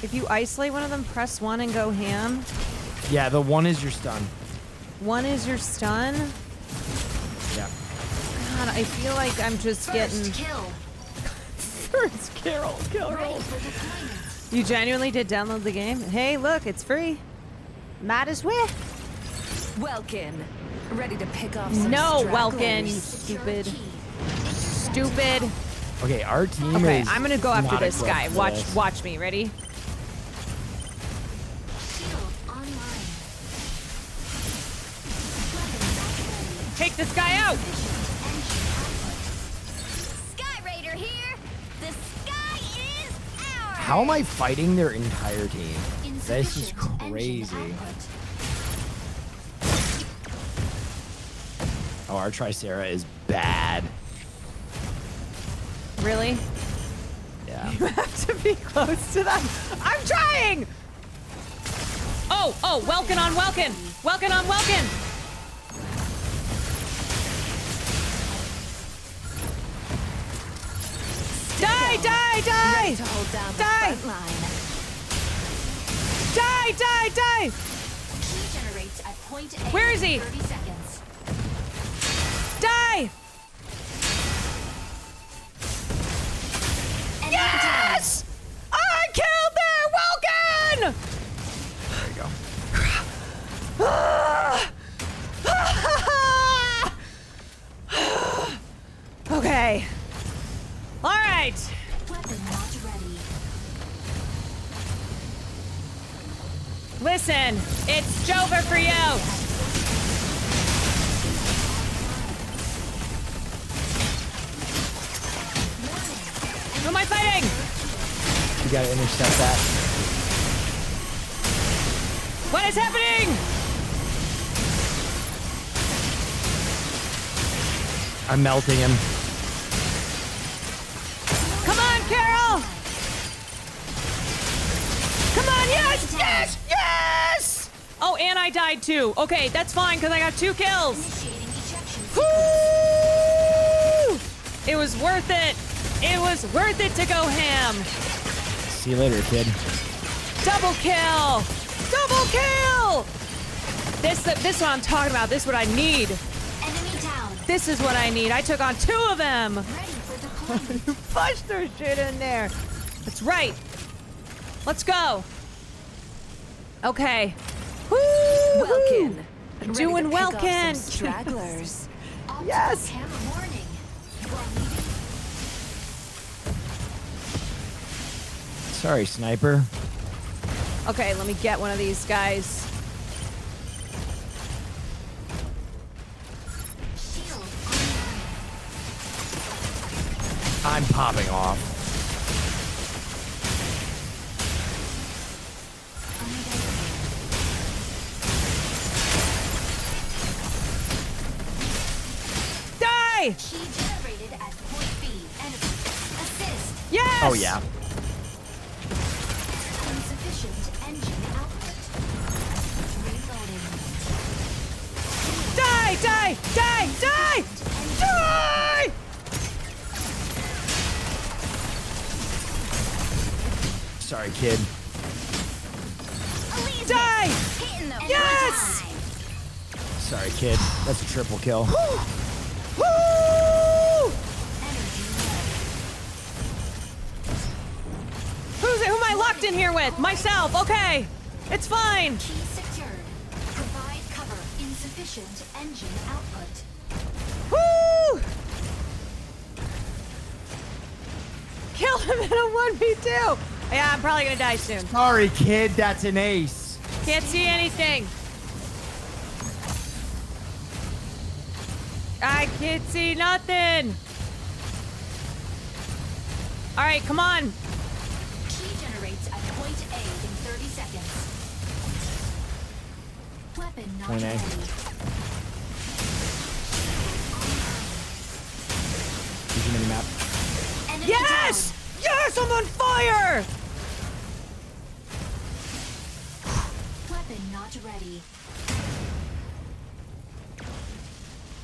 If you isolate one of them, press 1 and go ham. Yeah, the one is your stun. 1 is your stun. Yeah. God, I feel like I'm just getting Kill. first kill. You genuinely did download the game? Hey, look, it's free. Might as well. Welkin, ready to pick off some No, Welkin, you stragglers. stupid. Okay, our team Okay, is I'm gonna go after not this equipped guy. for Watch, this. watch me. Ready? Shield online. Take this guy out. Sky Raider here. The sky is ours. How am I fighting their entire team? This is Insufficient engine crazy. output. Oh, our Tricera is bad. Really? Yeah. You have to be close to them. I'm trying. Oh, Welkin on Welkin. Welkin on Welkin. Die, die, die. Ready to hold down the Die. front line. Die, die, die. Key generates at point A. Where is he? in 30 seconds. Die. Enemy Yes! I killed their Welkin! There you go. right. Weapon not ready. Listen, it's over for you. Who am I fighting? You gotta intercept that. What is happening? I'm melting him. Come on, Carol! Come on, yes, yes, yes! Oh, and I died too. Okay, that's fine because I got 2 kills. Woo! It was worth it. It was worth it to go ham. See you later, kid. Double kill! Double kill! This is what I'm talking about. This is what I need. Enemy down. This is what I need. I took on 2 of them. Ready for deployment. You pushed their shit in there. That's right. Let's go. Okay. Woo! Welkin. Doing Welkin. Stragglers. Yes. Hammer warning. You are leaving. Sorry, sniper. Okay, let me get one of these guys. Shield I'm popping off. Die! Key generated at point B. Enemy. Assist. Yes! Oh, yeah. Insufficient engine output. Reloading. Die! Die! Die! Die! Die! Sorry, kid. Die! Hitting the Yes! Sorry, kid. That's a triple kill. Woo! Who am I locked in here with? Myself. Okay. It's fine. Key secured. Provide cover. Insufficient engine output. Woo! Kill him in a 1v2. Yeah, I'm probably gonna die soon. Sorry, kid. That's an ace. Can't see anything. I can't see nothing. All right, come on. Key generates at point A in 30 seconds. Weapon not Point A. ready. Use your mini-map. Enemy Yes! down. Yes, I'm on fire! Weapon not ready.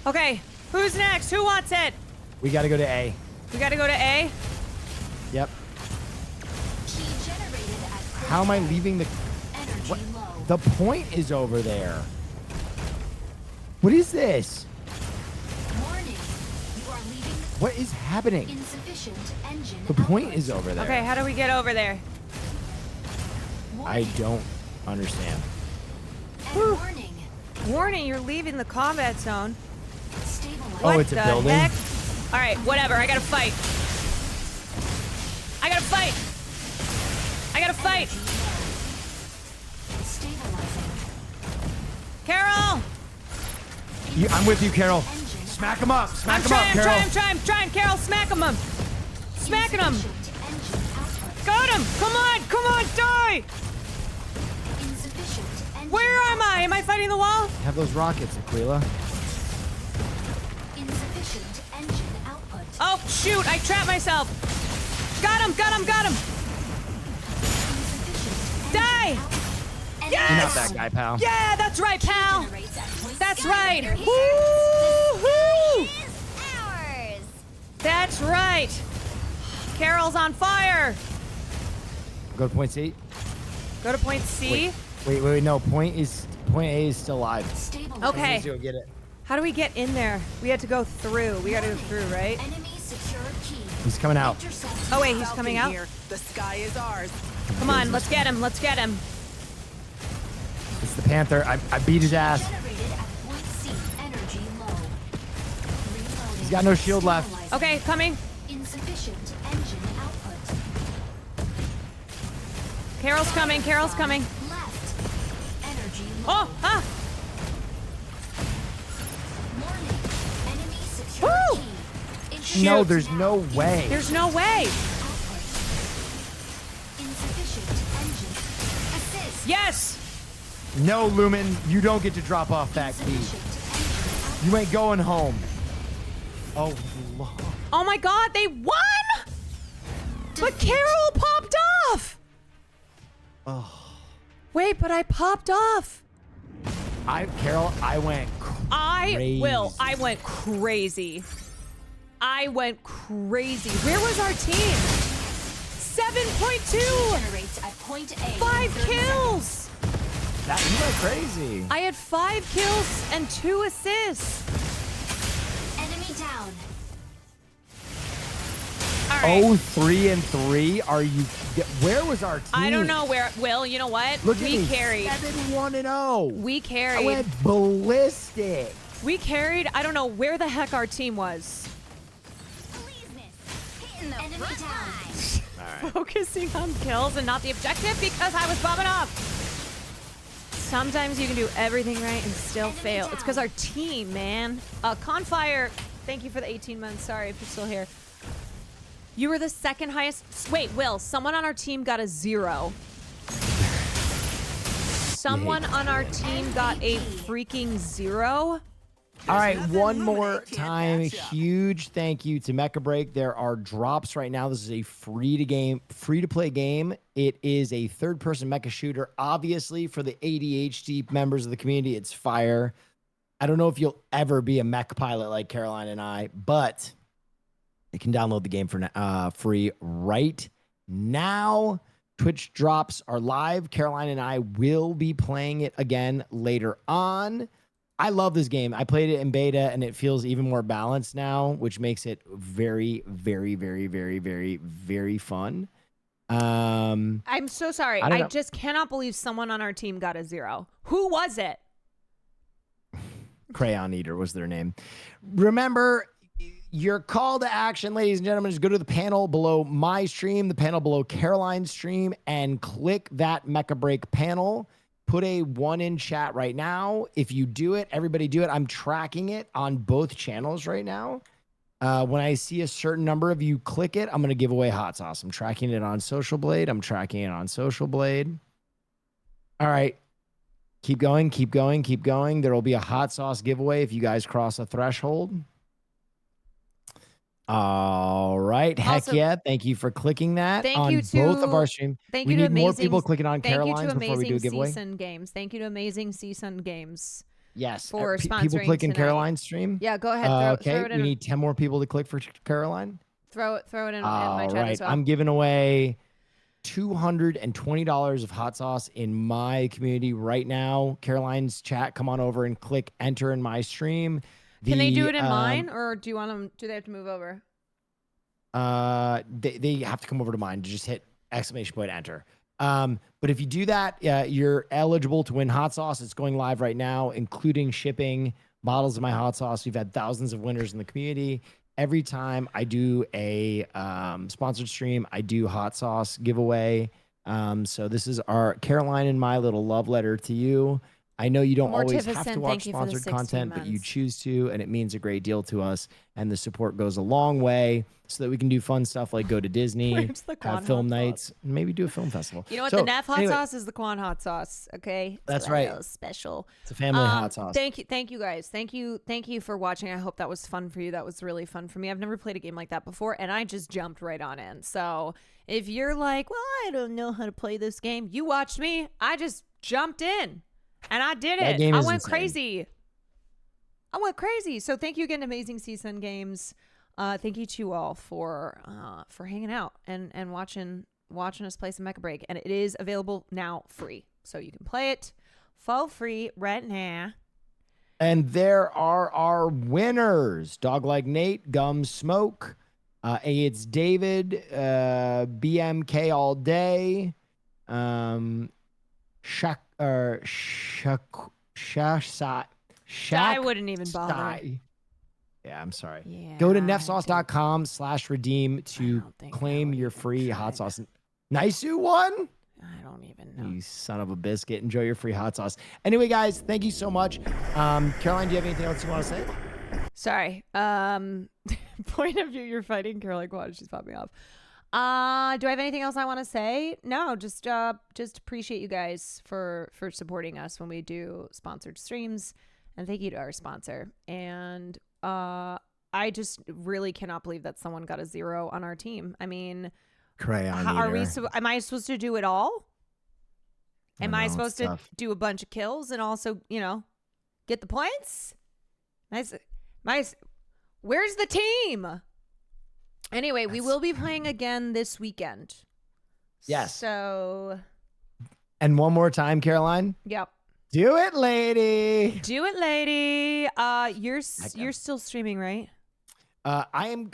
Okay, who's next? Who wants it? We gotta go to A. We gotta go to A. Yep. Key generated at point How am I A. leaving the... Energy What? low. The point is over there. What is this? Warning. You are leaving What is happening? insufficient engine The point output. is over there. Okay, how do we get over there? I don't understand. And warning. Warning, you're leaving the combat zone. Stabilize. Oh, it's a the building? heck? All right, whatever. I gotta fight. I gotta fight. I gotta fight. Stabilizing. Carol! I'm with you, Carol. Smack him up. Smack him up, Carol. I'm trying. Carol, smack him. Smacking him. Insufficient engine output. Got him. Come on, die. Insufficient engine Where am I? Am I fighting the wall? Have those rockets, Aquila. Insufficient engine output. Oh, shoot, I trapped myself. Got him. Insufficient Die. output. Yes! You're not that guy, pal. Yeah, that's right, pal. Generates at point That's C. right. Here. Woo-hoo! Is ours. That's right. Carol's on fire. Go to point C. Go to point C. Wait, no. Point A is still alive. Stabilizing. Okay. Let's go get it. How do we get in there? We had to go through. We got to go through, right? Enemy secured key. He's coming out. Intercept. Oh, wait, he's Falcon coming out? Here. The sky is ours. Come on, let's get him. Let's get him. It's the Panther. I beat his ass. Generated at point C. Energy low. Reloading. He's got no shield left. Stabilizing. Okay, coming. Insufficient engine output. Carol's coming. Carol's coming. Left. Energy low. Oh, ah. Warning. Enemy secure Woo! key. No, there's no way. There's no way. Insufficient engine. Assist. Yes. No, Lumen, you don't get to drop off that key. You ain't going home. Oh, Lord. Oh my God, they won! But Carol popped off. Oh. Wait, but I popped off. Carol, I went crazy. I went crazy. I went crazy. Where was our team? 7.2. Generates at point A. 5 kills. That, you went crazy. I had 5 kills and 2 assists. Enemy down. All right. Oh, 3-3. Are you? Where was our team? I don't know where. Will, you know what? Look we at me, carried. 7-1-0. We I carried. went ballistic. We carried. I don't know where the heck our team was. Enemy down. Focusing on kills and not the objective because I was bombing up. Sometimes you can do everything right and still fail. It's because our team, man. Confire, thank you for the 18 months. Sorry if you're still here. You were the second highest. Wait, Will, someone on our team got a 0. Someone on our team got a freaking 0. All right, one more time. Huge thank you to MECHA Break. There are drops right now. This is a free-to-play game. It is a third-person mecha shooter. Obviously, for the ADHD members of the community, it's fire. I don't know if you'll ever be a mech pilot like Caroline and I, but you can download the game for free right now. Twitch drops are live. Caroline and I will be playing it again later on. I love this game. I played it in beta and it feels even more balanced now, which makes it very, very, very, very, very, very fun. I'm so sorry. I don't I know. just cannot believe someone on our team got a 0. Who was it? Crayon Eater was their name. Remember, your call to action, ladies and gentlemen, is go to the panel below my stream, the panel below Caroline's stream, and click that MECHA Break panel. Put a 1 in chat right now. If you do it, everybody do it. I'm tracking it on both channels right now. When I see a certain number of you click it, I'm going to give away hot sauce. I'm tracking it on Social Blade. I'm tracking it on Social Blade. All right. Keep going, keep going, keep going. There will be a hot sauce giveaway if you guys cross a threshold. All right. Heck Also, yeah. Thank you for clicking that Thank on you to both of our streams. Thank We you to need more amazing, people clicking on thank Caroline's you to before we do a Amazing giveaway. Season Games. Thank you to Amazing Season Games. Yes. For people sponsoring clicking tonight. Caroline's stream? Yeah, go ahead. Okay. Throw it in. We need 10 more people to click for Caroline. Throw it in my All chat right. as well. I'm giving away $220 of hot sauce in my community right now. Caroline's chat, come on over and click enter in my stream. Can they do it in mine, or do you want them? Do they have to move over? They have to come over to mine to just hit ! enter. But if you do that, you're eligible to win hot sauce. It's going live right now, including shipping bottles of my hot sauce. We've had thousands of winners in the community. Every time I do a sponsored stream, I do hot sauce giveaway. So this is our Caroline and my little love letter to you. I know you don't always have to watch sponsored content, but you choose to, and it means a great deal to us. And the support goes a long way so that we can do fun stuff like go to Disney, Where's the Kwan have film hot nights, sauce? and maybe do a film festival. You know what? So, The Neff hot anyway, sauce is the Kwan hot sauce. Okay, That's So right. that was special. It's a family hot sauce. Thank you guys. Thank you for watching. I hope that was fun for you. That was really fun for me. I've never played a game like that before, and I just jumped right on in. So if you're like, well, I don't know how to play this game, you watched me. I just jumped in, and I did That it. game I is went insane. crazy. I went crazy. So thank you again, Amazing Season Games. Thank you to you all for hanging out and watching us play some MECHA Break, and it is available now free, so you can play it for free right now. And there are our winners: Dog Like Nate, Gum Smoke, it's David, BMK All Day, I wouldn't even bother. Yeah, I'm sorry. Yeah, Go to nefsauce.com/redeem to think claim your free hot sauce. Naisu won? I don't even know. You son of a biscuit. Enjoy your free hot sauce. Anyway, guys, thank you so much. Caroline, do you have anything else you want to say? Sorry. Point of view, you're fighting Caroline Kwan. She's popped me off. Do I have anything else I want to say? No, just appreciate you guys for supporting us when we do sponsored streams, and thank you to our sponsor. And I just really cannot believe that someone got a 0 on our team. I mean, am I supposed to do it all? Am I supposed to do a bunch of kills and also, get the points? Nice. Where's the team? Anyway, we will be playing again this weekend. Yes. So. And one more time, Caroline. Yep. Do it, lady. Do it, lady. You're still streaming, right? I am,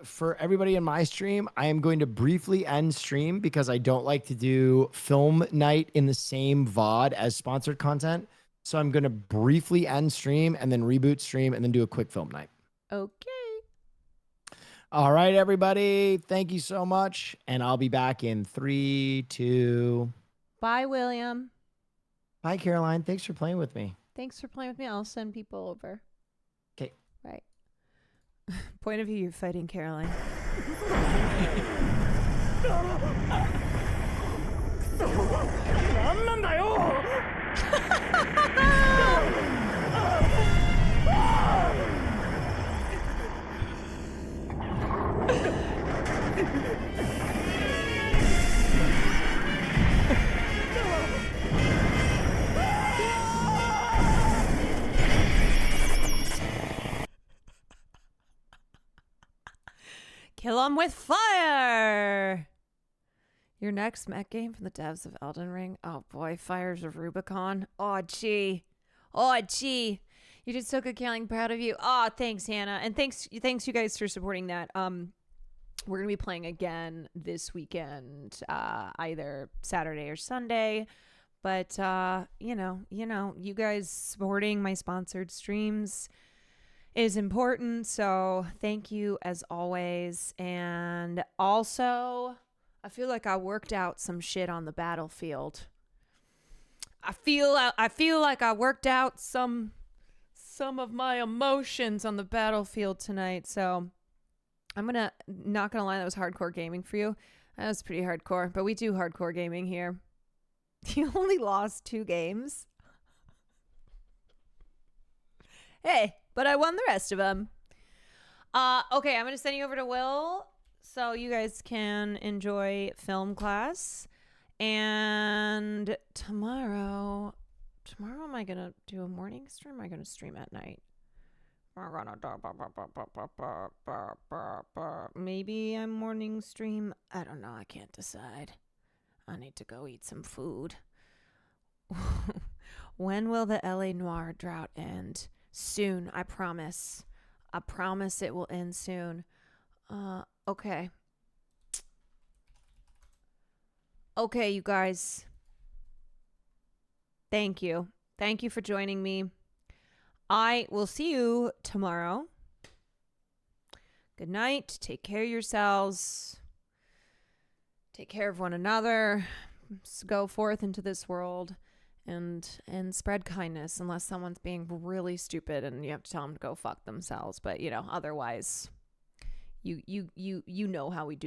for everybody in my stream, I am going to briefly end stream because I don't like to do film night in the same VOD as sponsored content. So I'm going to briefly end stream and then reboot stream and then do a quick film night. Okay. All right, everybody. Thank you so much. And I'll be back in 3, 2. Bye, William. Bye, Caroline. Thanks for playing with me. Thanks for playing with me. I'll send people over. Okay. Right. Point of view, you're fighting Caroline. Kill him with fire! Your next mech game from the devs of Elden Ring. Oh boy, Fires of Rubicon. Oh gee. Oh gee. You did so good, Caroline. Proud of you. Oh, thanks, Hannah. And thanks you guys for supporting that. We're gonna be playing again this weekend, either Saturday or Sunday. But you guys supporting my sponsored streams is important, so thank you as always. And also, I feel like I worked out some shit on the battlefield. I feel like I worked out some of my emotions on the battlefield tonight. So I'm not gonna lie, that was hardcore gaming for you. That was pretty hardcore, but we do hardcore gaming here. You only lost 2 games. Hey, but I won the rest of them. Okay, I'm going to send you over to Will so you guys can enjoy film class. And tomorrow am I going to do a morning stream or am I going to stream at night? Maybe I'm morning stream. I don't know. I can't decide. I need to go eat some food. When will the LA Noire drought end? Soon, I promise. I promise it will end soon. Okay. Okay, you guys. Thank you. Thank you for joining me. I will see you tomorrow. Good night. Take care of yourselves. Take care of one another. Go forth into this world and spread kindness, unless someone's being really stupid and you have to tell them to go fuck themselves. But otherwise, you know how we do.